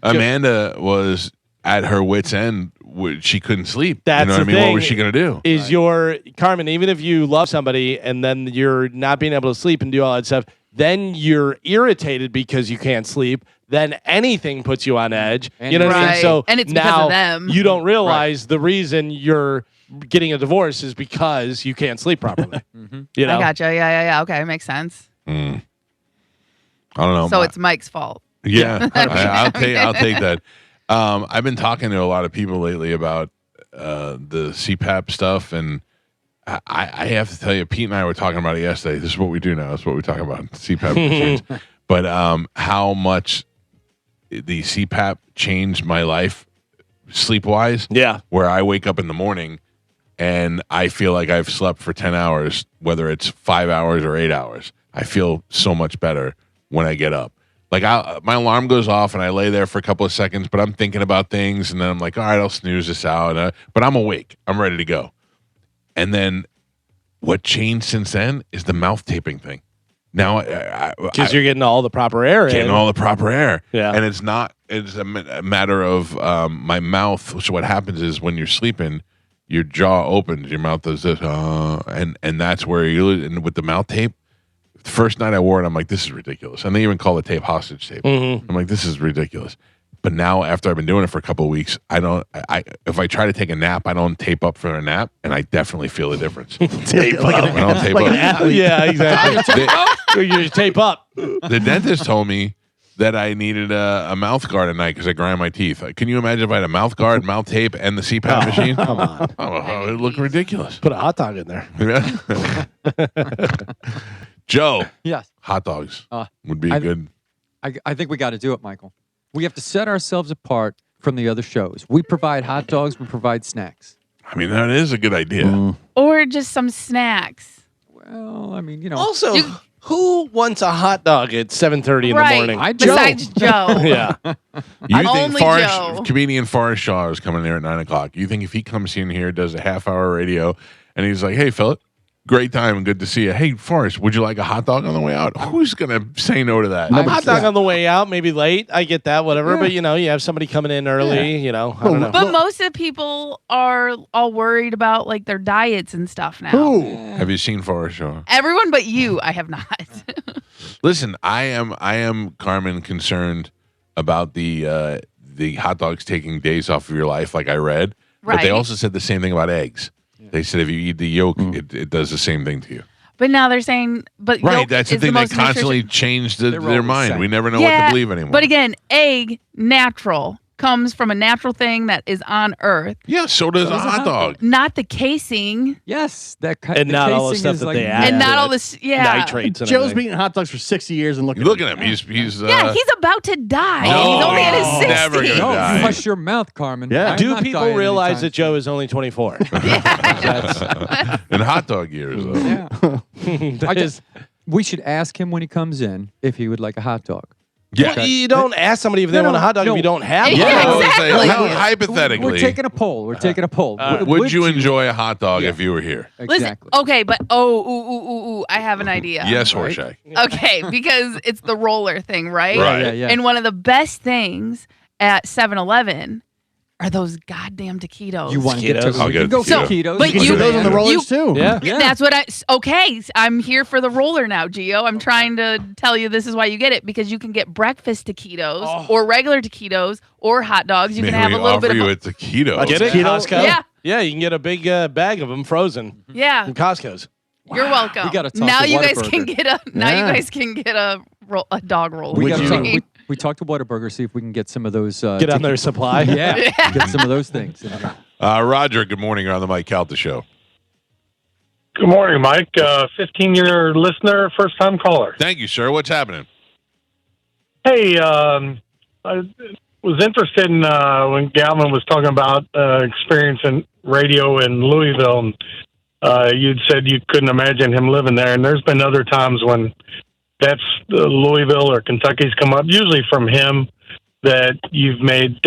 Amanda was at her wit's end. She couldn't sleep. That's you know what I the mean? thing. What was she going to do? is your Carmen, even if you love somebody and then you're not being able to sleep and do all that stuff, then you're irritated because you can't sleep. Then anything puts you on edge. You know what I mean? Right. So And it's because now of them. you don't realize the reason you're getting a divorce is because you can't sleep properly. You know? I gotcha. Yeah. Okay, makes sense. I don't know. So it's Mike's fault. Yeah, I'll take that. I've been talking to a lot of people lately about the CPAP stuff, and I have to tell you, Pete and I were talking about it yesterday. This is what we do now. This is what we talk about, CPAP machines. But how much the CPAP changed my life sleep-wise. Yeah. Where I wake up in the morning and I feel like I've slept for 10 hours, whether it's 5 hours or 8 hours. I feel so much better when I get up. Like my alarm goes off and I lay there for a couple of seconds, but I'm thinking about things and then I'm like, all right, I'll snooze this out. But I'm awake. I'm ready to go. And then what changed since then is the mouth taping thing. Now, Because you're getting all the proper air in. getting all the proper air. Yeah. And it's a matter of my mouth. So what happens is when you're sleeping, your jaw opens, your mouth does this, and that's where and with the mouth tape, the first night I wore it, I'm like, this is ridiculous. And they even call the tape hostage tape. I'm like, this is ridiculous. But now, after I've been doing it for a couple of weeks, if I try to take a nap, I don't tape up for a nap, and I definitely feel the difference. Tape up. I don't tape up. Yeah, exactly. You tape up. The dentist told me that I needed a mouth guard at night because I grind my teeth. Can you imagine if I had a mouth guard, mouth tape, and the CPAP machine? Come on. Oh, it would look ridiculous. Put a hot dog in there. Joe, Yes. hot dogs Uh, would be I- good. I think we got to do it, Michael. We have to set ourselves apart from the other shows. We provide hot dogs. We provide snacks. I mean, that is a good idea. Or just some snacks. Well, I mean, Also, You- who wants a hot dog at 7:30 in the Right. morning? I do. Besides Joe. Yeah. You think Only Joe. comedian Forrest Shaw is coming there at 9:00? You think if he comes in here, does a half-hour radio, and he's like, "Hey, Philip, great time and good to see you. Hey, Forrest, would you like a hot dog on the way out?" Who's gonna say no to that? Hot dog on the way out, maybe late. I get that, whatever. But you have somebody coming in early. I don't know. But most of the people are all worried about like their diets and stuff now. Who? Have you seen Forrest Shaw? Everyone but you, I have not. Listen, I am Carmen concerned about the hot dogs taking days off of your life, like I read. But they Right. also said the same thing about eggs. They said if you eat the yolk, it does the same thing to you. But now they're saying, but Right, yolk that's the is thing. They most constantly nutritious. change They're their always mind. saying. We never know what to believe anymore. But again, egg, natural, comes from a natural thing that is on Earth. Yeah, so does a hot dog. Not the casing. Yes, and not all the stuff that they add. And not to all it. this, yeah. Nitrates. And Joe's everything. been eating hot dogs for 60 years and look Look at him. He's Yeah, he's about to die. No, He's only in his he's never 60s. gonna No, die. you hush your mouth, Carmen. Yeah. I'm Do not people dying realize anytime that Joe soon. is only 24? in hot dog years, though. Yeah. We should ask him when he comes in if he would like a hot dog. Yeah. Well, you don't ask somebody if they want a hot dog if you don't have one. Yeah, I would exactly. say, We're hypothetically, We're taking a poll. We're taking a poll. would you enjoy a hot dog if you were here? Exactly. Listen, okay, but I have an idea. Yes, Right. Horshack. Okay, because it's the roller thing, right? Right. Yeah. And one of the best things at 7-Eleven are those goddamn taquitos. You want to get Taquitos? to I'll get a go for taquito. taquitos. But You can you- do those on the rollers too. Yeah. Yeah. That's what okay, I'm here for the roller now, Gio. I'm trying to tell you this is why you get it, because you can get breakfast taquitos or regular taquitos or hot dogs. You Maybe can have we a little offer bit you of a taquito. Get it? Taquito? Costco? Yeah. Yeah, you can get a big bag of them frozen yeah. from Costco's. You're welcome. We gotta talk now to you guys Whataburger. can get a Yeah. a dog roller. We Would gotta you- talk- we talked to Whataburger, see if we can get some of those. Get on their supply. Yeah, get some of those things. in here. Roger, good morning. You're on the Mike Calta Show. Good morning, Mike. 15-year listener, first-time caller. Thank you, sir. What's happening? Hey, I was interested in when Galvin was talking about experience in radio in Louisville. And, you'd said you couldn't imagine him living there, and there's been other times when that's Louisville or Kentucky's come up, usually from him, that you've made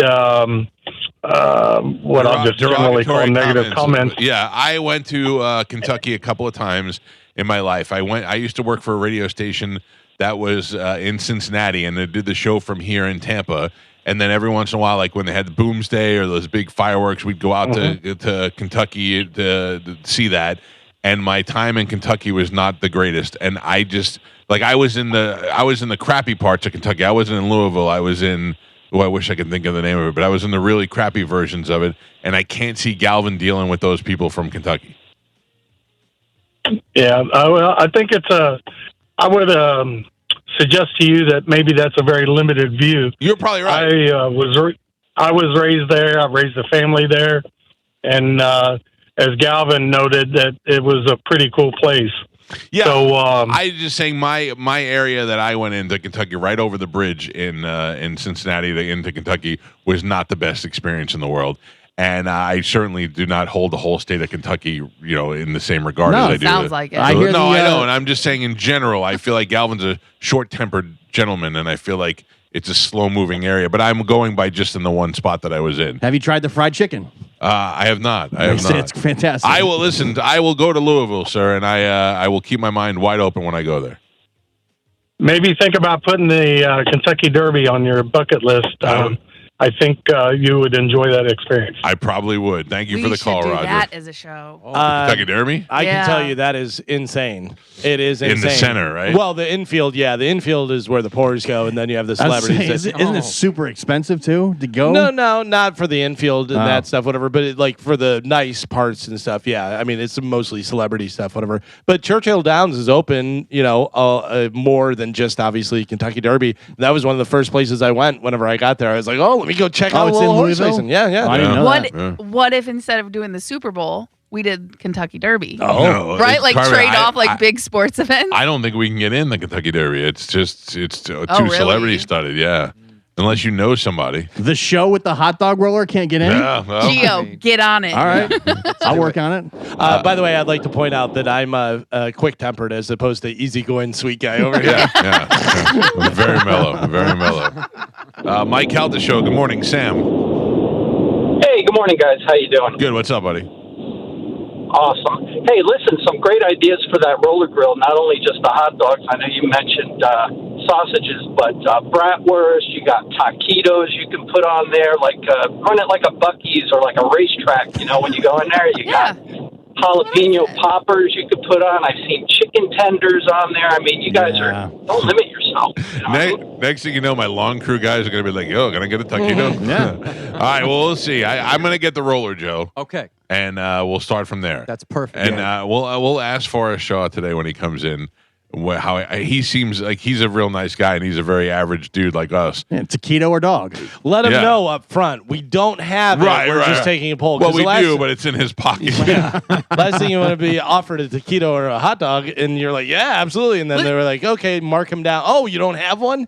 what I'll just generally call Derogatory negative comments. Yeah, I went to Kentucky a couple of times in my life. I used to work for a radio station that was in Cincinnati, and they did the show from here in Tampa. And then every once in a while, like when they had the Boomsday or those big fireworks, we'd go out to Kentucky to see that. And my time in Kentucky was not the greatest. And I just I was in the crappy parts of Kentucky. I wasn't in Louisville. I was in. Oh, I wish I could think of the name of it, but I was in the really crappy versions of it, and I can't see Galvin dealing with those people from Kentucky. Yeah, I think I would suggest to you that maybe that's a very limited view. You're probably right. I was raised there. I raised a family there, and as Galvin noted, that it was a pretty cool place. Yeah, so I just saying my area that I went into Kentucky, right over the bridge in Cincinnati into Kentucky, was not the best experience in the world. And I certainly do not hold the whole state of Kentucky, in the same regard as I do. Sounds like it. I hear No, the, I know, and I'm just saying in general, I feel like Galvin's a short-tempered gentleman, and I feel like it's a slow-moving area. But I'm going by just in the one spot that I was in. Have you tried the fried chicken? I have not. I have not. It's fantastic. I will listen. I will go to Louisville, sir, and I will keep my mind wide open when I go there. maybe think about putting the Kentucky Derby on your bucket list. I think you would enjoy that experience. I probably would. Thank you for the call, We should do Roger. that as a show. Kentucky Derby? I Yeah. can tell you that is insane. It is insane. In the center, right? Well, the infield, yeah. The infield is where the pours go, and then you have the celebrities. Isn't it super expensive too to go? No, not for the infield and that stuff, whatever. But like for the nice parts and stuff, yeah. I mean, it's mostly celebrity stuff, whatever. But Churchill Downs is open, more than just obviously Kentucky Derby. That was one of the first places I went whenever I got there. I was like, let me go check out a it's little in horse Louisville? racing. Yeah. Oh, I didn't know that. What if instead of doing the Super Bowl, we did Kentucky Derby? No, Right? Like Carmen, trade off I- big sports events? I don't think we can get in the Kentucky Derby. It's too really? celebrity studded, yeah. Unless you know somebody. The show with the hot dog roller can't get in? Yeah, well, Gio, get on it. All right. I'll work on it. By the way, I'd like to point out that I'm quick-tempered as opposed to easygoing sweet guy over here. yeah. Very mellow, very mellow. Mike Calta Show, good morning. Sam. Hey, good morning, guys. How you doing? Good, what's up, buddy? Awesome. Hey, listen, some great ideas for that roller grill. Not only just the hot dogs. I know you mentioned sausages, but bratwurst. You got taquitos you can put on there, like run it like a Buc-ee's or like a racetrack. When you go in there, you got jalapeno poppers you could put on. I've seen chicken tenders on there. I mean, you guys don't limit yourself. Next thing you know, my long crew guys are going to be like, yo, can I get a taquito? Yeah. All right, well, we'll see. I'm going to get the roller, Joe. Okay. and we'll start from there. That's perfect. And we'll ask Forrest Shaw today when he comes in. How he seems like he's a real nice guy and he's a very average dude like us. Yeah, taquito or dog? Let him know up front. We don't have it. We're just taking a poll. Well, we do, but it's in his pocket. Last thing you want to be offered a taquito or a hot dog, and you're like, yeah, absolutely. And then they were like, okay, mark him down. Oh, you don't have one?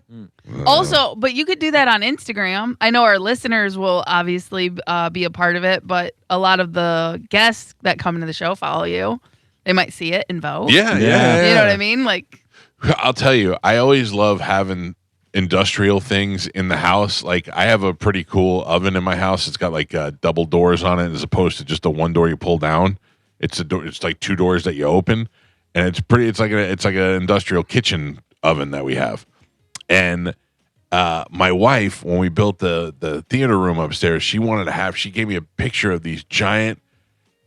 Also, but you could do that on Instagram. I know our listeners will obviously be a part of it, but a lot of the guests that come into the show follow you. They might see it and vote. Yeah. You know what I mean? Like, I'll tell you, I always love having industrial things in the house. Like, I have a pretty cool oven in my house. It's got like double doors on it as opposed to just the one door you pull down. It's it's like two doors that you open, and it's pretty. It's like an industrial kitchen oven that we have. And my wife, when we built the theater room upstairs, she gave me a picture of these giant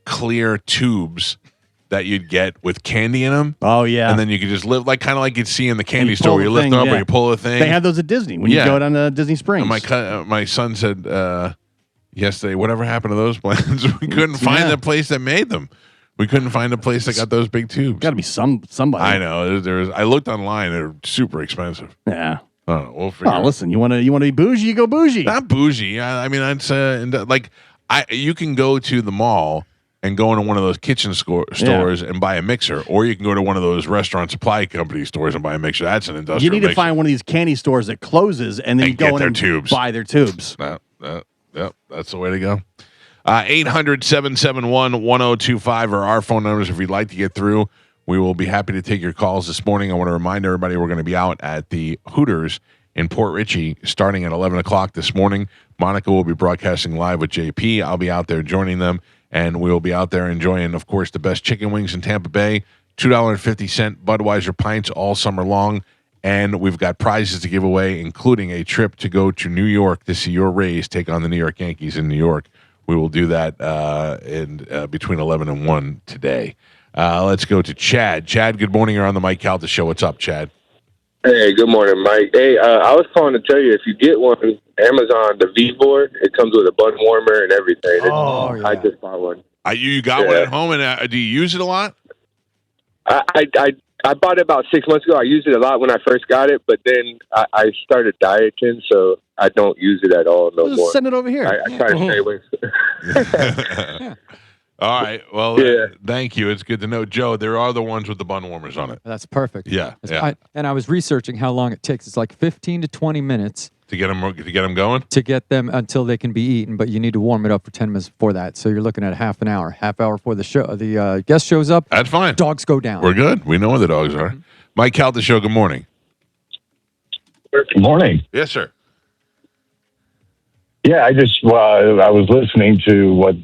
clear tubes that you'd get with candy in them. Oh, yeah. And then you could just live kind of like you'd see in the candy store where you lift them up or you pull a thing. They have those at Disney when you go down to Disney Springs. And my son said yesterday, whatever happened to those plans? We couldn't find the place that made them. We couldn't find a place that got those big tubes. Got to be somebody. I know. I looked online. They're super expensive. Yeah. I don't know. We'll figure out. Listen, you want to be bougie, you go bougie. Not bougie. I mean, it's you can go to the mall and go into one of those kitchen stores and buy a mixer, or you can go to one of those restaurant supply company stores and buy a mixer. That's an industrial. You need to mixer. find one of these candy stores that closes, and then you go in and buy their tubes. Yep, that's the way to go. 800-771-1025 are our phone numbers if you'd like to get through. We will be happy to take your calls this morning. I want to remind everybody we're going to be out at the Hooters in Port Richey starting at 11 o'clock this morning. Monica will be broadcasting live with JP. I'll be out there joining them. And we will be out there enjoying, of course, the best chicken wings in Tampa Bay, $2.50 Budweiser pints all summer long. And we've got prizes to give away, including a trip to go to New York to see your Rays take on the New York Yankees in New York. We will do that between 11 and 1 today. Let's go to Chad. Chad, good morning. You're on the Mike Calta Show. What's up, Chad? Hey, good morning, Mike. Hey, I was calling to tell you, if you get one, Amazon, the V-board, it comes with a bun warmer and everything. I just bought one. You got one at home, and do you use it a lot? I bought it about 6 months ago. I used it a lot when I first got it, but then I started dieting, so I don't use it at all no more. Send it over here. I try to stay away. All right. Well, thank you. It's good to know. Joe, there are the ones with the bun warmers on it. That's perfect. Yeah. I was researching how long it takes. It's like 15 to 20 minutes. To get them going? To get them until they can be eaten, but you need to warm it up for 10 minutes before that. So you're looking at half hour before the show. The guest shows up. That's fine. Dogs go down. We're good. We know where the dogs are. Mike Calta Show, good morning. Good morning. Yes, sir. Yeah, I was listening to what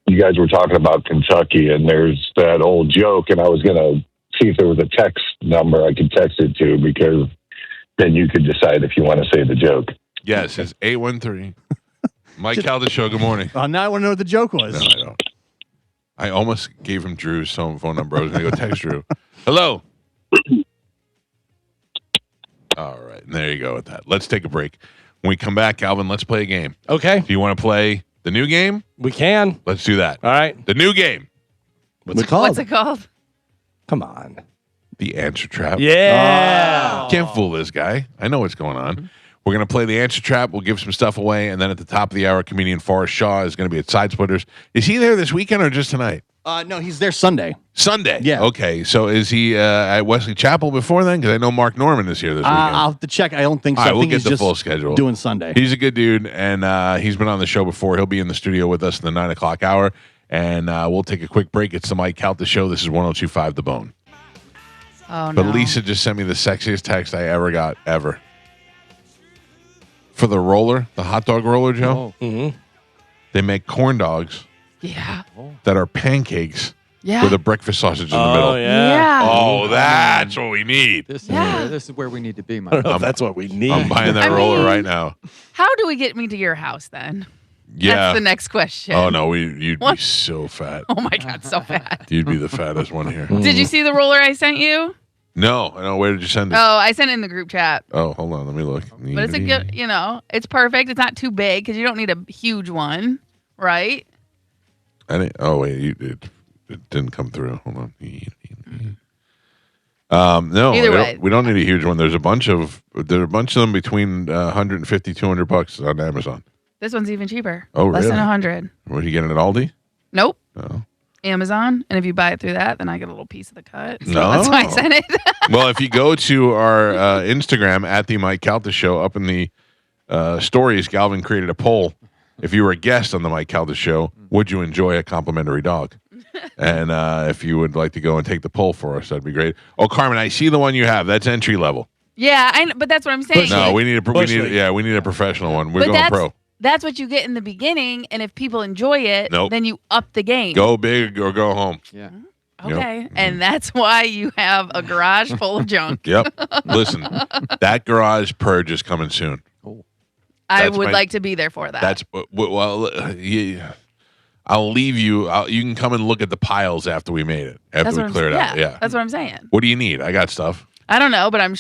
you guys were talking about Kentucky, and there's that old joke, and I was going to see if there was a text number I could text it to, because then you could decide if you want to say the joke. Yes, it's 813. Mike Calta Show, good morning. Now I want to know what the joke was. No, I don't. I almost gave him Drew's phone number. I was going to go text Drew. Hello. All right, and there you go with that. Let's take a break. When we come back, Calvin, let's play a game. Okay. Do you want to play the new game? We can. Let's do that. All right. The new game. What's it called? What's it called? Come on. The answer trap. Yeah. Can't fool this guy. I know what's going on. We're going to play the answer trap. We'll give some stuff away. And then at the top of the hour, comedian Forrest Shaw is going to be at Side Splitters. Is he there this weekend or just tonight? No, he's there Sunday. Sunday? Yeah. Okay. So is he at Wesley Chapel before then? Because I know Mark Norman is here this weekend. I'll have to check. I don't think so. All right, I think we'll he's get the just full schedule. doing Sunday. He's a good dude, and he's been on the show before. He'll be in the studio with us in the 9 o'clock hour. And we'll take a quick break. It's the Mike Calta Show. This is 102.5 The Bone. Oh, no. But Lisa just sent me the sexiest text I ever got, ever. For the roller, the hot dog roller, Joe. Oh. Mm-hmm. They make corn dogs that are pancakes with a breakfast sausage in the middle. Yeah. Oh, that's what we need. This is where we need to be, Mike. That's what we need. I'm buying that roller right now. How do we get me to your house then? Yeah. That's the next question. Oh, no, you'd be so fat. Oh, my God, so fat. You'd be the fattest one here. Did you see the roller I sent you? No, I know. Where did you send it? Oh, I sent it in the group chat. Oh, hold on. Let me look. But it's a good, it's perfect. It's not too big because you don't need a huge one, right? Oh wait, it didn't come through. Hold on. No, Either way, we don't need a huge one. There's a bunch of them between 150, $200 on Amazon. this one's even cheaper. Oh, Less really? than 100. Were you getting it at Aldi? Nope. Oh. Amazon, and if you buy it through that, then I get a little piece of the cut. So No. that's why I sent it. Well, if you go to our Instagram at the Mike Calta Show, up in the stories, Galvin created a poll. If you were a guest on the Mike Calta Show, would you enjoy a complimentary dog? And if you would like to go and take the poll for us, that'd be great. Oh, Carmen, I see the one you have. That's entry level. Yeah, but that's what I'm saying. No, we need a professional one. We're going pro. That's what you get in the beginning, and if people enjoy it, then you up the game. Go big or go home. Yeah. Okay, Yep. and that's why you have a garage full of junk. Yep. Listen, that garage purge is coming soon. I would like to be there for that. That's I'll leave you. You can come and look at the piles after we made it. After we clear it out. Yeah, that's what I'm saying. What do you need? I got stuff. I don't know, but I'm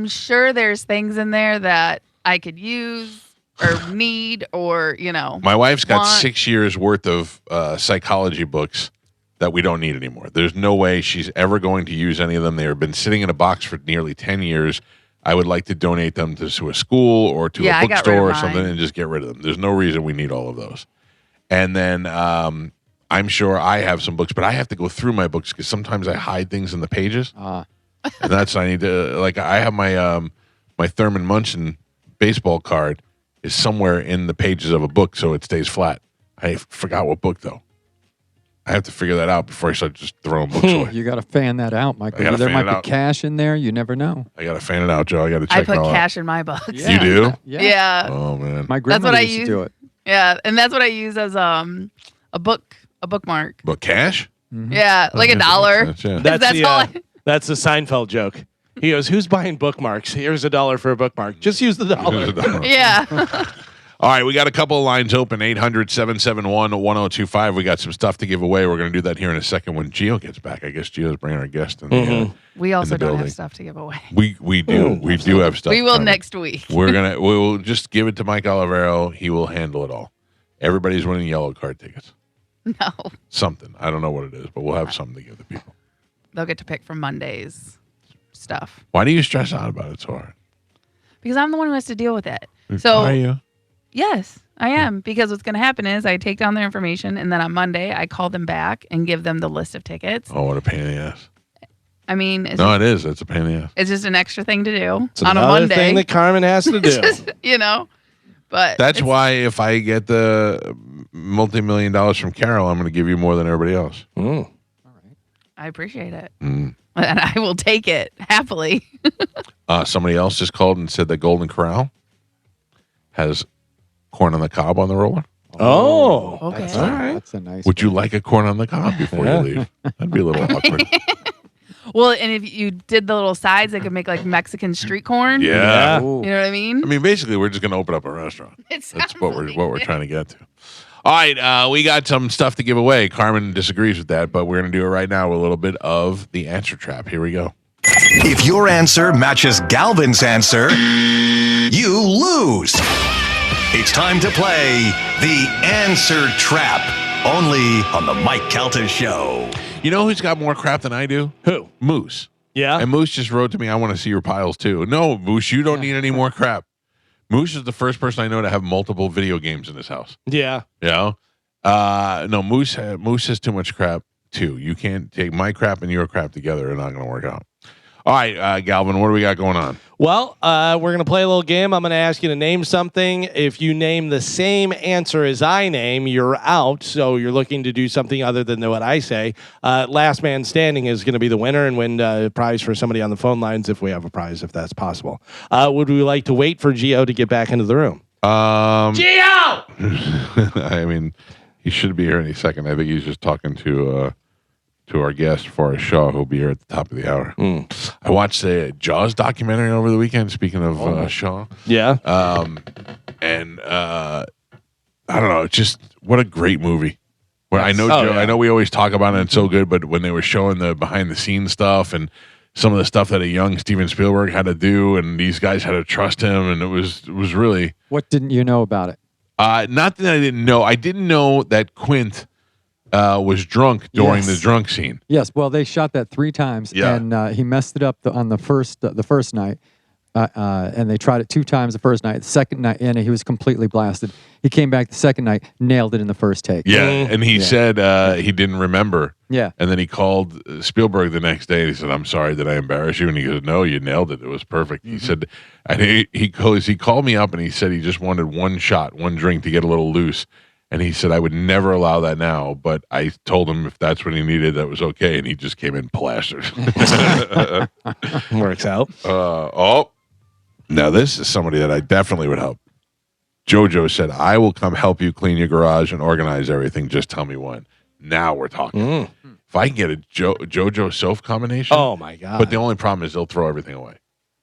sure there's things in there that I could use or need or My wife's got 6 years worth of psychology books that we don't need anymore. There's no way she's ever going to use any of them. They've been sitting in a box for nearly 10 years. I would like to donate them to a school or to a bookstore or something and just get rid of them. There's no reason we need all of those. And then I'm sure I have some books, but I have to go through my books because sometimes I hide things in the pages. And that's I need to I have my my Thurman Munson baseball card is somewhere in the pages of a book so it stays flat. I forgot what book though. I have to figure that out before I start just throwing books away. You got to fan that out, Michael. There might be cash in there. You never know. I got to fan it out, Joe. I got to check I it all put out. cash in my books. Yeah. You do? Yeah. Oh man. My grandmother used to do it. Yeah, and that's what I use as a bookmark. But cash? Mm-hmm. Yeah, like $1. That's the Seinfeld joke. He goes, "Who's buying bookmarks? Here's $1 for a bookmark. Just use the $1." Yeah. All right, we got a couple of lines open, 800-771-1025. We got some stuff to give away. We're going to do that here in a second when Gio gets back. I guess Gio's bringing our guest in the we also in the don't building. have stuff to give away. We do. We do have stuff. We will next week. We'll just give it to Mike Olivero. He will handle it all. Everybody's winning yellow card tickets. No. Something. I don't know what it is, but we'll have something to give the people. They'll get to pick from Monday's stuff. Why do you stress out about it so hard? Because I'm the one who has to deal with it. So are you? Yes, I am. Because what's going to happen is I take down their information, and then on Monday I call them back and give them the list of tickets. Oh, what a pain in the ass! I mean, it is. It's a pain in the ass. It's just an extra thing to do It's on a Monday. thing that Carmen has to do. But that's why if I get the multi-million dollars from Carol, I'm going to give you more than everybody else. All right. I appreciate it. And I will take it happily. Somebody else just called and said that Golden Corral has corn on the cob on the roller. Oh, okay. All right. That's a nice. Would you like a corn on the cob before you leave? That'd be a little awkward. Well, and if you did the little sides, they could make like Mexican street corn. Yeah. You know what I mean? I mean, basically, we're just going to open up a restaurant. That's what we're trying to get to. All right, we got some stuff to give away. Carmen disagrees with that, but we're going to do it right now with a little bit of the answer trap. Here we go. If your answer matches Galvin's answer, you lose. It's time to play the Answer Trap, only on the Mike Calta Show. You know who's got more crap than I do? Who? Moose. Yeah. And Moose just wrote to me, I want to see your piles too. No, Moose, you don't need any more crap. Moose is the first person I know to have multiple video games in his house. Yeah. You know? No, Moose has too much crap too. You can't take my crap and your crap together. They're not going to work out. All right, Galvin, what do we got going on? Well, we're going to play a little game. I'm going to ask you to name something. If you name the same answer as I name, you're out. So you're looking to do something other than what I say. Last man standing is going to be the winner and win a prize for somebody on the phone lines if we have a prize, if that's possible. Would we like to wait for Gio to get back into the room? Gio! I mean, he should be here any second. I think he's just talking to our guest, Forrest Shaw, who'll be here at the top of the hour. I watched a Jaws documentary over the weekend, speaking of Shaw. Yeah. And I don't know, just what a great movie. Well, I know, Joe, I know we always talk about it, and it's so good, but when they were showing the behind-the-scenes stuff and some of the stuff that a young Steven Spielberg had to do, and these guys had to trust him, and it was really... What didn't you know about it? Not that I didn't know. I didn't know that Quint was drunk during Yes. the drunk scene. Yes. Well, they shot that 3 times, Yeah. and he messed it up on the first night. And they tried it 2 times the first night. The second night, and he was completely blasted. He came back the second night, nailed it in the first take. Yeah, and he said he didn't remember. Yeah. And then he called Spielberg the next day and he said, "I'm sorry, did I embarrass you?" And he goes, "No, you nailed it. It was perfect." He said, and he called me up and he said he just wanted one shot, one drink to get a little loose. And he said, "I would never allow that now, but I told him if that's what he needed, that was okay." And he just came in plastered. Works out. Now this is somebody that I definitely would help. JoJo said, "I will come help you clean your garage and organize everything. Just tell me when." Now we're talking. If I can get a JoJo Soph combination. Oh my God. But the only problem is they'll throw everything away.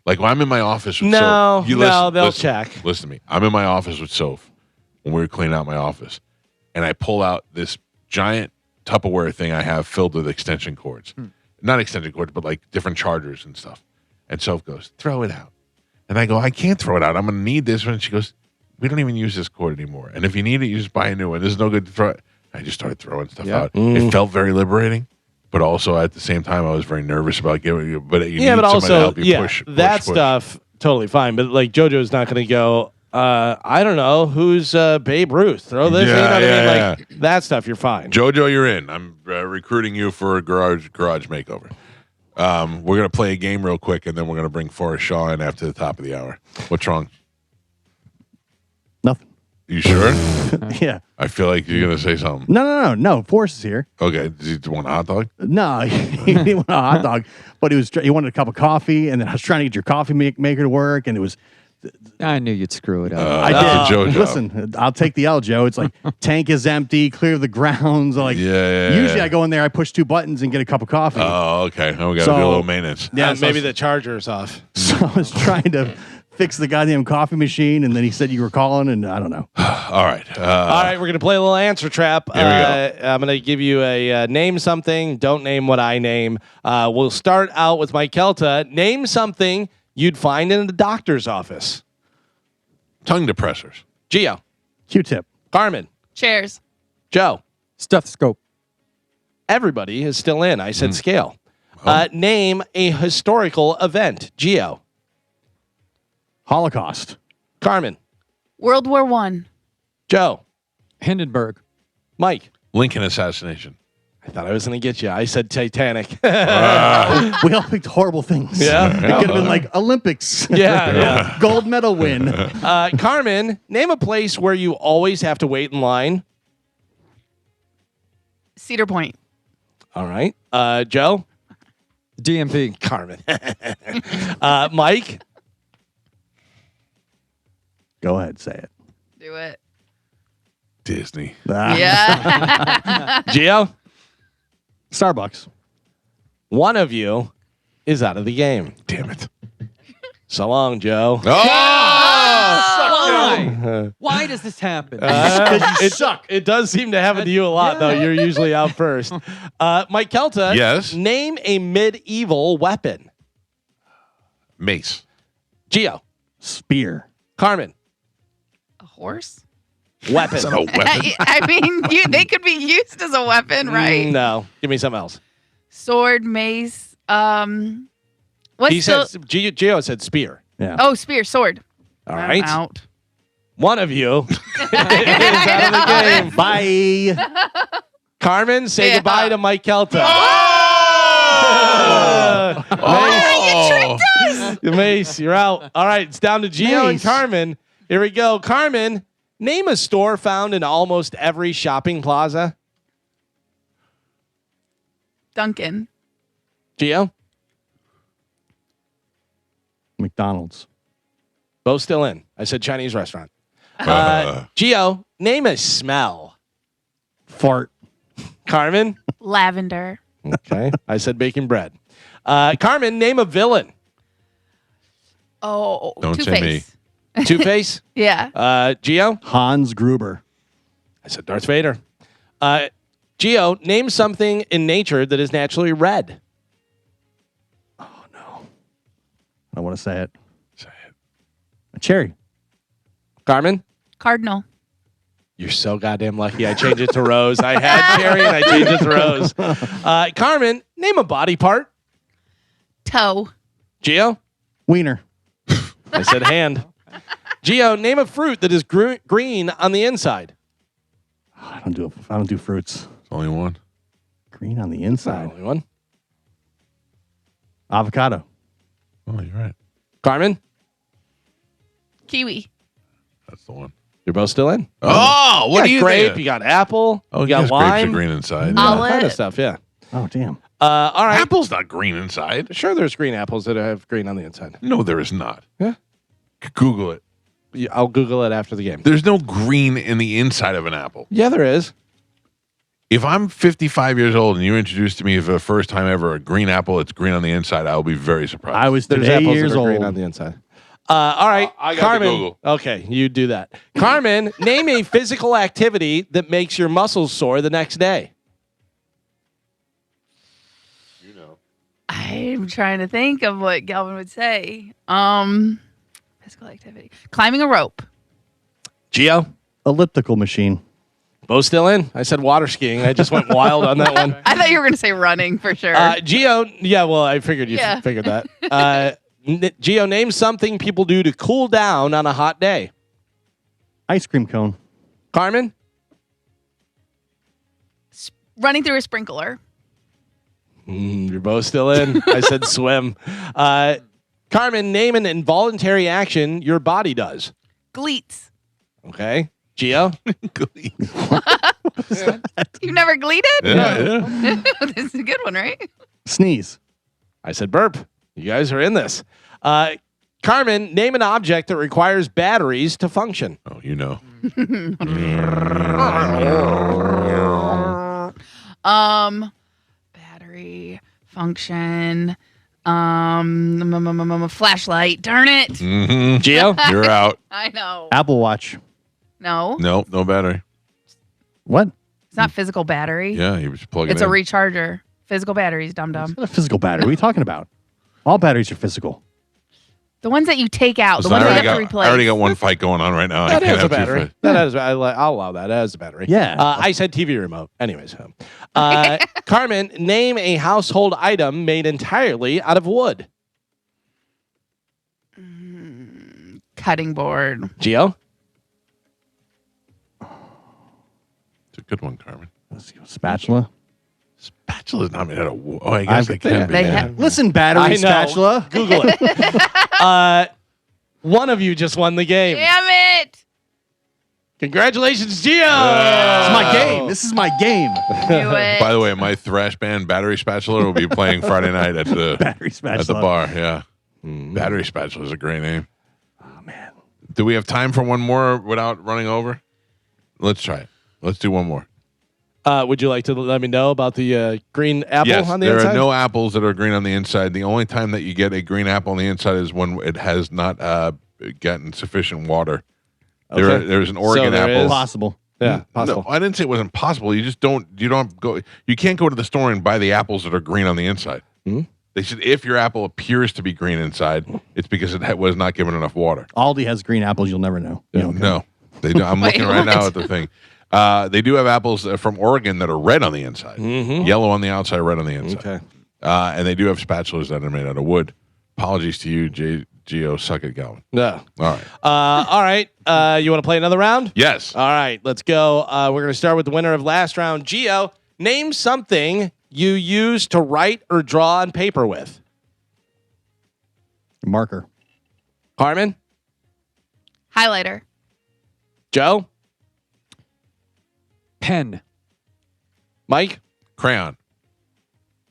Like when I'm in my office with No, Soph. they'll check. Listen to me. I'm in my office with Soph when we were cleaning out my office. And I pull out this giant Tupperware thing I have filled with extension cords. Not extension cords, but like different chargers and stuff. And Soph goes, "Throw it out." And I go, "I can't throw it out. I'm going to need this one." And she goes, "We don't even use this cord anymore. And if you need it, you just buy a new one. This is no good to throw it." I just started throwing stuff out. It felt very liberating, but also at the same time, I was very nervous about giving you. But you need somebody to help you push that stuff totally fine. But like JoJo's not going to go. I don't know who's Babe Ruth. Throw this. You know what I mean? Like that stuff. You're fine. JoJo, you're in. I'm recruiting you for a garage makeover. We're gonna play a game real quick, and then we're gonna bring Forrest Shaw in after the top of the hour. What's wrong? Nothing. You sure? Yeah. I feel like you're gonna say something. No. Forrest is here. Okay. Does he want a hot dog? No, he didn't want a hot dog, but he wanted a cup of coffee, and then I was trying to get your coffee maker to work, and it was. I knew you'd screw it up. I did. JoJo. Listen, I'll take the L, Joe. It's like tank is empty, clear the grounds. Like usually I go in there, I push 2 buttons and get a cup of coffee. Oh, okay. Now we got to do a little maintenance. Yeah, maybe the charger's off. So I was trying to fix the goddamn coffee machine, and then he said you were calling, and I don't know. All right. All right, we're going to play a little answer trap. Here we go. I'm going to give you a name something. Don't name what I name. We'll start out with Mike Calta. Name something you'd find in a doctor's office. Tongue depressors. Gio. Q-tip. Carmen. Chairs. Joe. Stethoscope. Everybody is still in. I said scale. Name a historical event. Gio. Holocaust. Carmen. World War I. Joe. Hindenburg. Mike. Lincoln assassination. I thought I was going to get you. I said Titanic. We all picked horrible things. Yeah. It could have been like Olympics. Yeah. Gold medal win. Carmen, name a place where you always have to wait in line. Cedar Point. All right. Joe. DMV. Carmen. Mike. Go ahead, say it. Do it. Disney. Yeah. Gio. Starbucks. One of you is out of the game. Damn it. So long, Joe. Why? Why does this happen? You suck. It does seem to happen to you a lot, though. You're usually out first. Mike Calta. Yes? Name a medieval weapon. Mace. Gio. Spear. Carmen. A horse? Weapon. That's not a weapon. I mean, they could be used as a weapon, right? No. Give me something else. Sword, mace. What's He said Gio said spear. Yeah. Oh, spear, sword. All I'm right. out. One of you is out of the game. Bye. Carmen, say Yeah. goodbye to Mike Calta. Mace, you're out. All right, it's down to Gio and Mace. Carmen. Here we go. Carmen, name a store found in almost every shopping plaza. Duncan. Gio? McDonald's. Both still in. I said Chinese restaurant. Gio, name a smell. Fart. Carmen? Lavender. Okay. I said baking bread. Carmen, name a villain. Oh, Don't say me. Two-Face. Two-Face? Yeah. Gio? Hans Gruber. I said Darth Vader. Gio, name something in nature that is naturally red. Oh, no. I want to say it. Say it. A cherry. Carmen? Cardinal. You're so goddamn lucky. I changed it to Rose. I had cherry and I changed it to Rose. Carmen, name a body part. Toe. Gio? Wiener. I said hand. Gio, name a fruit that is green on the inside. I don't do fruits. Only one. Green on the inside. Only one. Avocado. Oh, you're right. Carmen? Kiwi. That's the one. You're both still in. Oh, what do you grape? think? You got apple. Oh, you got yes, lime. grapes are green inside. All Olive. kind of stuff. Yeah. Oh, damn. All right. Apple's not green inside. Sure, there's green apples that have green on the inside. No, there is not. Yeah. Google it. Yeah, I'll Google it after the game. There's no green in the inside of an apple. Yeah, there is. If I'm 55 years old and you introduce to me for the first time ever a green apple that's green on the inside, I'll be very surprised. I was There's 8 apples years that are green old. on the inside. All right, I got Carmen. the Google. Okay, you do that. Carmen, name a physical activity that makes your muscles sore the next day. You know. I'm trying to think of what Galvin would say. Physical activity. Climbing a rope. Gio? Elliptical machine. Both still in? I said water skiing. I just went wild on that one. I thought you were going to say running for sure. Gio, yeah, well, I figured you figured that. Gio, name something people do to cool down on a hot day. Ice cream cone. Carmen? Running through a sprinkler. You're both still in. I said swim. Carmen, name an involuntary action your body does. Gleets. Okay. Gio? You've never gleated? Yeah. This is a good one, right? Sneeze. I said burp. You guys are in this. Carmen, name an object that requires batteries to function. Oh, you know. Battery function. Flashlight. Darn it. Mm-hmm. Gio? You're out. I know. Apple Watch. No, Nope, no battery. What? it's not physical battery. Yeah, you just plug it It's in. a recharger. Physical batteries, dum dum. Not a physical battery. What are you talking about? All batteries are physical. The ones that you take out, the Listen, ones I that already you have to got- replace. I already got one fight going on right now. That I can't has a have two battery. fights. That has, I'll allow that as a battery. Yeah. I said TV remote. Anyways. Carmen, name a household item made entirely out of wood. Cutting board. Gio? It's a good one, Carmen. Let's go. Spatula. Spatula's not made out of wood. Oh, I guess they can be. They yeah. have- Listen, I battery know. spatula. Google it. One of you just won the game. Damn it! Congratulations, Gio. This is my game. This is my game. Do it. By the way, my thrash band Battery Spatula will be playing Friday night at the Battery spatula. at the bar. Yeah, Battery Spatula is a great name. Oh, man. Do we have time for one more without running over? Let's try it. Let's do one more. Would you like to let me know about the green apple Yes, on the there inside? are no apples that are green on the inside. The only time that you get a green apple on the inside is when it has not gotten sufficient water. Okay. There's an Oregon there apple. is- Possible. Yeah, possible. No, I didn't say it wasn't possible. You just don't. You don't go. You can't go to the store and buy the apples that are green on the inside. They should. If your apple appears to be green inside, it's because it was not given enough water. Aldi has green apples. You'll never know. You know, No, they do. I'm looking right now at the thing. They do have apples from Oregon that are red on the inside, yellow on the outside, red on the inside. Okay. And they do have spatulas that are made out of wood. Apologies to you, Gio. Suck it, Galvin. No. All right. All right. You want to play another round? Yes. All right. Let's go. We're going to start with the winner of last round. Gio, name something you use to write or draw on paper with. Marker. Carmen? Highlighter. Joe? Pen. Mike? Crayon.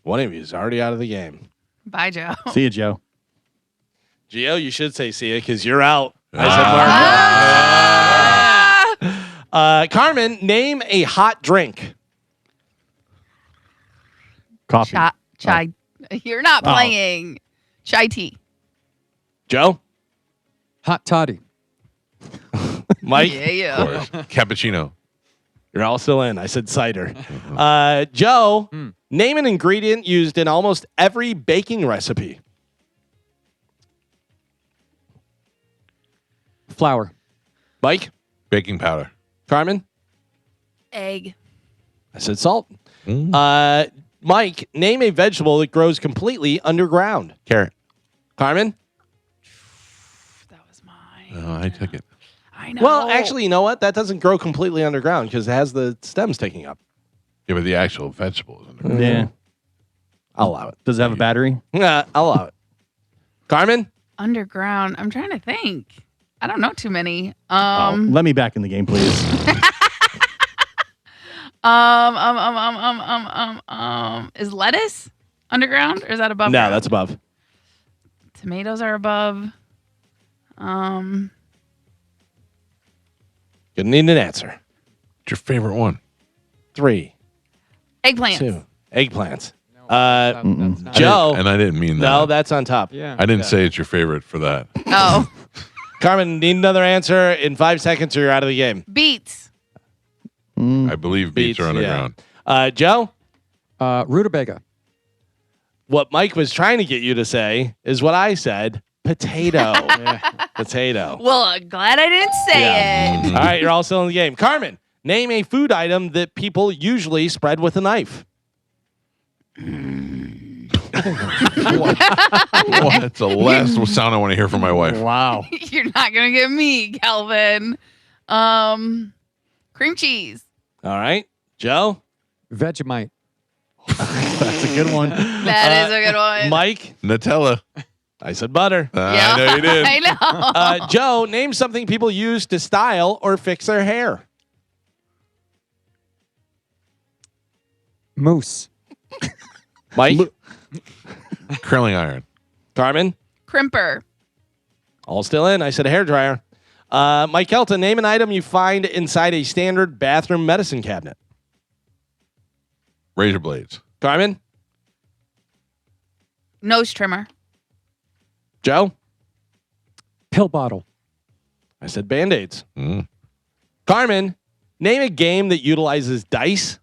One of you is already out of the game. Bye, Joe. See you, Joe. Gio, you should say see it because you're out. I said Mark. Carmen, name a hot drink. Coffee. Chai. You're not playing. Chai tea. Joe? Hot toddy. Mike? Yeah. Of course. Cappuccino. You're all still in. I said cider. Joe, name an ingredient used in almost every baking recipe. Flour. Mike? Baking powder. Carmen? Egg. I said salt. Mike, name a vegetable that grows completely underground. Carrot. Carmen? That was mine. Oh, I took it. I know. Well, actually, you know what? That doesn't grow completely underground because it has the stems taking up. Yeah, but the actual vegetable is underground. Yeah. I'll allow it. Does it have a battery? I'll allow it. Carmen? Underground. I'm trying to think. I don't know too many. Let me back in the game, please. Is lettuce underground or is that above? No, ground? that's above. Tomatoes are above. Gonna need an answer. What's your favorite one? 3, Eggplants. 2. Eggplants. That's not Joe. And I didn't mean that. No, that's on top. Yeah. I didn't say it's your favorite for that. Oh, Carmen, need another answer in 5 seconds or you're out of the game. beets. I believe beets are underground. Yeah. Joe? Rutabaga. What Mike was trying to get you to say is what I said. Potato. Potato. Well, I'm glad I didn't say it. All right, you're all still in the game. Carmen, name a food item that people usually spread with a knife. What? That's the last sound I want to hear from my wife. Wow. You're not gonna get me, Calvin. Cream cheese. All right. Joe? Vegemite. That's a good one. That is a good one. Mike? Nutella. I said butter. Yeah, I know you did. I know. Joe, name something people use to style or fix their hair. Mousse. Mike? Curling iron. Carmen? Crimper. All still in. I said hair dryer. Mike Calta, name an item you find inside a standard bathroom medicine cabinet. Razor blades. Carmen? Nose trimmer. Joe? Pill bottle. I said Band-Aids. Carmen, name a game that utilizes dice.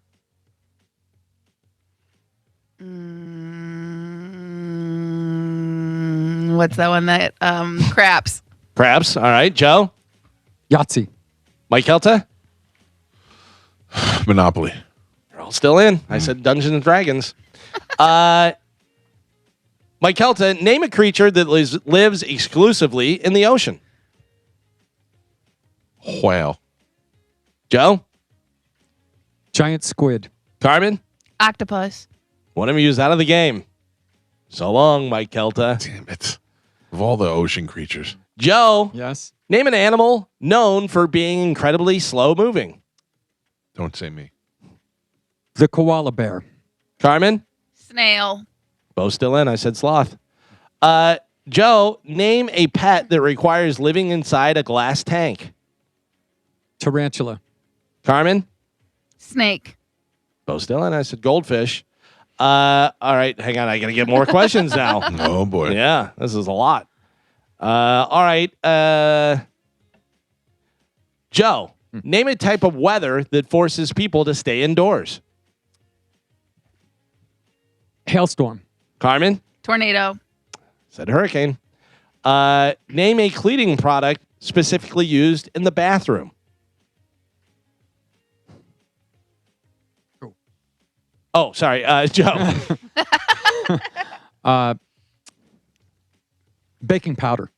What's that one that craps? Craps. All right. Joe? Yahtzee. Mike Calta? Monopoly. You're all still in. I said Dungeons and Dragons. Mike Calta, name a creature that lives exclusively in the ocean. Whale. Joe? Giant squid. Carmen? Octopus. One of you is out of the game. So long, Mike Calta. Damn it. Of all the ocean creatures. Joe? Yes. Name an animal known for being incredibly slow moving. Don't say me. The koala bear. Carmen? Snail. Both still in. I said sloth. Joe, name a pet that requires living inside a glass tank. Tarantula. Carmen? Snake. Both still in. I said goldfish. All right. Hang on. I got to get more questions now. Oh, boy. Yeah, this is a lot. All right. Joe, name a type of weather that forces people to stay indoors. Hailstorm. Carmen? Tornado. Said hurricane. Name a cleaning product specifically used in the bathroom. Oh, sorry. Joe. Baking powder.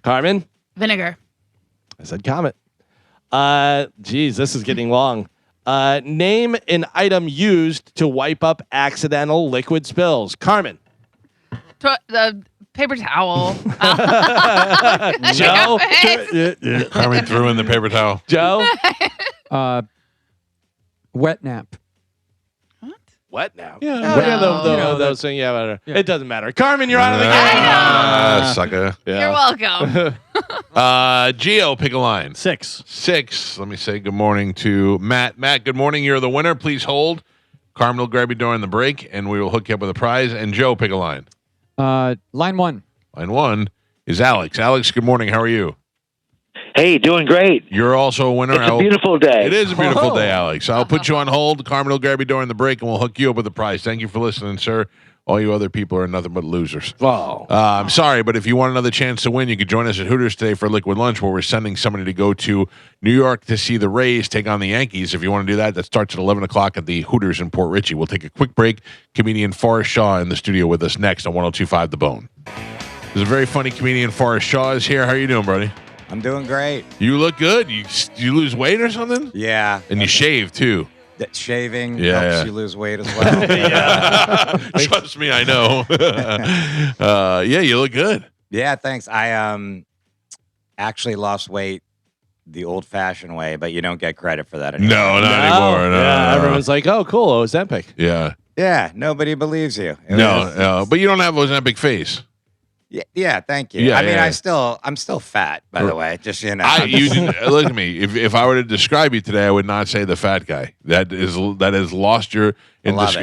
Carmen? Vinegar. I said Comet. Geez, this is getting long. Name an item used to wipe up accidental liquid spills. Carmen. The paper towel. Joe. Carmen threw in the paper towel. Joe. Wet nap. What now? Yeah, those things. Yeah, it doesn't matter. Carmen, you're out of the game. Sucker. You're welcome. Gio, pick a line. 6. 6. Let me say good morning to Matt. Matt, good morning. You're the winner. Please hold. Carmen will grab you during the break, and we will hook you up with a prize. And Joe, pick a line. Line 1. Line 1 is Alex. Alex, good morning. How are you? Hey, doing great. You're also a winner. It's a beautiful day. It is a beautiful day, Alex. I'll put you on hold. Carmen will grab you during the break, and we'll hook you up with a prize. Thank you for listening, sir. All you other people are nothing but losers. Wow. I'm sorry, but if you want another chance to win, you could join us at Hooters today for Liquid Lunch, where we're sending somebody to go to New York to see the Rays take on the Yankees. If you want to do that, that starts at 11 o'clock at the Hooters in Port Richey. We'll take a quick break. Comedian Forrest Shaw in the studio with us next on 102.5 The Bone. There's a very funny comedian, Forrest Shaw, is here. How are you doing, buddy? I'm doing great. You look good. You lose weight or something? Yeah. And you shave, too. That shaving helps you lose weight as well. Trust me, I know. Yeah, you look good. Yeah, thanks. I actually lost weight the old-fashioned way, but you don't get credit for that anymore. No, not anymore. No. Everyone's like, "Oh, cool, Ozempic." Yeah. Yeah, nobody believes you. No, but you don't have Ozempic face. Yeah, thank you. Yeah, I mean, yeah. I'm still fat, by the way. Just look at me. If I were to describe you today, I would not say the fat guy. That has lost your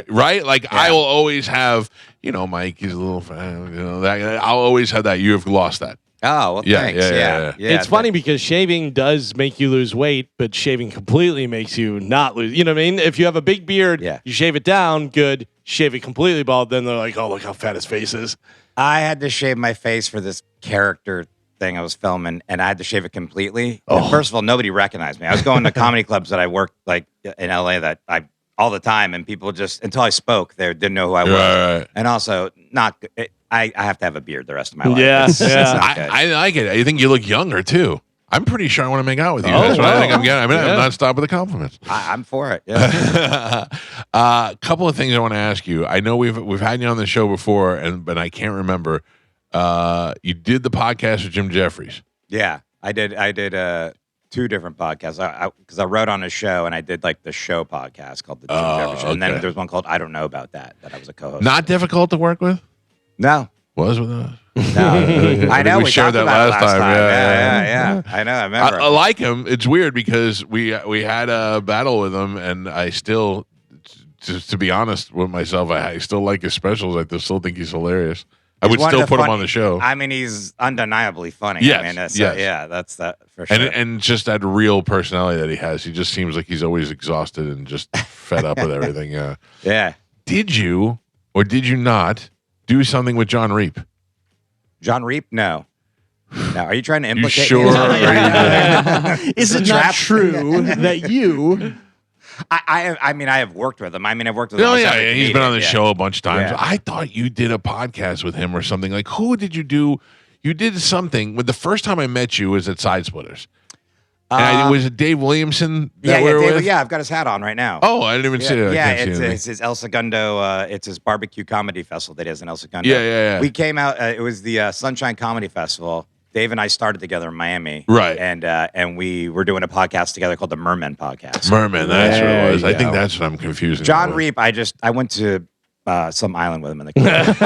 right. Like I will always have, Mike. He's a little fat. That I'll always have that. You have lost that. Oh, well, thanks. Yeah. It's funny because shaving does make you lose weight, but shaving completely makes you not lose. You know what I mean? If you have a big beard, you shave it down, good. Shave it completely bald, then they're like, "Oh, look how fat his face is." I had to shave my face for this character thing I was filming, and I had to shave it completely. And first of all, nobody recognized me. I was going to comedy clubs that I worked like in LA that I all the time, and people just until I spoke, they didn't know who I was. Right. And also, I have to have a beard the rest of my life. Yeah, I like it. I think you look younger too. I'm pretty sure I want to make out with you. That's what I think I'm getting. I mean, I'm not stopping with the compliments. I'm for it. Yeah. A couple of things I want to ask you. I know we've had you on the show before, but I can't remember. You did the podcast with Jim Jeffries. Yeah, I did. I did 2 different podcasts. Because I wrote on a show, and I did like the show podcast called the Jim Jeffries Show. And then there was one called I Don't Know About That I was a co-host. Not difficult to work with? No. Was with us? No. I know. We shared that last time. Yeah. I know. I remember. I like him. It's weird because we had a battle with him, and I still, to be honest with myself, I still like his specials. I still think he's hilarious. I would still put him on the show. I mean, he's undeniably funny. Yes. I mean, yes. That's that for sure. And just that real personality that he has. He just seems like he's always exhausted and just fed up with everything. Yeah. Yeah. Did you or did you not do something with John Reap? John Reap? No. Now, are you trying to implicate you sure? me? Is it not true that you... I mean, I have worked with him. I mean, I've worked with him. Oh, yeah. He's been on the show a bunch of times. Yeah. I thought you did a podcast with him or something. Like, who did you do? You did something. The first time I met you was at Side Splitters. And was it Dave Williamson? Yeah, I've got his hat on right now. Oh, I didn't even see it. Yeah, it's his El Segundo. It's his barbecue comedy festival that he has in El Segundo. Yeah. We came out. It was the Sunshine Comedy Festival. Dave and I started together in Miami, right? And we were doing a podcast together called the Merman Podcast. Merman, that's what it was. I think that's what I'm confusing. John Reap. I went to some island with him in the Caribbean.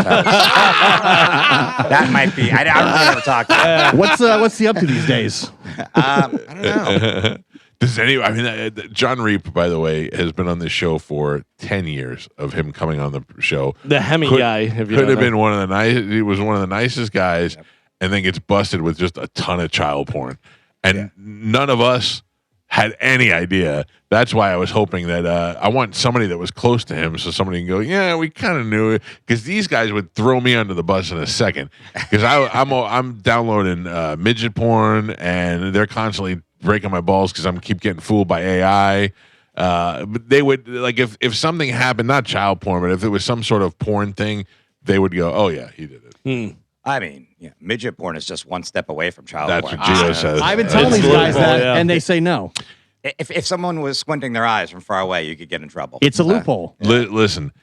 That might be. I don't really ever talk to him. What's he up to these days? I don't know. Does anyone? I mean, John Reap, by the way, has been on this show for 10 years of him coming on the show. The Hemi guy could have been one of the nice. He was one of the nicest guys, and then gets busted with just a ton of child porn, and none of us had any idea. That's why I was hoping that I want somebody that was close to him, so somebody can go, yeah, we kind of knew it, because these guys would throw me under the bus in a second, because I'm downloading midget porn, and they're constantly breaking my balls because I'm keep getting fooled by AI. But they would, like, if something happened, not child porn, but if it was some sort of porn thing, they would go, oh yeah, he did it. I mean, midget porn is just one step away from child porn. That's what Gio says. I've been telling these guys that, and they say no. If someone was squinting their eyes from far away, you could get in trouble. It's a loophole. Listen,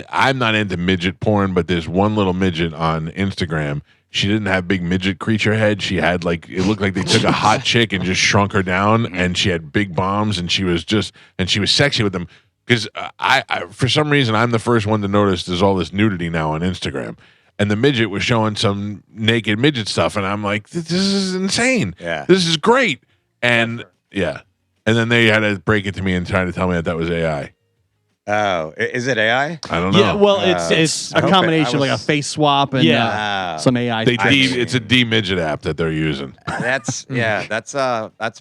I'm not into midget porn, but there's one little midget on Instagram. She didn't have big midget creature head. She had it looked like they took a hot chick and just shrunk her down, and she had big bombs, and she was sexy with them. Because I for some reason, I'm the first one to notice there's all this nudity now on Instagram. And the midget was showing some naked midget stuff, and I'm like, this is insane. Yeah. This is great. And and then they had to break it to me and try to tell me that was AI. Oh, is it AI? I don't know. Yeah, well, it's a combination, like a face swap and some AI. It's a D-midget app that they're using. That's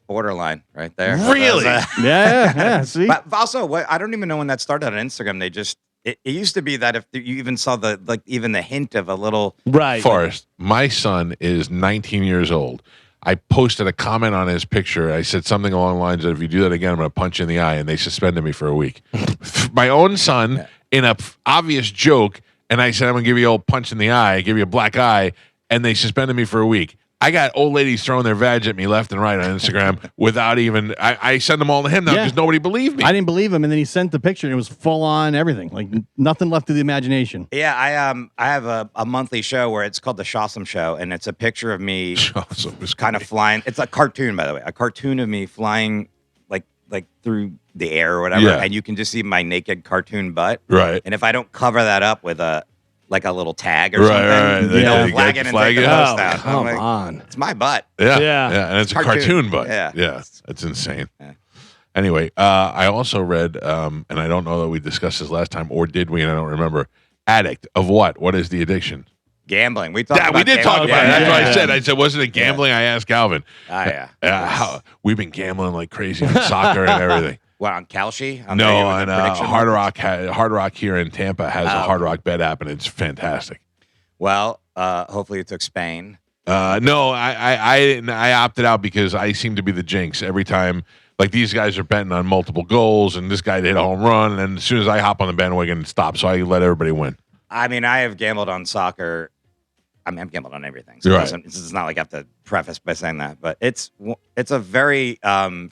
borderline right there. Really? Yeah. See, but also, I don't even know when that started on Instagram. They just it used to be that if you even saw even the hint of a little Forrest, my son is 19 years old. I posted a comment on his picture. I said something along the lines of, if you do that again, I'm going to punch you in the eye. And they suspended me for a week. My own son, in a obvious joke, and I said, I'm going to give you a old punch in the eye, give you a black eye, and they suspended me for a week. I got old ladies throwing their vag at me left and right on Instagram without even. I send them all to him now because nobody believed me. I didn't believe him, and then he sent the picture, and it was full on everything, like nothing left to the imagination. Yeah, I have a monthly show where it's called the Shawsome Show, and it's a picture of me kind of flying. It's a cartoon, by the way, a cartoon of me flying like through the air or whatever, and you can just see my naked cartoon butt. Right. And if I don't cover that up with a little tag or something, flag it and take the post out. Come on. It's my butt. Yeah. And it's a cartoon butt. Yeah. It's insane. Yeah. Anyway, I also read, and I don't know that we discussed this last time, or did we? And I don't remember. Addict of what? What is the addiction? Gambling. We talked about we did talk about it. That's what I said. Yeah. I said, wasn't it gambling? I asked Galvin. We've been gambling like crazy on soccer and everything. What, on Kalshi? No, on Hard Rock here in Tampa has a Hard Rock bet app, and it's fantastic. Well, hopefully it took Spain. No, I opted out because I seem to be the jinx every time. Like, these guys are betting on multiple goals, and this guy hit a home run, and then as soon as I hop on the bandwagon, it stops. So I let everybody win. I mean, I have gambled on soccer. I mean, I've gambled on everything. So it's not like I have to preface by saying that, but it's a very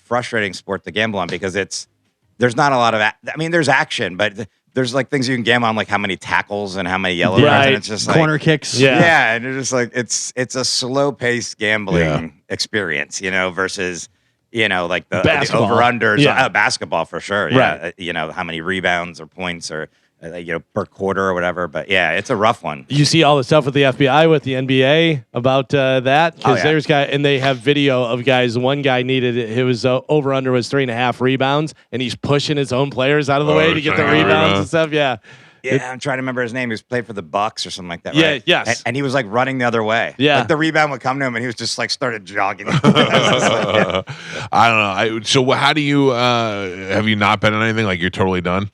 frustrating sport to gamble on because there's not a lot of. There's action, but there's like things you can gamble on, like how many tackles and how many yellow cards, and it's just like corner kicks. Yeah, and it's just like it's a slow paced gambling experience, versus like the over unders. Basketball for sure. Right. Yeah, how many rebounds or points or. Per quarter or whatever, but yeah, it's a rough one. You see all the stuff with the FBI, with the NBA about that, because there's guy, and they have video of guys. One guy needed it was over under was 3.5 rebounds, and he's pushing his own players out of the way to get the rebounds and stuff. Yeah, I'm trying to remember his name. He was played for the Bucks or something like that. Yeah, right? yes. And he was like running the other way. Yeah, like the rebound would come to him, and he was just like started jogging. I don't know. So how do you have you not been on anything? Like you're totally done?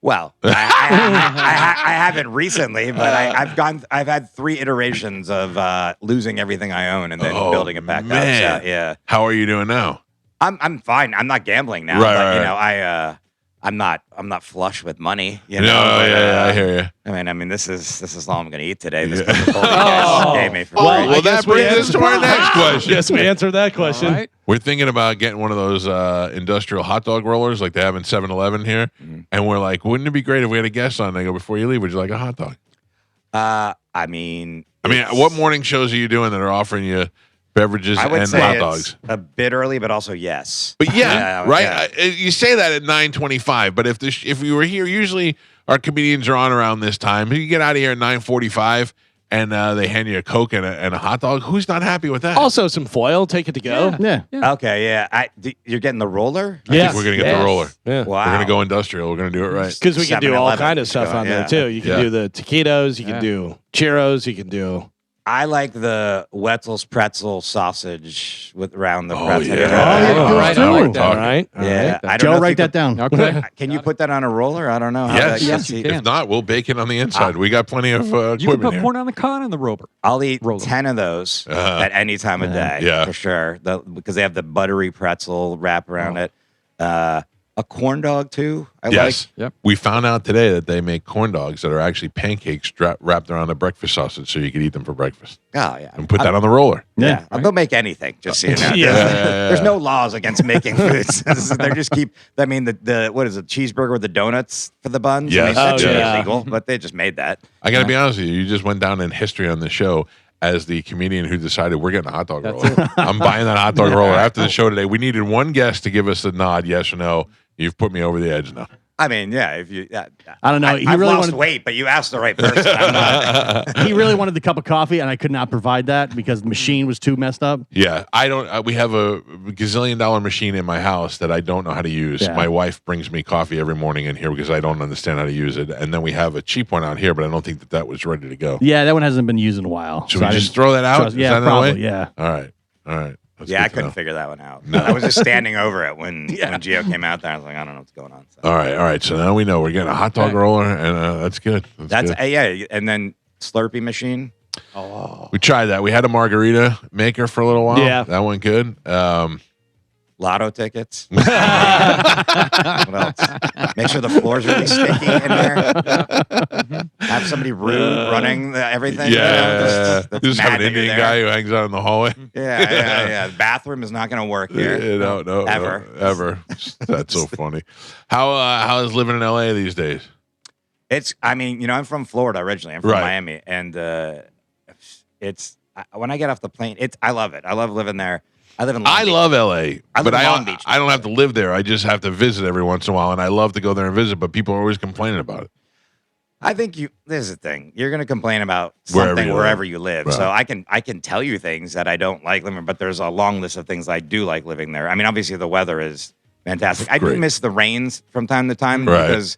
Well, I haven't recently, but I've had 3 iterations of losing everything I own and then building it back up. So, yeah. How are you doing now? I'm fine. I'm not gambling now, but I'm not flush with money. I hear you. I mean, this is all I'm going to eat today. This Coca-Cola you guys gave me for free. Well, that brings us to our next question. Yes, we answered that question. Right. We're thinking about getting one of those industrial hot dog rollers like they have in 7-Eleven here. Mm-hmm. And we're like, wouldn't it be great if we had a guest on? They go, before you leave, would you like a hot dog? I mean, what morning shows are you doing that are offering you beverages and hot dogs? A bit early, but also yes. But right. Yeah. You say that at 9:25, but if we were here, usually our comedians are on around this time. You get out of here at 9:45, and they hand you a Coke and a hot dog. Who's not happy with that? Also, some foil. Take it to go. Yeah. Okay. Yeah. You're getting the roller. I think we're gonna get the roller. Yeah. Wow. We're gonna go industrial. We're gonna do it right Because we can do all kind of stuff on there too. You can do the taquitos. You can do churros. You can do. I like the Wetzel's pretzel sausage around the pretzel. Right. I like that. Right. Yeah. I don't Joe, know if write that down. Okay. Can you put that on a roller? I don't know. Yes, you can. If not, we'll bake it on the inside. We got plenty of You can equipment put here. corn on the cob and the roller. I'll eat 10 of those at any time of day, for sure. Because they have the buttery pretzel wrap around it. A corn dog too. I like. Yep. We found out today that they make corn dogs that are actually pancakes wrapped around a breakfast sausage, so you could eat them for breakfast. Oh yeah, and put that on the roller. Yeah, I'll go make anything. Just so you know. There's no laws against making foods. They just keep. I mean, the what is it? Cheeseburger with the donuts for the buns. Yes. I mean, that's illegal, but they just made that. I got to be honest with you. You just went down in history on the show as the comedian who decided we're getting a hot dog roller. I'm buying that hot dog roller after the show today. We needed one guest to give us a nod, yes or no. You've put me over the edge now. I mean, yeah. If you, I don't know. I've lost weight, but you asked the right person. I'm not. He really wanted the cup of coffee, and I could not provide that because the machine was too messed up. Yeah, I don't. We have a gazillion-dollar machine in my house that I don't know how to use. Yeah. My wife brings me coffee every morning in here because I don't understand how to use it. And then we have a cheap one out here, but I don't think that was ready to go. Yeah, that one hasn't been used in a while. Should we just throw that out? Yeah, Is that probably. way? Yeah. All right. I couldn't figure that one out. No. I was just standing over it when Gio came out there. I was like, I don't know what's going on. So. All right. So now we know we're getting a hot dog roller, and that's good. That's good. And then Slurpee machine. Oh, we tried that. We had a margarita maker for a little while. Yeah, that went good. Lotto tickets. What else? Make sure the floor's really sticky in there. Have somebody rude running everything. Yeah, just have an Indian guy who hangs out in the hallway. Yeah. The bathroom is not going to work here. No, ever. That's so funny. How is living in LA these days? I'm from Florida originally. I'm from Miami, and it's when I get off the plane, I love it. I love living there. I live in Long Beach. I love LA, but I don't have to live there. I just have to visit every once in a while, and I love to go there and visit. But people are always complaining about it. I think this is the thing. You're going to complain about something wherever you live. Right. So I can tell you things that I don't like living, but there's a long list of things I do like living there. I mean, obviously the weather is fantastic. I do miss the rains from time to time because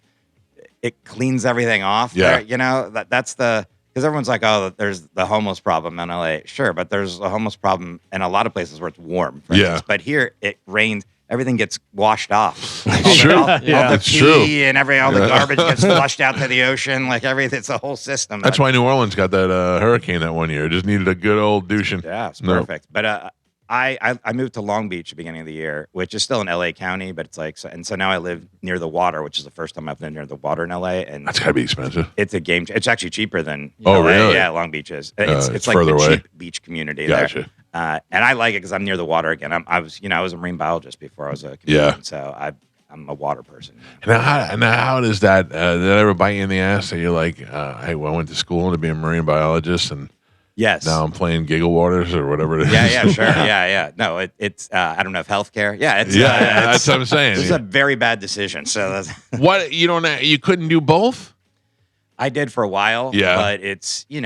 it cleans everything off. Yeah, there. That's the. Because everyone's like, oh, there's the homeless problem in LA. Sure, but there's a homeless problem in a lot of places where it's warm. For instance. But here it rains. Everything gets washed off. It's true. All the pee and all the garbage gets flushed out to the ocean. Like it's a whole system. That's why New Orleans got that hurricane that one year. It just needed a good old douching. Yeah, it's perfect. But I moved to Long Beach at the beginning of the year, which is still in LA County, but it's like so now I live near the water, which is the first time I've been near the water in LA, and that's gotta be expensive. It's a game. It's actually cheaper than LA. Really? Yeah, Long Beach is. It's like the cheap beach community there. And I like it because I'm near the water again. I was a marine biologist before I was a comedian, so I'm a water person. And how does that? Did that ever bite you in the ass? That you're like, hey, I went to school to be a marine biologist, and yes, now I'm playing Giggle Waters or whatever it is. Yeah, sure. Yeah. No, it's I don't know if healthcare. Yeah, that's what I'm saying. It's a very bad decision. So that's what you couldn't do both. I did for a while, but it's you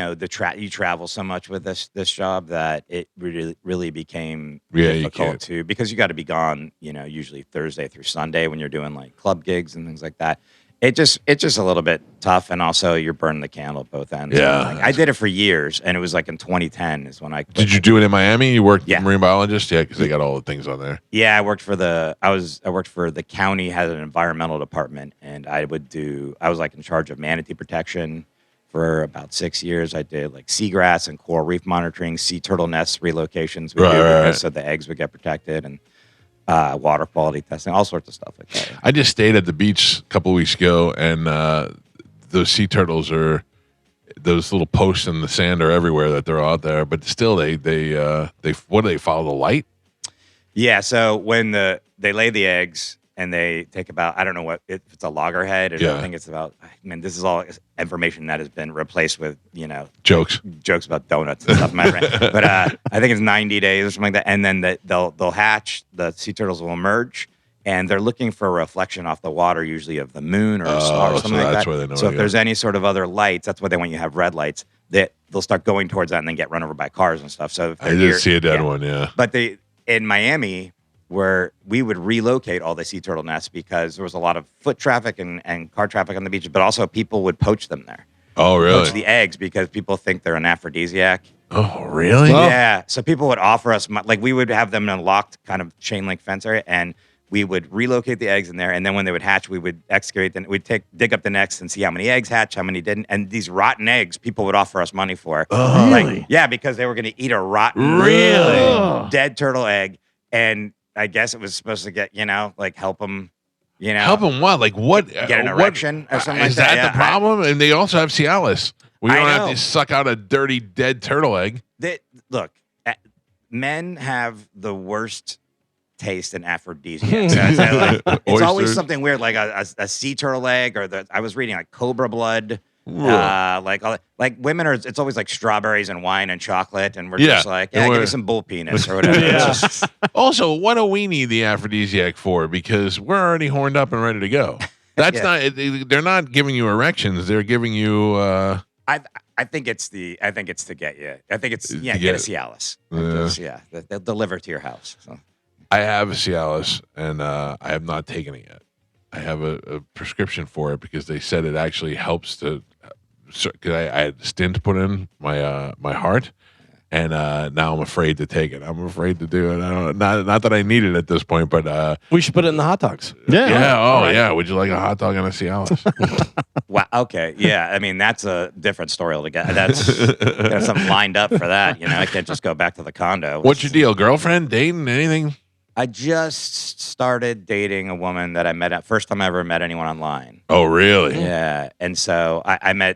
travel so much with this job that it really became difficult to because you got to be gone usually Thursday through Sunday when you're doing like club gigs and things like that. It's just a little bit tough, and also you're burning the candle at both ends. Yeah, I did it for years, and it was like in 2010 is when I quit. Did you do it in Miami? You worked marine biologist, because they got all the things on there. Yeah, I worked for the county had an environmental department, and I was like in charge of manatee protection for about 6 years. I did like seagrass and coral reef monitoring, sea turtle nest relocations, so the eggs would get protected and. Water quality testing, all sorts of stuff like that. I just stayed at the beach a couple of weeks ago, and those sea turtles are those little posts in the sand are everywhere that they're out there. But still, they what do they follow the light? Yeah. So when they lay the eggs and they take about I don't know if it's a loggerhead. And I think it's about. I mean, this is all information that has been replaced with jokes about donuts and stuff. But I think it's 90 days or something like that, and then they'll hatch. The sea turtles will emerge, and they're looking for a reflection off the water, usually of the moon or a star or something like that. Where they know so if there's any sort of other lights, that's why they want you to have red lights. They'll start going towards that and then get run over by cars and stuff. So I did see a dead one, But in Miami. Where we would relocate all the sea turtle nests because there was a lot of foot traffic and car traffic on the beaches, but also people would poach them there. Oh, really? Poach the eggs because people think they're an aphrodisiac. Oh, really? Yeah. So people would offer us, we would have them in a locked kind of chain link fence area, and we would relocate the eggs in there. And then when they would hatch, we would excavate them. We'd dig up the nests and see how many eggs hatch, how many didn't. And these rotten eggs, people would offer us money for. Oh, really? Because they were going to eat a rotten, dead turtle egg. And I guess it was supposed to get, help them, Help them what? Like what? Get an erection or something like that. Is that the problem? And they also have Cialis. We don't have to suck out a dirty, dead turtle egg. Look, men have the worst taste in aphrodisiacs. It's always something weird, like a sea turtle egg, or I was reading like cobra blood. Like women are, it's always like strawberries and wine and chocolate, and we're just like, give me some bull penis or whatever. Also, what do we need the aphrodisiac for? Because we're already horned up and ready to go. That's not. They're not giving you erections. They're giving you. I think it's to get you. I think it's get a Cialis. They'll deliver to your house. So. I have a Cialis, and I have not taken it yet. I have a prescription for it because they said it actually helps to. Because I had a stent put in my heart, And now I'm afraid to take it. I'm afraid to do it. I don't. Not that I need it at this point, but we should put it in the hot dogs. Yeah. Oh, right. Yeah. Would you like a hot dog and a Cialis? Wow. Okay. Yeah. I mean, that's a different story altogether. That's got something lined up for that. I can't just go back to the condo. What's your deal? Girlfriend, dating, anything? I just started dating a woman that I met at first time I ever met anyone online. Oh, really? Yeah. And so I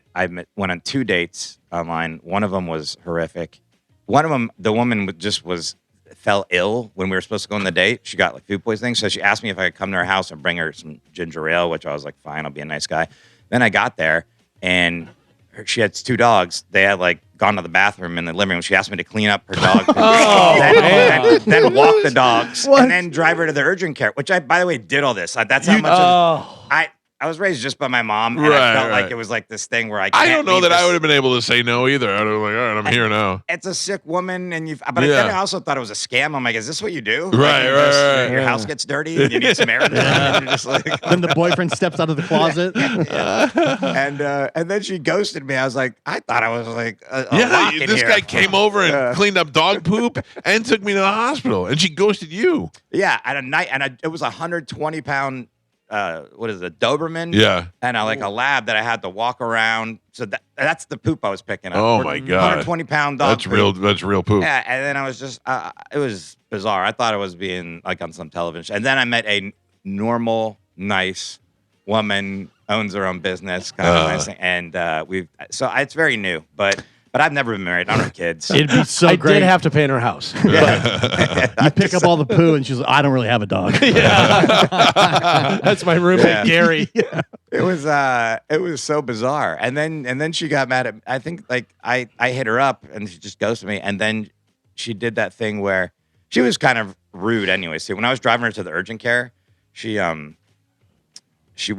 went on 2 dates online. One of them was horrific. One of them, the woman fell ill when we were supposed to go on the date. She got like food poisoning. So she asked me if I could come to her house and bring her some ginger ale, which I was like, fine, I'll be a nice guy. Then I got there and she had 2 dogs. They had like gone to the bathroom in the living room. She asked me to clean up her dog. Then walk the dogs and then drive her to the urgent care, which I, by the way, did all this. That's how much I was raised just by my mom, and I felt like it was like this thing where I don't know that I would have been able to say no either. I was like, all right, I'm here now. It's a sick woman, but then I also thought it was a scam. I'm like, is this what you do? Right. Your house gets dirty, and you need some air. And you're just like, then the boyfriend steps out of the closet. And then she ghosted me. I was like, I thought I was like, this guy came over and cleaned up dog poop and took me to the hospital, and she ghosted you. Yeah, at a night, and it was 120-pound. What is it, Doberman? Yeah. And a lab that I had to walk around. So that's the poop I was picking up. Oh my God. 120-pound dog. That's real poop. Yeah. And then I was just, it was bizarre. I thought I was being like on some television. And then I met a normal, nice woman, owns her own business, kind of nice thing. And it's very new, but I've never been married. I don't have kids. It'd be so great. I did have to paint her house. You pick up all the poo, and she's like, I don't really have a dog. That's my roommate, Gary. It was so bizarre. And then she got mad at me. I think I hit her up, and she just ghosted me. And then she did that thing where she was kind of rude anyway. See, when I was driving her to the urgent care, we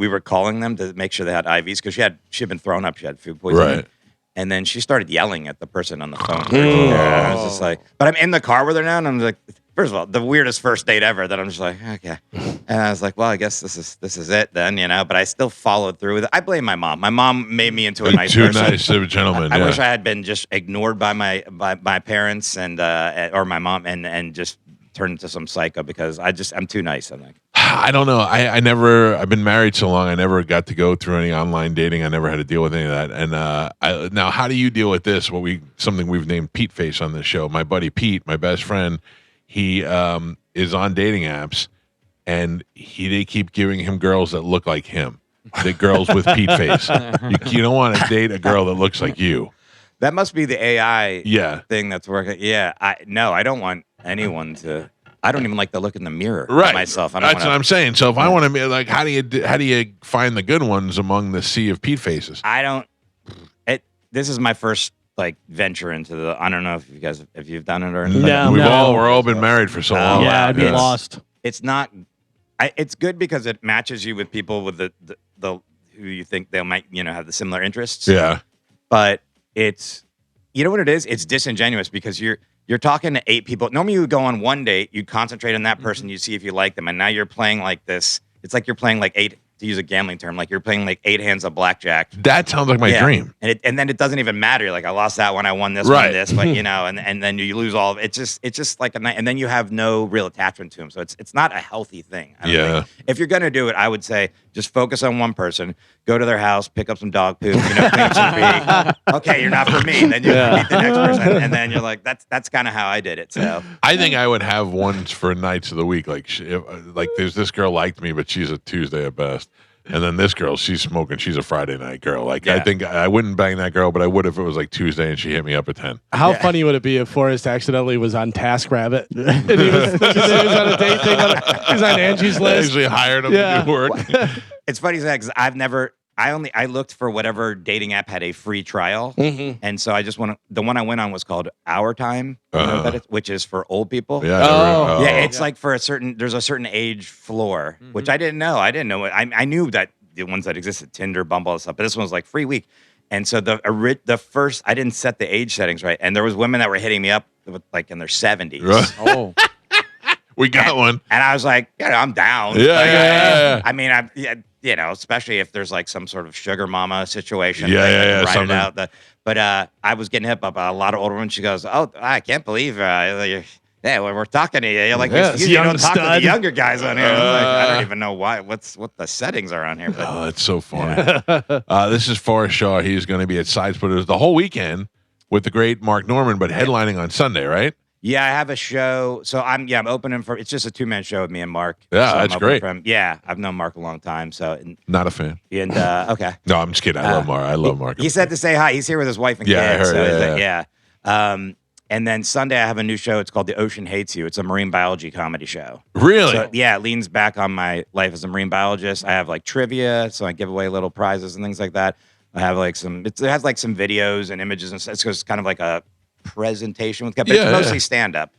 were calling them to make sure they had IVs because she had been thrown up. She had food poisoning. Right. And then she started yelling at the person on the phone. I was just like, but I'm in the car with her now, and I'm like, first of all, the weirdest first date ever. That I'm just like, okay. And I was like, well, I guess this is it then, But I still followed through with it. I blame my mom. My mom made me into a nice person. Nice gentleman. I wish I had been just ignored by my parents and or my mom and just turned into some psycho because I'm too nice. I think. I don't know. I've been married so long. I never got to go through any online dating. I never had to deal with any of that. And now, how do you deal with this? Something we've named Pete Face on this show. My buddy Pete, my best friend, he is on dating apps, and they keep giving him girls that look like him. The girls with Pete Face. You don't want to date a girl that looks like you. That must be the AI thing that's working. Yeah, I don't want anyone to. I don't even like to look in the mirror at myself. That's what I'm saying. So if I want to be like, how do you find the good ones among the sea of Pete Faces? I don't. This is my first venture into the. I don't know if you've done it or not. We're all been married for so long. Yeah, I'd be lost. It's not. It's good because it matches you with people with the who you think they might have the similar interests. Yeah, but it's what it is. It's disingenuous because you're talking to 8 people. Normally, you would go on one date, you'd concentrate on that person, you'd see if you like them, and now you're playing like this. It's like you're playing like 8, to use a gambling term, like you're playing like 8 hands of blackjack. That sounds like my dream. And then it doesn't even matter. You're like, I lost that one, I won this one, this, but and then you lose all of it. It's just like a night, and then you have no real attachment to them. So it's not a healthy thing. I don't think. If you're gonna do it, I would say just focus on one person. Go to their house, pick up some dog poop, clean up some pee. Okay, you're not for me. Then you meet the next person, and then you're like, that's kind of how I did it. So I think I would have ones for nights of the week. Like there's this girl liked me, but she's a Tuesday at best. And then this girl, she's smoking. She's a Friday night girl. I think I wouldn't bang that girl, but I would if it was like Tuesday and she hit me up at 10. How funny would it be if Forrest accidentally was on TaskRabbit and he was on a date thing? He was on Angie's list. I actually hired him to do work. It's funny because I looked for whatever dating app had a free trial, and so I just the one I went on was called Our Time, which is for old people. Yeah, it's like for there's a certain age floor, which I didn't know. I didn't know it. I knew that the ones that existed, Tinder, Bumble, and stuff, but this one was like free week, and so the first I didn't set the age settings right, and there was women that were hitting me up with like in their 70s. Oh. We got one. And I was like, I'm down. Yeah. I mean, especially if there's like some sort of sugar mama situation. Yeah. Write it out. But I was getting hit up by a lot of older women. She goes, "Oh, I can't believe when we're talking to you, you're like, you don't talk to the younger guys on here." I'm like, I don't even know what the settings are on here. But, oh, it's so funny. This is Forrest Shaw. He's going to be at Side Splitters the whole weekend with the great Mark Norman, but headlining on Sunday, right? Yeah, I have a show. So I'm opening for. It's just a 2-man show with me and Mark. Yeah, so that's great. I've known Mark a long time. So not a fan. And okay. No, I'm just kidding. I love Mark. I love Mark. He said to say hi. He's here with his wife and kids. I heard. Yeah. And then Sunday I have a new show. It's called The Ocean Hates You. It's a marine biology comedy show. Really? So, it leans back on my life as a marine biologist. I have like trivia, so I give away little prizes and things like that. I have like it has like some videos and images and stuff. So it's kind of like a presentation with, but it's mostly stand up.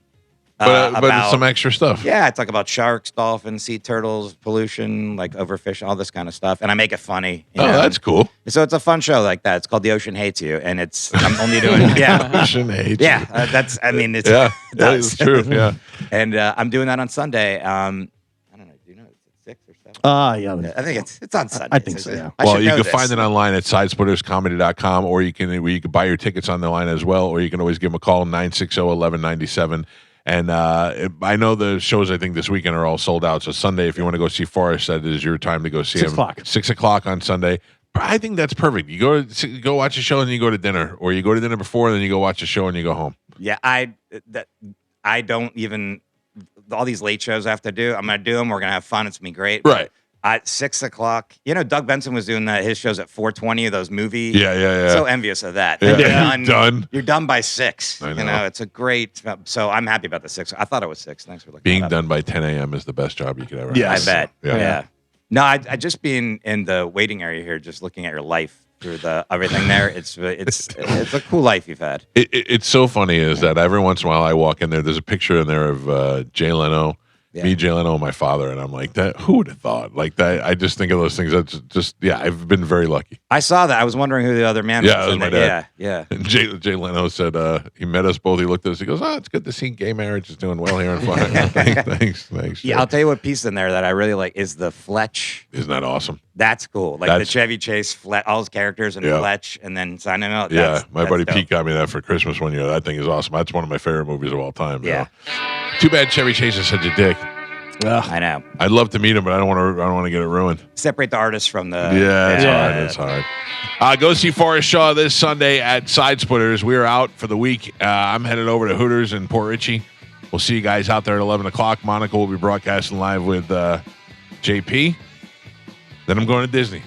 But it's some extra stuff. Yeah, it's like about sharks, dolphins, sea turtles, pollution, like overfishing, all this kind of stuff. And I make it funny. You know? That's cool. So it's a fun show like that. It's called The Ocean Hates You, and I'm only doing Ocean Hates You. That's it's true. Yeah, and I'm doing that on Sunday. I don't know. Do you know it's 6 or 7? Yeah. I think it's on Sunday. I think so. Yeah. Well, you can find it online at sidesplitterscomedy.com, or you can buy your tickets on the line as well, or you can always give them a call 960-1197. And I know the shows, I think, this weekend are all sold out. So Sunday, if you want to go see Forrest, that is your time to go see him. 6 o'clock. 6 o'clock on Sunday. I think that's perfect. You go watch a show and then you go to dinner, or you go to dinner before and then you go watch a show and you go home. Yeah, I don't even all these late shows I have to do. I'm gonna do them. We're gonna have fun. It's gonna be great. Right. At 6 o'clock, Doug Benson was doing his shows at 4:20. Those movie. Yeah. So envious of that. Yeah. You're done by 6. I know. It's a great. So I'm happy about the 6. I thought it was 6. Thanks for looking. Being done by 10 a.m. is the best job you could ever have. Yes. I bet. Yeah. No, I just being in the waiting area here, just looking at your life through everything there. It's a cool life you've had. It's so funny is that every once in a while I walk in there. There's a picture in there of Jay Leno. Yeah. Me, Jay Leno, and my father, and I'm like, that. Who would have thought? Like that. I just think of those things. That's just, I've been very lucky. I saw that. I was wondering who the other man was. Yeah, it was my dad. Yeah. And Jay Leno said he met us both. He looked at us. He goes, "Oh, it's good to see gay marriage is doing well here in Florida." Thanks. Yeah, I'll tell you what piece in there that I really like is the Fletch. Isn't that awesome? That's cool. Like the Chevy Chase, all his characters and Fletch, and then signing out. My buddy Pete got me that for Christmas one year. That thing is awesome. That's one of my favorite movies of all time. Yeah. Too bad Chevy Chase is such a dick. I know. I'd love to meet him, but I don't want to get it ruined. Separate the artist from the. It's hard. Go see Forrest Shaw this Sunday at Side Splitters. We are out for the week. I'm headed over to Hooters in Port Richey. We'll see you guys out there at 11 o'clock. Monica will be broadcasting live with JP. Then I'm going to Disney.